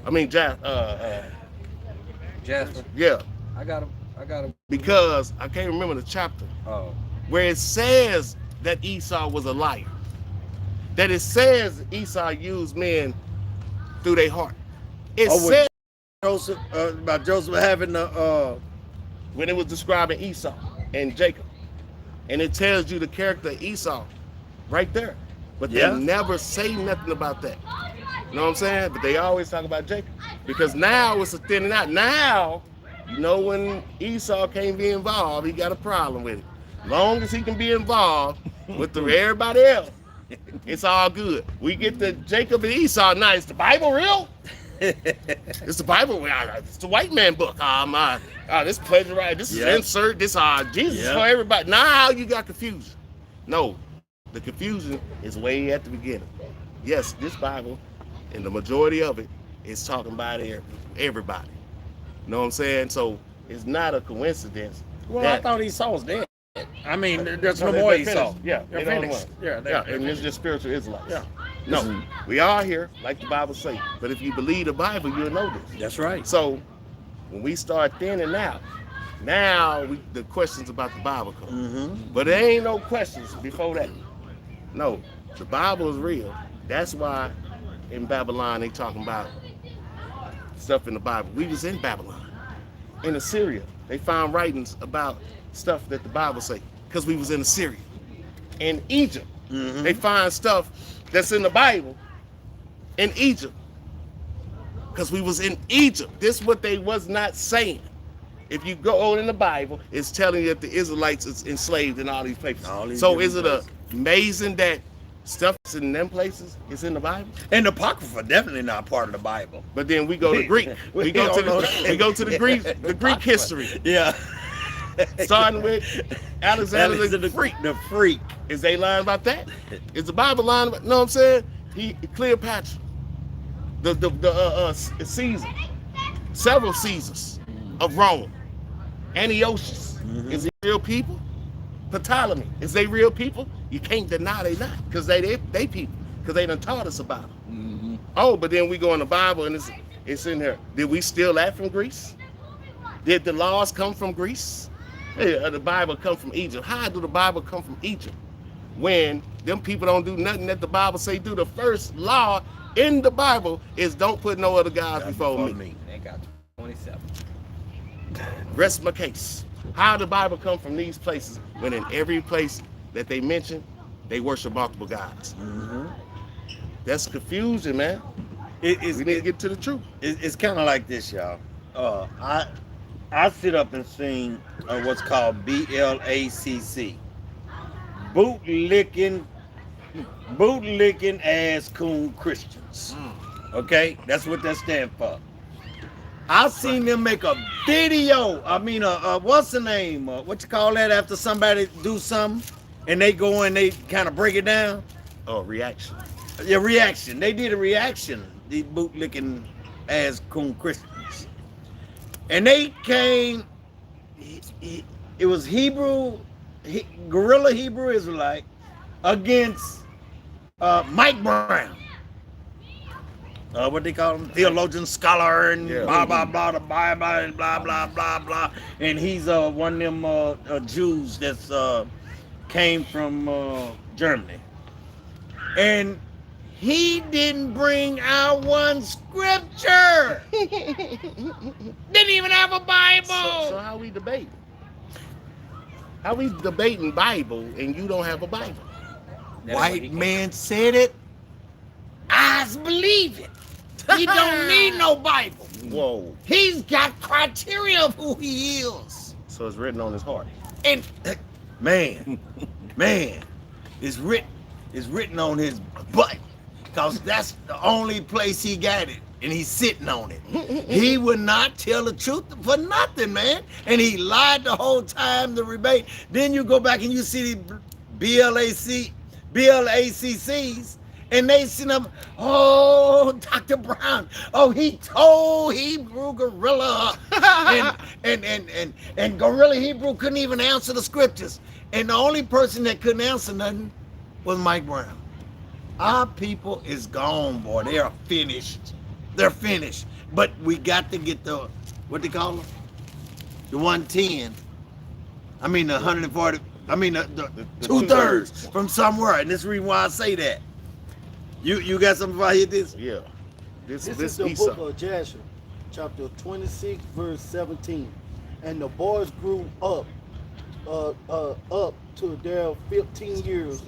I mean, Jasper. Yeah. I got him. Because I can't remember the chapter. Oh. Where it says that Esau was a liar. That it says Esau used men through their heart. It said Joseph, about Joseph having the when it was describing Esau and Jacob. And it tells you the character of Esau right there. But they never say nothing about that. You know what I'm saying? But they always talk about Jacob. Because now it's a thinning out. Now, you know, when Esau can't be involved, he got a problem with it. Long as he can be involved with everybody else, it's all good. We get to Jacob and Esau. Now, is the Bible real? It's the Bible. It's the white man book. This pleasure right. This is insert. This Jesus for everybody. Now you got confusion. No, the confusion is way at the beginning. Yes, this Bible, and the majority of it is talking about everybody. You know what I'm saying? So it's not a coincidence. Well, I thought Esau was dead. I mean, there's no more Esau. Yeah, they're finished. And it's just spiritual Israelites. Yeah. No, we are here, like the Bible says. But if you believe the Bible, you'll know this. That's right. So when we start thinning out, now the questions about the Bible come. Mm-hmm. But there ain't no questions before that. No, the Bible is real. That's why in Babylon they talking about stuff in the Bible. We was in Babylon. In Assyria, they found writings about stuff that the Bible say, because we was in Assyria. In Egypt, they find stuff that's in the Bible in Egypt, because we was in Egypt. This is what they was not saying. If you go on in the Bible, it's telling you that the Israelites is enslaved in all these places. So is it amazing that stuff that's in them places is in the Bible? And the Apocrypha definitely not part of the Bible. But then we go to Greek. we go to the Greek history. Yeah. Starting with Alexander the Freak. Is they lying about that? Is the Bible lying about? No, I'm saying Cleopatra, the Caesar, several Caesars of Rome, Antiochus. Is he real people? Ptolemy, is they real people? You can't deny they not, because they people, because they done taught us about them. Oh, but then we go in the Bible and it's in there. Did we steal that from Greece? Did the laws come from Greece? The Bible come from Egypt. How do the Bible come from Egypt when them people don't do nothing that the Bible say do? The first law in the Bible is don't put no other gods before me. They got 27. Rest my case. How the Bible come from these places when in every place that they mention, they worship multiple gods? That's confusion, man. We need to get to the truth. It's kind of like this, y'all. I sit up and sing what's called BLACC. Bootlicking ass coon Christians. Okay? That's what that stands for. I've seen them make a video. I mean, what's the name? What you call that after somebody do something and they go and they kind of break it down? Oh, reaction. Yeah, reaction. They did a reaction, these bootlicking ass coon Christians. And they came, it was guerrilla Hebrew Israelite against Mike Brown. What they call him? Theologian, scholar, and blah, blah, blah, the Bible, and blah, blah, blah, blah. And he's one of them Jews that's came from Germany. And he didn't bring out one scripture. Didn't even have a Bible. So how we debate? How we debating Bible and you don't have a Bible? White man said it. I believe it. He don't need no Bible. Whoa. He's got criteria of who he is. So it's written on his heart. And man, it's written on his butt. Because that's the only place he got it. And he's sitting on it. He would not tell the truth for nothing, man. And he lied the whole time to rebate. Then you go back and you see the BLACCs, and they send up, oh, Dr. Brown, oh, he told Hebrew Gorilla. and Gorilla Hebrew couldn't even answer the scriptures. And the only person that couldn't answer nothing was Mike Brown. Our people is gone, boy. They are finished. They're finished. But we got to get the, what they call them? The 110. I mean, the 140. I mean, the 2/3 from somewhere. And this is the reason why I say that. You got something before I hit this? Yeah. This is the Esau. book of Jasher, chapter 26, verse 17. And the boys grew up to their 15 years,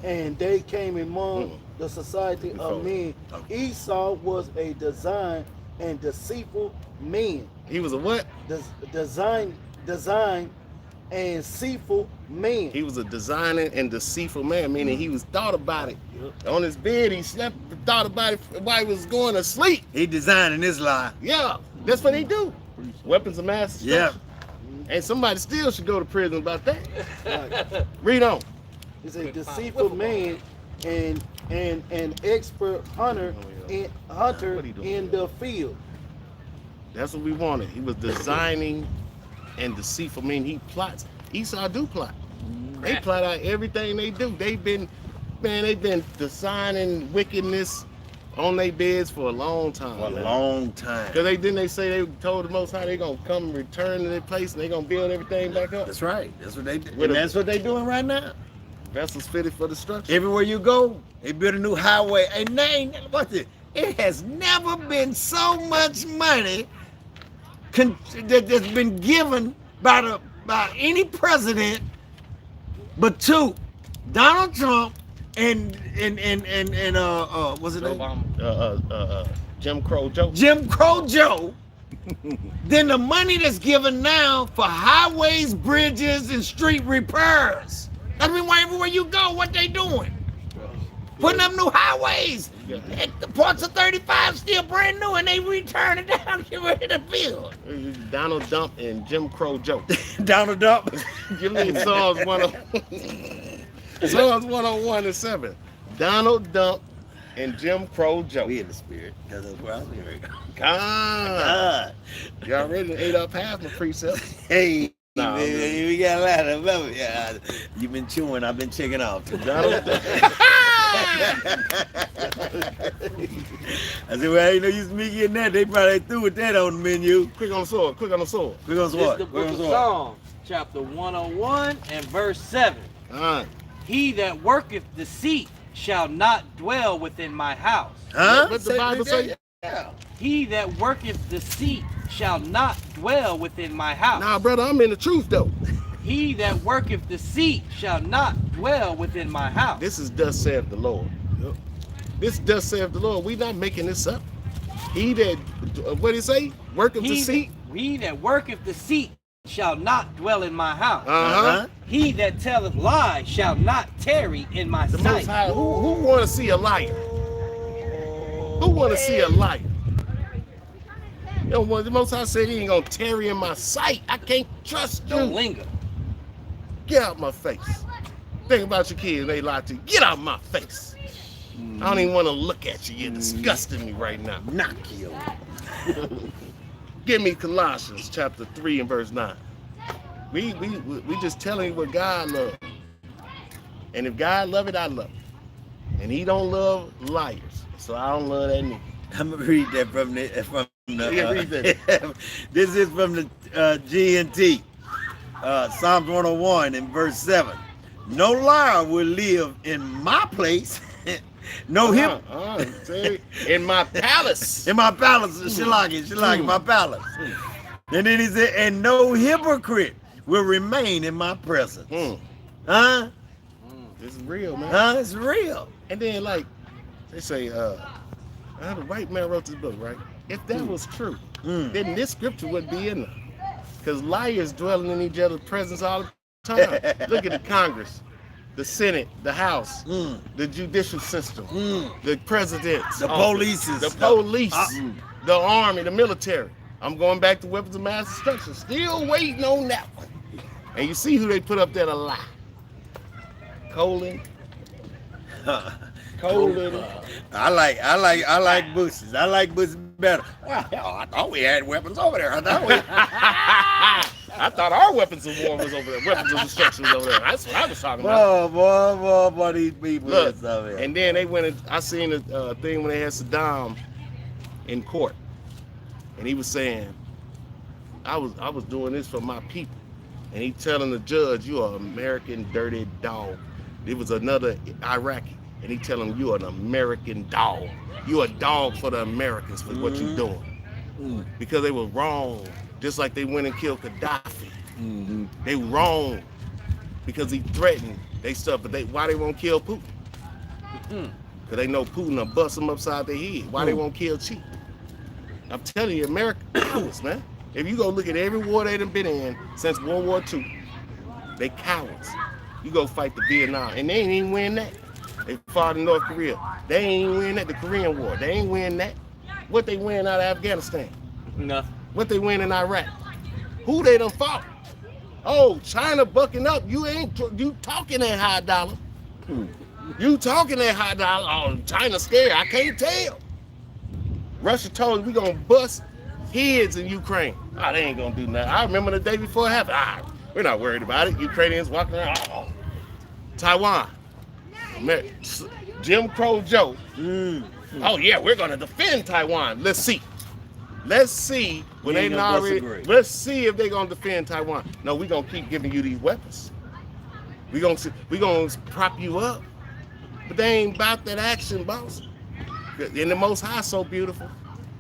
and they came among the society of men. Esau was a design and deceitful man. He was a what? Design and deceitful man. He was a designing and deceitful man, meaning he was thought about it. On his bed, he slept, thought about it while he was going to sleep. He designing this lie. Yeah, that's what he do. Weapons of mass destruction. And somebody still should go to prison about that. Right. Read on. He's a deceitful man and an expert hunter in the field. That's what we wanted. He was designing and deceitful, meaning he plots. Esau do plot. They plot out everything they do. They've been designing wickedness on their beds for a long time. For a long time. Because they say they told the Most High they gonna come and return to their place and they gonna build everything back up. That's right. That's what they do. And that's what they doing right now. Vessels fitted for destruction. Everywhere you go, they build a new highway. And it has never been so much money that's been given by any president but two, Donald Trump and what's it name? Jim Crow Joe. Jim Crow Joe. Then the money that's given now for highways, bridges, and street repairs. I mean, everywhere you go, what they doing? Putting up new highways. Yeah. The parts of 35 still brand new, and they return it down, get ready to build. Donald Dump and Jim Crow Joe. Donald Dump. Give me Psalms 101:7. Donald Dump and Jim Crow Joe. We in the spirit. That's where I'm here. God. Y'all already ate up half my precepts. Hey. Nah, man, we got a lot of them. Yeah, you've been chewing. I've been checking off. Donald Dump. I said, well, you know, you speaking that. They probably threw with that on the menu. Quick on the sword. Quick on the sword. Quick on the This is sword. the Quick book on of the sword. Psalms, chapter 101 and verse 7. He that worketh deceit shall not dwell within my house. Huh? What the Bible say? Yeah. He that worketh deceit shall not dwell within my house. Nah, brother, I'm in the truth though. He that worketh deceit shall not dwell within my house. This is thus saith the Lord. This thus saith the Lord. We not making this up. He that, what did he say? Worketh deceit. He that worketh deceit shall not dwell in my house. Uh-huh. He that telleth lies shall not tarry in my The sight. Most High, who want to see a liar? Who want to see a liar? You know what the Most High said? He ain't gonna tarry in my sight. I can't trust Don't you. linger. Get out my face. Think about your kids. They lie to you. Get out my face. I don't even want to look at you. You're disgusting me right now. Knock you. Give me Colossians chapter 3 and verse 9. We just telling you what God loves. And if God love it, I love it. And he don't love liars. So I don't love that nigga. I'm gonna read that from the Yeah, read that. This is from the GNT. Psalms 101 and verse 7. No liar will live in my place, No hip. See? In my palace. In my palace, Shilaki, my palace. And then he said, and no hypocrite will remain in my presence. Huh? This is real, man. Huh? It's real. And then, like, they say, the white man wrote this book, right? If that was true, then this scripture would be in there. Because liars dwelling in each other's presence all the time. Look at the Congress, the Senate, the House, the judicial system, the presidents, The police. the police, the army, the military. I'm going back to weapons of mass destruction. Still waiting on that one. And you see who they put up there to lie. Colin. I like Bushes. I like Bushes better. Well, hell, I thought we had weapons over there. I thought our weapons of war was over there. Weapons of destruction was over there. That's what I was talking about. Boy, these people. Look, over here. and then they went and I seen a thing when they had Saddam in court. And he was saying, I was doing this for my people. And he telling the judge, you are an American dirty dog. There was another Iraqi. And he telling him, you're an American dog. You're a dog for the Americans for what you're doing. Because they were wrong. Just like they went and killed Gaddafi. They wrong. Because he threatened they stuff. But why they won't kill Putin? Because they know Putin will bust them upside their head. Why they won't kill Chief? I'm telling you, America cowards, man. If you go look at every war they done been in since World War II, they cowards. You go fight the Vietnam, and they ain't even win that. They fought in North Korea. They ain't even win that. The Korean War, they ain't win that. What they win out of Afghanistan? Nothing. What they win in Iraq? Who they done fought? Oh, China bucking up. You talking that high dollar. You talking that high dollar. Oh, China scared. I can't tell. Russia told us we gonna bust heads in Ukraine. Oh, they ain't gonna do nothing. I remember the day before it happened. We're not worried about it. Ukrainians walking around. Oh. Taiwan. Jim Crow Joe. Oh yeah, we're gonna defend Taiwan. Let's see. Let's see when they not ready. Let's see if they're gonna defend Taiwan. No, we're gonna keep giving you these weapons. We gonna prop you up. But they ain't about that action, boss. And the Most High so beautiful.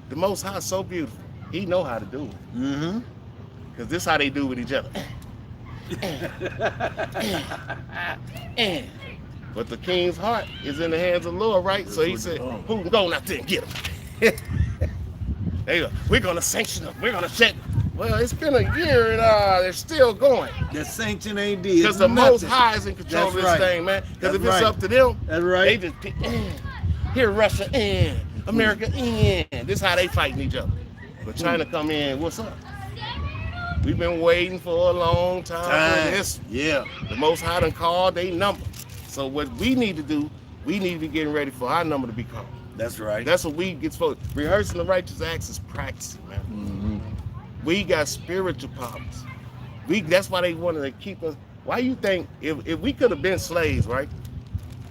The Most High so beautiful. He know how to do it. Because this is how they do with each other. But the king's heart is in the hands of the Lord, right? So he said, Putin, go out there and get him. We're going to sanction them. We're going to check. Well, it's been a year and they're still going. The sanction ain't did. Because the Most High is in control of this thing, man. Because if it's up to them, they just pick, here Russia, America, This is how they fighting each other. But China come in, what's up? We've been waiting for a long time for this. Yeah. The Most High done called they number. So what we need to do, we need to be getting ready for our number to be called. That's right. That's what we get for. Rehearsing the righteous acts is practicing, man. We got spiritual problems. That's why they wanted to keep us. Why you think if we could have been slaves, right?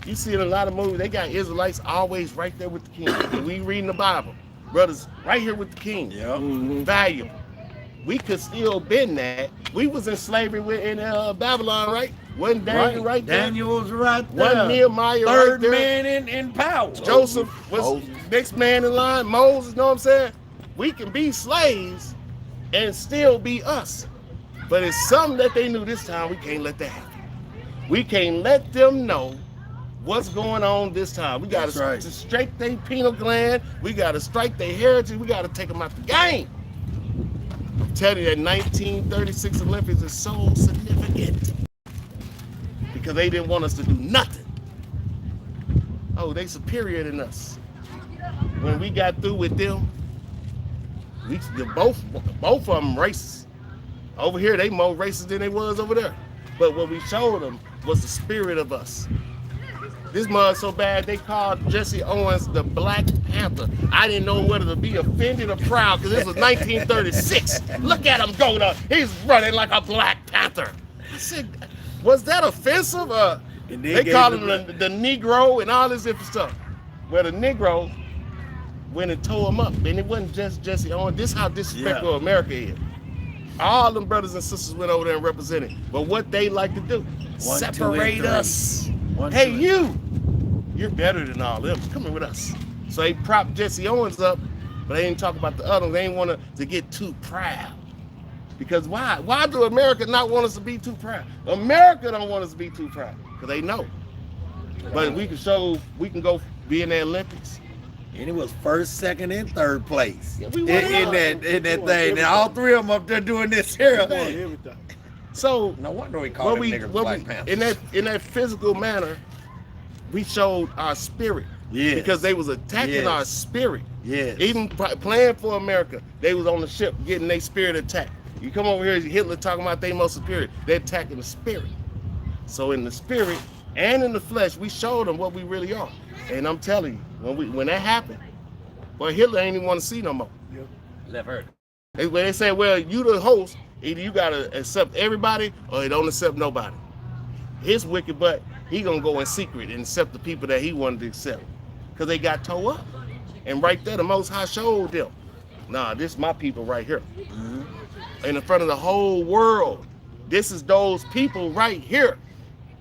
You see in a lot of movies, they got Israelites always right there with the king. And we reading the Bible. Brothers, right here with the king. Yeah. Valuable. We could still been that. We was in slavery in Babylon, right? Wasn't Daniel right there? Daniel was right there. Wasn't Nehemiah Third right there? man in power. Joseph was next man in line. Moses, know what I'm saying? We can be slaves and still be us. But it's something that they knew this time. We can't let that happen. We can't let them know what's going on this time. We got to strike their pineal gland. We got to strike their heritage. We got to take them out the game. I'm telling you that 1936 Olympics is so significant because they didn't want us to do nothing. Oh, they superior than us. When we got through with them, both of them racist. Over here, they more racist than they was over there. But what we showed them was the spirit of us. This mud so bad, they called Jesse Owens the Black Panther. I didn't know whether to be offended or proud because this was 1936. Look at him going up. He's running like a Black Panther. I said, was that offensive? They called him the Negro and all this different stuff. Well, the Negro went and tore him up. And it wasn't just Jesse Owens. This is how disrespectful America is. All them brothers and sisters went over there and represented. But what they like to do, separate us. Hey, you you're better than all them. Come in with us. So they propped Jesse Owens up, but they didn't talk about the other ones. They didn't want to get too proud. Because why? Why do America not want us to be too proud? America don't want us to be too proud because they know. But we can go be in the Olympics. And it was first, second, and third place Yeah, we in won that thing. And all three of them up there doing this here. Everything. So No wonder we call them niggas Black Panthers. in that physical manner, we showed our spirit. Yes. Because they was attacking our spirit. Yes. Even playing for America, they was on the ship getting their spirit attacked. You come over here, Hitler talking about their most spirit. They're attacking the spirit. So in the spirit and in the flesh, we showed them what we really are. And I'm telling you, when that happened, boy, Hitler ain't even want to see no more. Never heard. When they say, well, you the host, either you gotta accept everybody or you don't accept nobody. His wicked butt, he gonna go in secret and accept the people that he wanted to accept. Because they got towed up. And right there, the Most High showed them, nah, this is my people right here. In the front of the whole world. This is those people right here.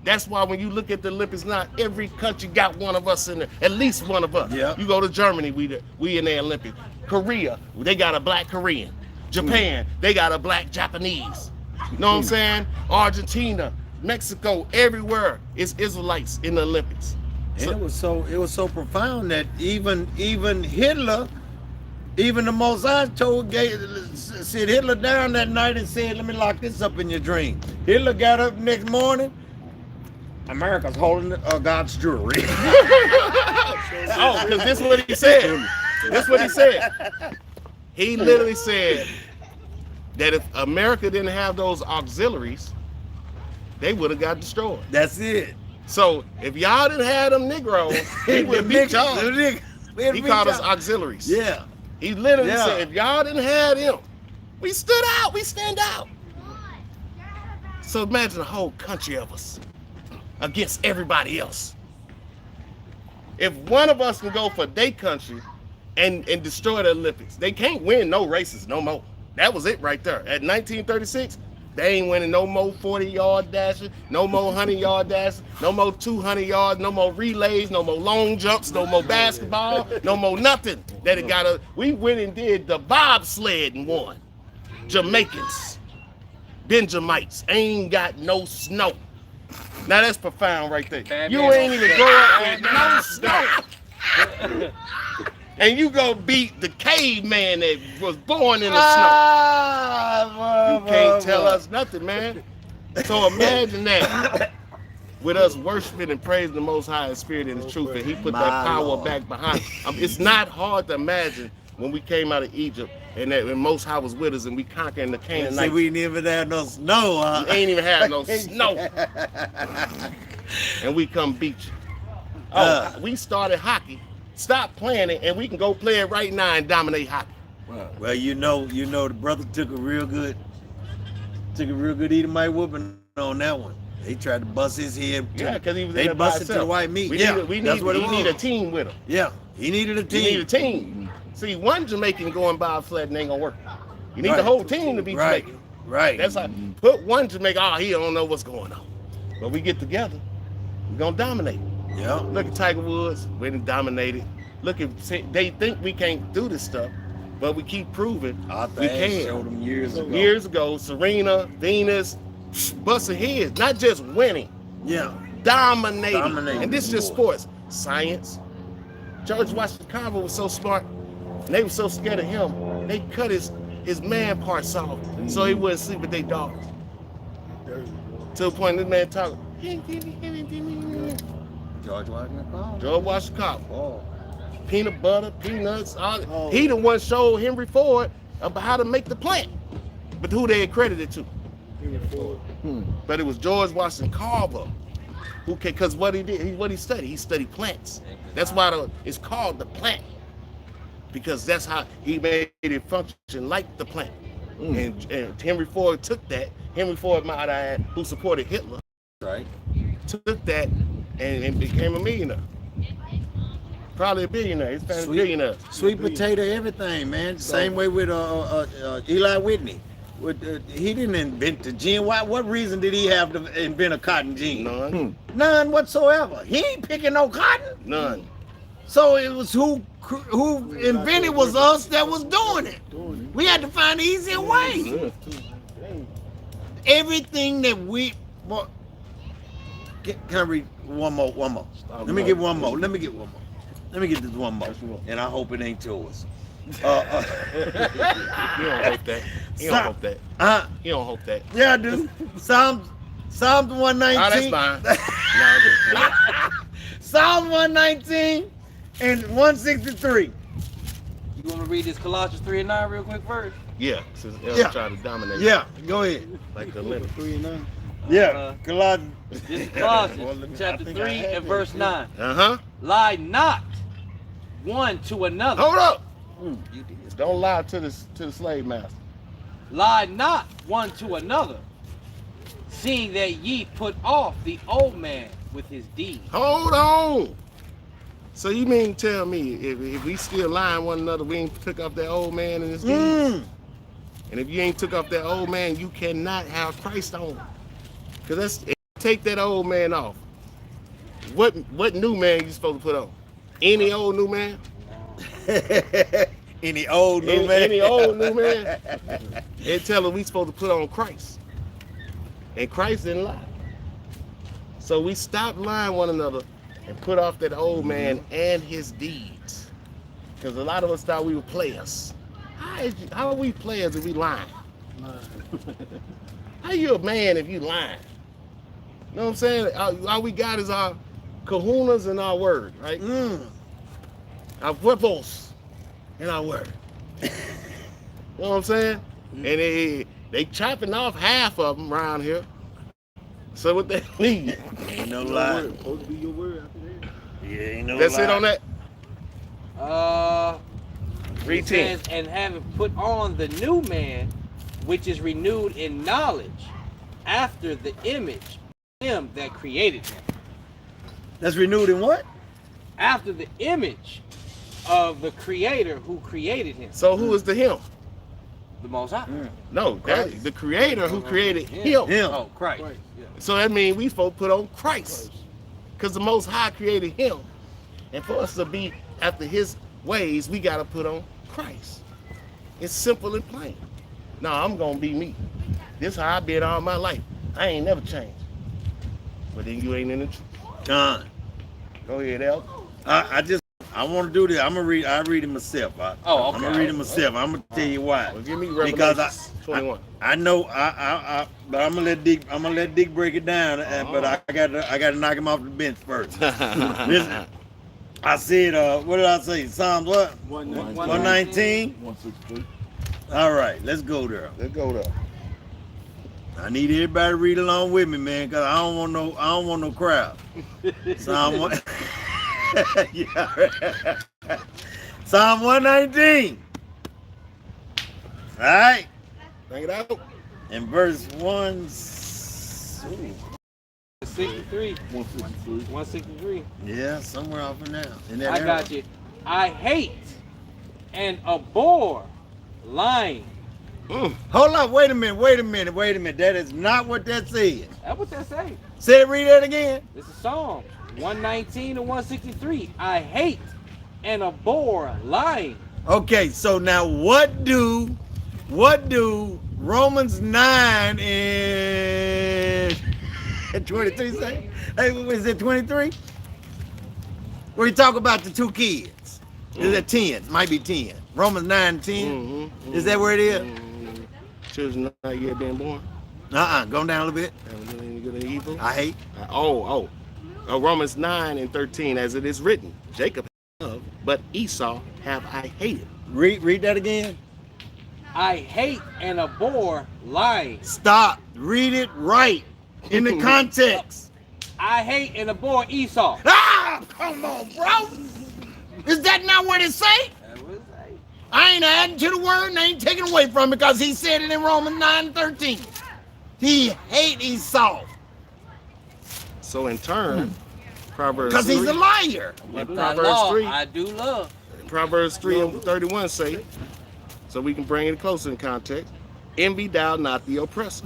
That's why when you look at the Olympics now, every country got one of us in there, at least one of us. Yeah. You go to Germany, we in the Olympics. Korea, they got a black Korean. Japan, they got a black Japanese. You know what I'm saying? Argentina, Mexico, everywhere is Israelites in the Olympics. And it was so profound that even Hitler, even the Mosai sit Hitler down that night and said, let me lock this up in your dream. Hitler got up next morning, America's holding God's jewelry. Oh, because this is what he said. This is what he said. He literally said that if America didn't have those auxiliaries, they would have got destroyed. That's it. So if y'all didn't have them Negroes, he would have beat y'all. He called us auxiliaries. Yeah. He literally said, if y'all didn't have them, we stood out, we stand out. So imagine a whole country of us against everybody else. If one of us can go for their country and destroy the Olympics, they can't win no races no more. That was it right there. At 1936, they ain't winning no more 40-yard dashes, no more 100-yard dashes, no more 200 yards, no more relays, no more long jumps, no more basketball, no more nothing. We went and did the bobsled and won. Jamaicans, Benjamites, ain't got no snow. Now that's profound right there. You ain't even grow up with no snow. And you go beat the caveman that was born in the snow. You can't tell us nothing, man. So imagine that with us worshiping and praising the Most High in spirit and in truth, and he put that power back behind. It's not hard to imagine when we came out of Egypt and that when Most High was with us and we conquered the Canaanites. See, we didn't even have no snow, huh? We ain't even have no snow. And we come beat you. Oh, we started hockey. Stop playing it, and we can go play it right now and dominate hockey. Well, you know, the brother took a real good Edomite whooping on that one. They tried to bust his head. Yeah, because he was they in there by busted to the himself. white meat. We need a team with him. Yeah, he needed a team. You need a team. See, one Jamaican going bobsled ain't gonna work. You need the whole team to be Jamaican. Right. That's how. Put one Jamaican. Oh, he don't know what's going on. But we get together, we're gonna dominate. Yeah. Look at Tiger Woods. We done dominated. Look at they think we can't do this stuff, but we keep proving we can. Showed them years ago. Years ago, Serena, Venus, busting heads, not just winning. Yeah. Dominating. And this is just sports. Science. George Washington Carver was so smart, and they were so scared of him, they cut his man parts off so he wouldn't sleep with their dogs. To the point this man talking. George Washington Carver. George Washington Carver. Oh. Peanut butter, peanuts. He the one showed Henry Ford about how to make the plant. But who they accredited to? But it was George Washington Carver who, because what he did, what he studied plants. That's why it's called the plant, because that's how he made it function like the plant. And Henry Ford took that. Henry Ford, might add, who supported Hitler, Right. took that and became a millionaire. Probably a billionaire. His family's billionaire. Sweet potato, everything, man. Same way with Eli Whitney. He didn't invent the gin. What reason did he have to invent a cotton gin? None. None whatsoever. He ain't picking no cotton. None. So it was who invented was us that was doing it. We had to find an easier way. Everything that we... Well, can I read one more? Let me get one more. Let me get this one more. And I hope it ain't yours. You don't hope that. You don't hope that. You don't hope that. Yeah, I do. Psalms 119. Oh, that's fine. Psalm 119 and 163. You want me to read this Colossians 3 and 9 real quick first? Yeah, since Yeah. trying to dominate. Yeah, go ahead. Like the letter. 3 and 9. Yeah, Colossians. This is Colossians chapter 3 and verse 9. Uh-huh. Lie not one to another. Hold up. You did. Don't lie to the slave master. Lie not one to another, seeing that ye put off the old man with his deeds. Hold on. So you mean to tell me if we still lying one another, we ain't took off that old man and his deeds? And if you ain't took off that old man, you cannot have Christ on. Because take that old man off. What new man you supposed to put on? Any old new man? Any old new man? Any old new man? They tell us we supposed to put on Christ. And Christ didn't lie. So we stopped lying one another and put off that old man and his deeds. Because a lot of us thought we were players. How are we players if we lying? How you a man if you lying? You know what I'm saying? All we got is our kahunas and our word, right? Our purpose and our word. You know what I'm saying? And they chopping off half of them around here. So what they need? Ain't no lie. Supposed to be your word after that. Yeah, ain't no That's lie. it on that? It says, and having put on the new man, which is renewed in knowledge, after the image of him that created him. That's renewed in what? After the image of the creator who created him. So who is the him? The Most High. No, the creator who created him. Oh, Christ. Yeah. So that means we supposed to put on Christ. Because the Most High created him. And for us to be after his ways, we got to put on Christ. It's simple and plain. No, I'm going to be me. This how I've been all my life. I ain't never changed. But then you ain't in the truth. Done. Go ahead, El. I want to do this. I read it myself. Oh, okay. I'm gonna read it myself. I'm gonna tell you why. Well, give me Because Revelation 21. I know but I'm gonna let Dick break it down. But I gotta knock him off the bench first. Listen, I said, what did I say? Psalms what? 119. 163. All right, let's go there. Let's go there. I need everybody to read along with me, man, because I don't want no crowd. Psalm 1. Yeah. Psalm 119. All right. Bring it out. And verse 1. 63. 163. Yeah, somewhere off in there. I got you. I hate and abhor lying. Hold up, wait a minute. That is not what that says. That's what that say. Read that again. This is Psalm 119 and 163. I hate and abhor lying. Okay, so now what do Romans 9 and 23 say? Hey, is it 23? Where you talk about the two kids. Is it 10? Might be 10. Romans 9 and 10. Is that where it is? Children not yet being born. Go down a little bit. Any good and evil. I hate. Romans 9 and 13, as it is written, Jacob have loved, but Esau have I hated. Read that again. I hate and abhor lying. Stop. Read it right in the context. I hate and abhor Esau. Come on, bro. Is that not what it say? That was it. I ain't adding to the word and I ain't taking away from it because he said it in Romans 9 and 13. He hate Esau. So in turn, Proverbs Because he's a liar. If not Proverbs law, 3. I do love. Proverbs 3 and 31 say, so we can bring it closer in context. Envy thou not the oppressor,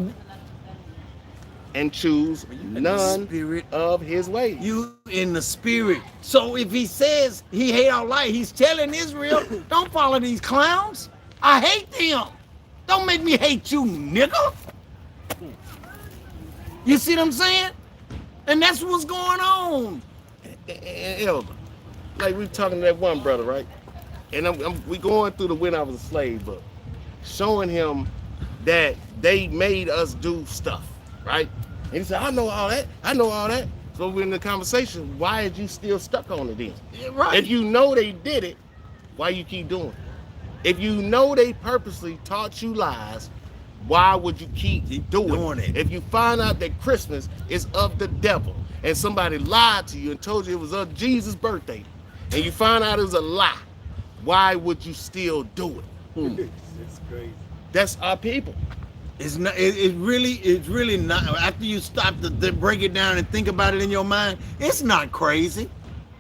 and choose none of his ways. You in the spirit. So if he says he hate our light, he's telling Israel, don't follow these clowns. I hate them. Don't make me hate you, nigga. You see what I'm saying? And that's what's going on. Elder, like we talking to that one brother, right? And we going through the When I Was a Slave book, showing him that they made us do stuff, right? And he said, I know all that. I know all that. So we're in the conversation. Why are you still stuck on it then? Yeah, right. If you know they did it, why you keep doing it? If you know they purposely taught you lies, why would you keep doing it? If you find out that Christmas is of the devil and somebody lied to you and told you it was of Jesus' birthday, and you find out it was a lie, why would you still do it? It's crazy. That's our people. It's not. It's really not. After you stop to break it down and think about it in your mind, it's not crazy.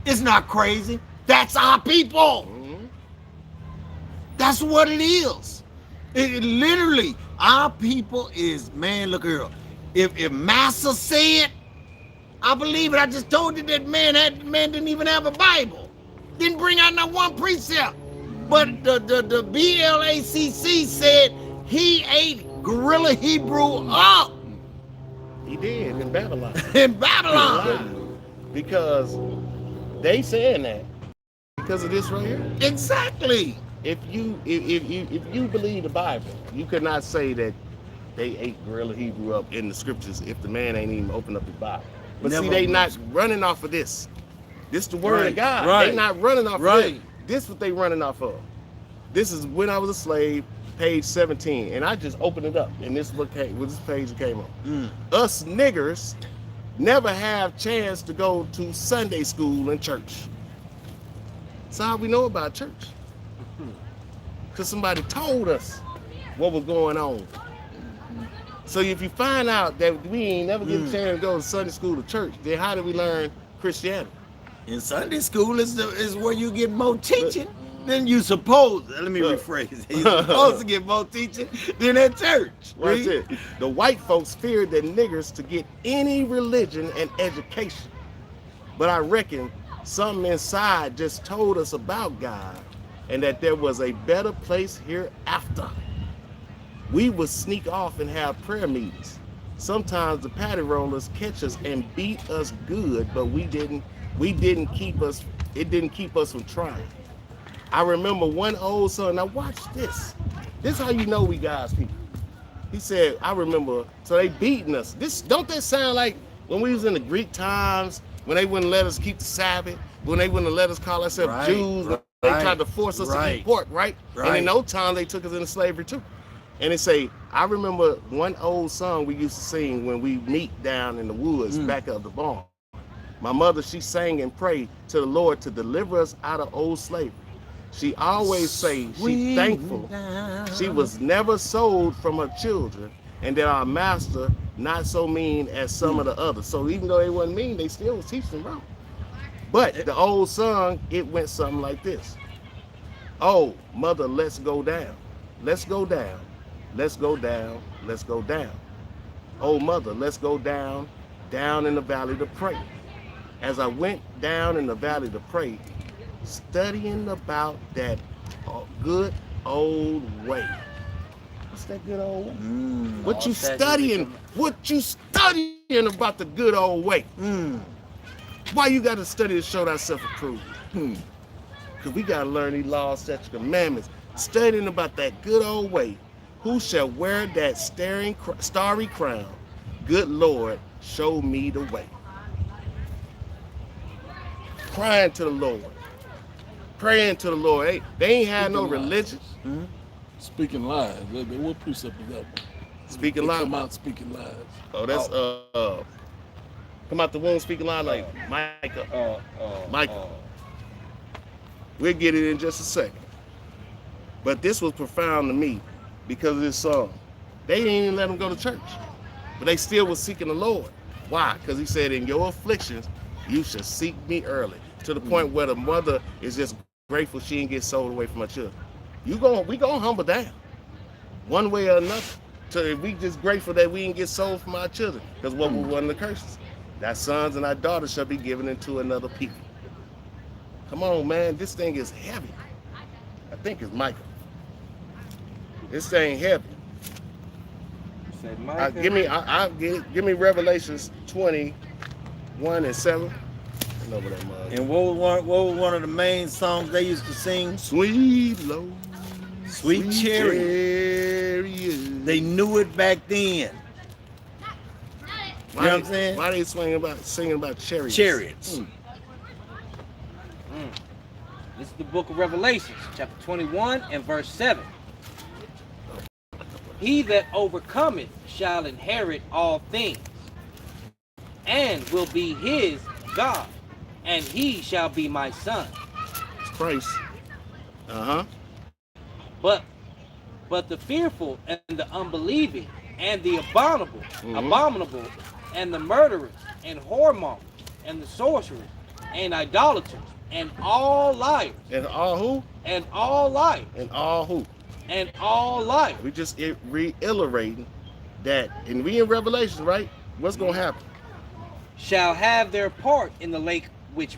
It's not crazy. That's our people. That's what it is. It literally, our people is, man, look here. If Massa said, I believe it. I just told you that man didn't even have a Bible. Didn't bring out not one precept. But the BLACC said he ate Gorilla Hebrew up. He did in Babylon. In Babylon. Because they saying that because of this right here. Exactly. If you believe the Bible, you could not say that they ate Gorilla Hebrew up in the scriptures if the man ain't even opened up his Bible. But see, they not running off of this. This the word of God. Right. They not running off of it. This what they running off of. This is When I Was a Slave, page 17, and I just opened it up, and this what came with this page that came up. Us niggers never have chance to go to Sunday school and church. That's how we know about church. Because somebody told us what was going on. So if you find out that we ain't never get a chance to go to Sunday school or church, then how do we learn Christianity? In Sunday school is where you get more teaching than you suppose. Let me rephrase. You're supposed to get more teaching than at church. That's it. The white folks feared the niggers to get any religion and education. But I reckon something inside just told us about God and that there was a better place hereafter. We would sneak off and have prayer meetings. Sometimes the patty rollers catch us and beat us good, but it didn't keep us from trying. I remember one old son, now watch this. This is how you know we God's people. He said, I remember, so they beating us. Don't that sound like when we was in the Greek times, when they wouldn't let us keep the Sabbath, when they wouldn't let us call ourselves Jews, when they tried to force us to eat pork, right? And in no time they took us into slavery too. And they say, I remember one old song we used to sing when we meet down in the woods back of the barn. My mother, she sang and prayed to the Lord to deliver us out of old slavery. She always say she thankful she was never sold from her children and that our master not so mean as some of the others. So even though they wasn't mean, they still was teaching wrong. But the old song, it went something like this. Oh, mother, let's go down. Let's go down. Let's go down. Let's go down. Oh, mother, let's go down, down in the valley to pray. As I went down in the valley to pray, studying about that good old way. What's that good old way? What you studying? What you studying about the good old way? Why you got to study to show thyself approved? Because we got to learn these laws, statutes, commandments. Studying about that good old way. Who shall wear that starry crown? Good Lord, show me the way. Crying to the Lord. Praying to the Lord. They ain't had no religion. Speaking lies. What precept is that one? Speaking lies. Come out speaking lies. Oh, that's come out the womb speaking lies like Micah. Micah. We'll get it in just a second. But this was profound to me because of this song. They didn't even let them go to church. But they still was seeking the Lord. Why? Because he said, in your afflictions, you shall seek me early. To the point where the mother is just grateful she didn't get sold away from her children. We gonna humble down. one way or another. So if we just grateful that we didn't get sold from our children, because what was one of the curses? That sons and our daughters shall be given into another people. Come on, man, this thing is heavy. I think it's Michael. This thing heavy. Say Micah. Give me Revelations 21:7. I know what that was. And what was one of the main songs they used to sing? Sweet Lord, Sweet Chariot. They knew it back then. You know what I'm saying? Why they singing about chariots? Chariots. This is the book of Revelations, chapter 21 and verse 7. He that overcometh shall inherit all things, and will be his God, and he shall be my son. It's Christ. But the fearful and the unbelieving and the abominable, and the murderers and whoremongers and the sorcerers and idolaters and all liars. And all who? And all liars. And all who? And all liars. We just reiterating that, and we in Revelation, right? What's gonna happen? Shall have their part in the lake which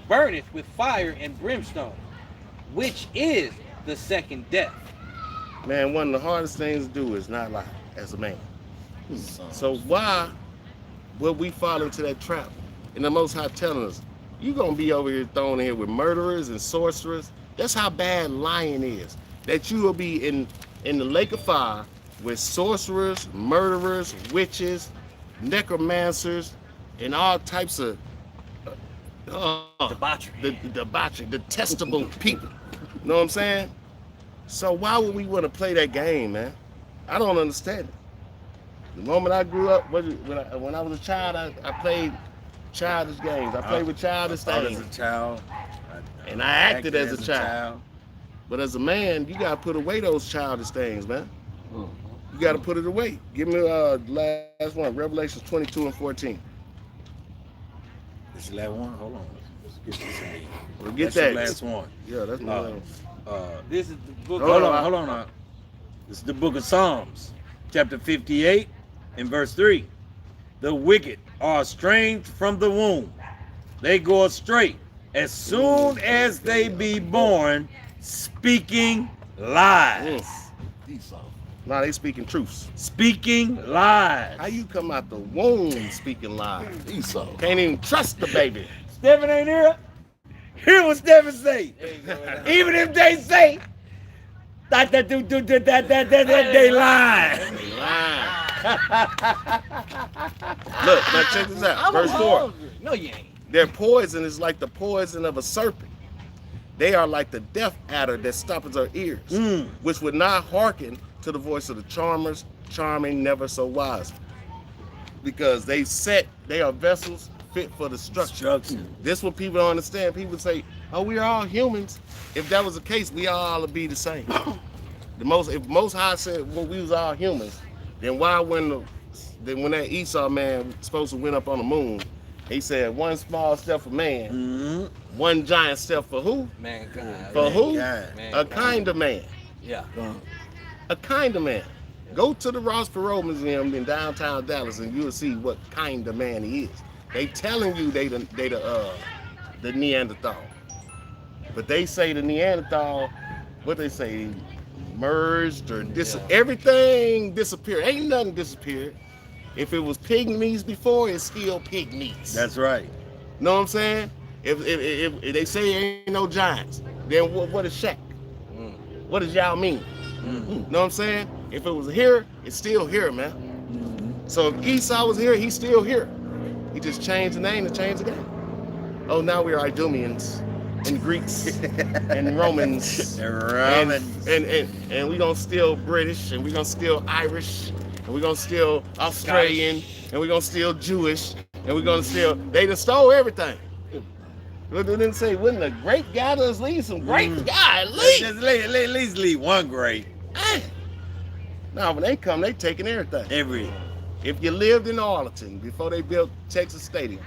burneth with fire and brimstone, which is the second death. Man, one of the hardest things to do is not lie as a man. So why would we fall into that trap? And the Most High telling us, you're gonna be over here thrown in here with murderers and sorcerers. That's how bad lying is. That you will be in the lake of fire with sorcerers, murderers, witches, necromancers, and all types of Debauchery. Debauchery, detestable people. You know what I'm saying? So why would we want to play that game, man? I don't understand it. The moment I grew up, when I was a child, I played childish games. I played with childish things. As a child. And I acted as a child. But as a man, you gotta put away those childish things, man. You gotta put it away. Give me last one, Revelations 22:14. This is the last one. Hold on. Let's get this in. We'll get That's that. the last one. Yeah, that's my last one. This is the book. Hold on. This is the book of Psalms, chapter 58 and verse 3. The wicked are estranged from the womb. They go astray as soon as they be born, speaking lies. Nah, they speaking truths. Speaking lies. How you come out the womb speaking lies? Esau. Can't even trust the baby. Stephen ain't here. Hear what Stephen say. Even if they say that they lie. They lie. Look, now check this out. Verse 4. No, you ain't. Their poison is like the poison of a serpent. They are like the deaf adder that stops our ears, which would not hearken to the voice of the charmers, charming never so wise. Because they are vessels fit for destruction. This what people don't understand. People say, oh, we are all humans. If that was the case, we all would be the same. If Most High said, well, we was all humans, then why when that Esau man supposed to went up on the moon, he said one small step for man, one giant step for who? Mankind. For who? Mankind. A kind of man. Yeah. A kind of man. Go to the Ross Perot Museum in downtown Dallas and you'll see what kind of man he is. They telling you they the Neanderthal. But they say the Neanderthal, what they say, merged or everything disappeared. Ain't nothing disappeared. If it was pygmies before, it's still pygmies. That's right. Know what I'm saying? If they say ain't no giants, then what is Shaq? What does y'all mean? Know what I'm saying? If it was here, it's still here, man. So if Esau was here, he's still here. He just changed the name to change the game. Oh, now we are Idumeans and Greeks and Romans and we gonna steal British and we gonna steal Irish and we gonna steal Australian and we gonna steal Jewish and we gonna steal. They done stole everything. They didn't say, wouldn't a great gather us leave some great guy leave? Just at least leave one great. Now when they come, they taking everything. If you lived in Arlington before they built Texas Stadium,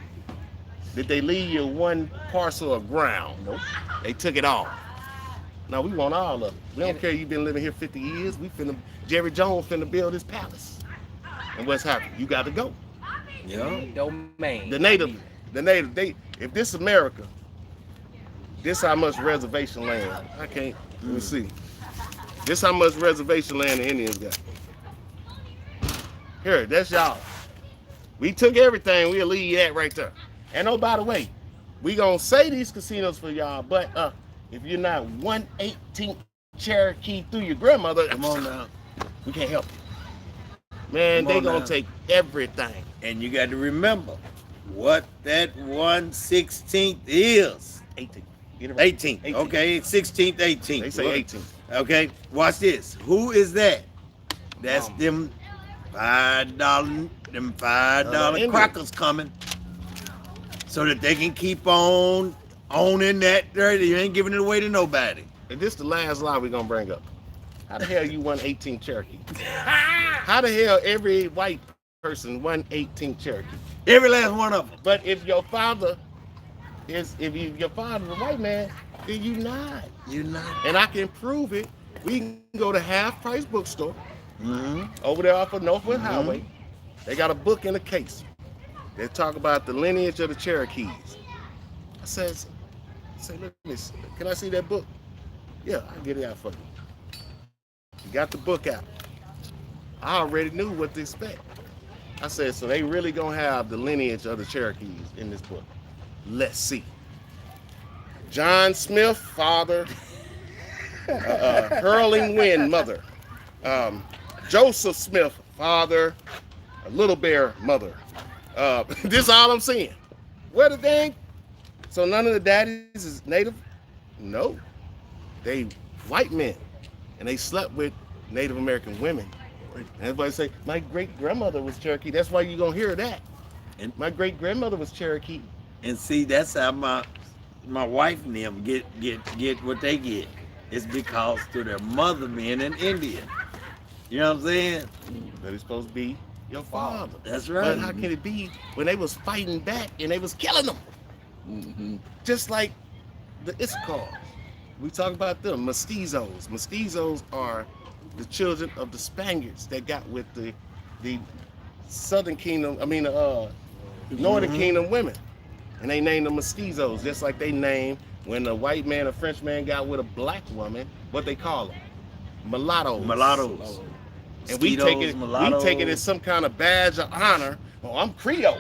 did they leave you one parcel of ground? Nope. They took it all. No, we want all of it. We don't care you been living here 50 years. Jerry Jones finna build his palace. And what's happening? You got to go. Yeah. Domain. The native, if this America, this how much reservation land. I can't, let me see. This how much reservation land the Indians got. Here, that's y'all. We took everything, we'll leave that right there. And oh, by the way, we gonna say these casinos for y'all, but if you're not 1/18 Cherokee through your grandmother, Come on now. we can't help you. Man, they gonna take everything. And you got to remember what that 1/16 is. 18. Get it right. 18th. 18th. Okay, 16th, 18th. They say 18. Okay, watch this. Who is that? That's them $5, them $5 Indian. crackers coming, so that they can keep on owning that. You ain't giving it away to nobody. And this the last lie we're gonna bring up. How the hell you 1/18 Cherokee? How the hell every white person 1/18 Cherokee? Every last one of them. But if your father is your father's a white man, then you not. You're not. And I can prove it. We can go to Half Price Bookstore Mm-hmm. over there off of Northwood Highway. They got a book in the case. They talk about the lineage of the Cherokees. I say, look, miss, can I see that book? Yeah, I'll get it out for you. You got the book out. I already knew what to expect. I said, so they really gonna have the lineage of the Cherokees in this book. Let's see. John Smith, father. Hurling Wind, mother. Joseph Smith, father. Little Bear, mother. This is all I'm seeing. What a thing. So none of the daddies is native? No. They white men. And they slept with Native American women. And everybody say, my great-grandmother was Cherokee. That's why you're going to hear that. And my great-grandmother was Cherokee. And see, that's how my wife and them get what they get. It's because to their mother being an Indian. You know what I'm saying? That is supposed to be your father. That's right. But how can it be when they was fighting back and they was killing them? Mm-hmm. Just like the Issachars. We talk about them, mestizos. Mestizos are the children of the Spaniards that got with the Southern Kingdom, Northern Kingdom women. And they named them mestizos, just like they named when a white man, a French man got with a black woman, what they call them? Mulattoes. Mulattoes. And we take it as some kind of badge of honor. Oh, I'm Creole.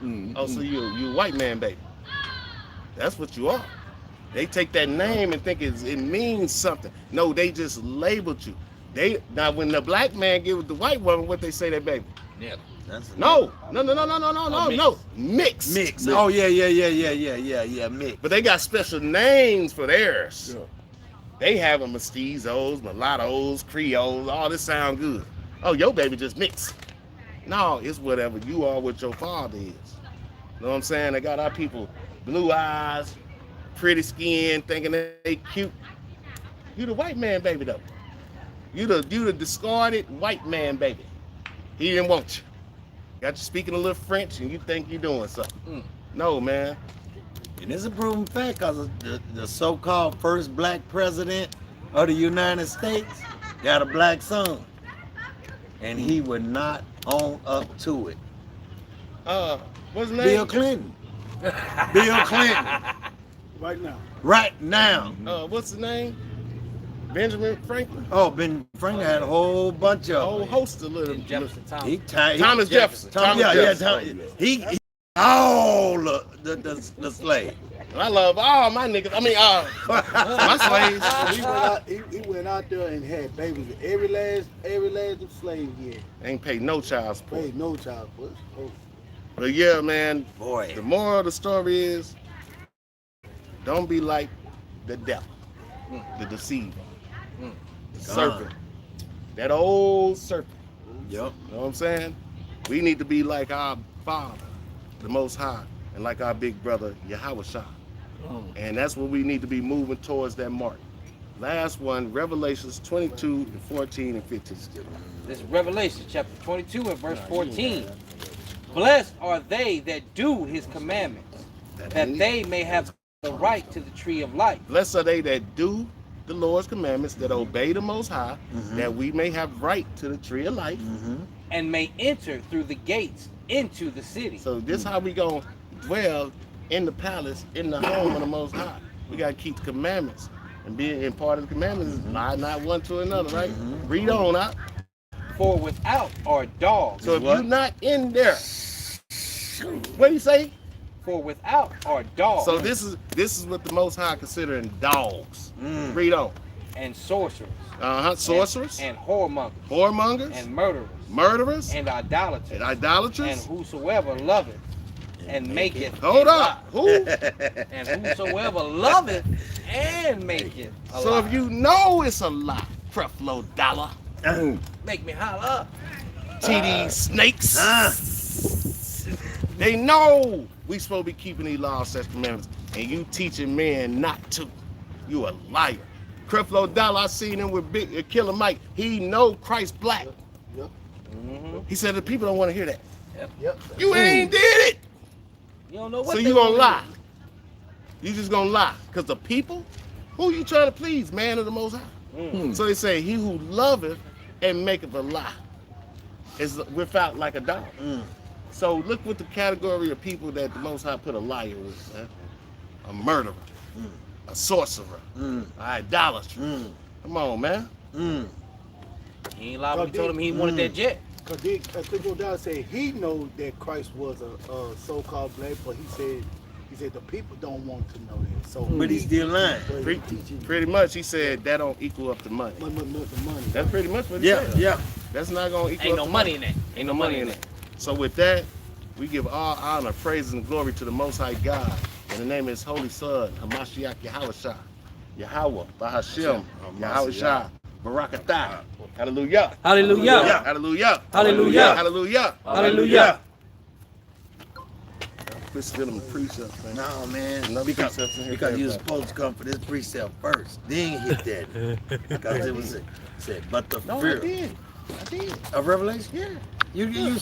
Mm-hmm. Oh, so you white man, baby. That's what you are. They take that name and think it means something. No, they just labeled you. Now when the black man get with the white woman, what they say that baby? Yeah. No. Mix. Mix. Oh yeah, mix. But they got special names for theirs. Yeah. They have a mestizos, mulattoes, creoles, all this sound good. Oh, your baby just mixed. No, it's whatever you are, what your father is. Know what I'm saying? They got our people blue eyes, pretty skin, thinking they cute. You the white man baby though. You the discarded white man baby. He didn't want you. Got you speaking a little French and you think you're doing something. No, man. And it's a proven fact because the so-called first black president of the United States got a black son. And he would not own up to it. What's his name? Bill Clinton. Bill Clinton. Right now. Right now. What's his name? Benjamin Franklin. Oh, Ben Franklin had a whole bunch A of whole host of little. Jefferson Thomas. Thomas Jefferson. He all the slaves. I love all my niggas. My slaves. He went out there and had babies with every last slave here. Ain't paid no child support. Paid no child support. Oh. But yeah, man. Boy. The moral of the story is, don't be like the devil, the deceiver, the serpent, that old serpent. Yep. You know what I'm saying? We need to be like our Father, the Most High, and like our big brother, Yahushua. And that's what we need to be moving towards that mark. Last one, Revelations 22, 14, and 15. This is Revelation chapter 22 and verse 14. Blessed are they that do his commandments, that they may have the right to the tree of life. Blessed are they that do the Lord's commandments, that obey the Most High, that we may have right to the tree of life. And may enter through the gates into the city. So this how we gonna dwell in the palace, in the home of the Most High. We gotta keep the commandments. And being in part of the commandments is lie not one to another, right? Read on out. For without are dogs. So if you're not in there, what do you say? For without are dogs. So this is what the Most High considering dogs. Read on. And sorcerers. Sorcerers. And whoremongers. Whoremongers. And murderers. Murderers. And idolaters. And idolaters. And whosoever loveth and maketh. Hold up. Who? And whosoever loveth and maketh a So lie. if you know it's a lie, Creflo Dollar, Make me holler. TD Snakes, they know we supposed to be keeping these laws, such commandments, and you teaching men not to. You a liar. Creflo Dollar, I seen him with Big Killer Mike. He know Christ black. Yep. He said the people don't want to hear that. Yep. You ain't did it. You don't know what So they you gonna do. lie. You just gonna lie. Because the people, who you trying to please, man of the Most High? So they say, he who loveth and maketh a lie is without like a dog. So look what the category of people that the Most High put a liar with. Man. A murderer, a sorcerer, an idolater. Come on, man. He ain't lied when he told him he wanted that jet. Because Creflo Dollar said he know that Christ was a so-called black, but he said the people don't want to know that. So But he's still lying. but he teaching Pretty much, he said that don't equal up to money. the money. That's pretty much what he said. Yeah. That's not gonna equal Ain't up no to money in that. Ain't no money in it. that. So with that, we give all honor, praise, and glory to the Most High God in the name of His Holy Son, Hamashiach Yahushua, Yahweh, Bahashem, Yahushua, Barakatah. Hallelujah. Hallelujah. Hallelujah. Hallelujah. Hallelujah. Hallelujah. Quit stealing the precepts, man. No, man. Enough Because precepts in here you for was everybody. supposed to come for this precept first. Then hit that. Because it was said, but the No, I fear did. I did. of Revelation? Yeah. You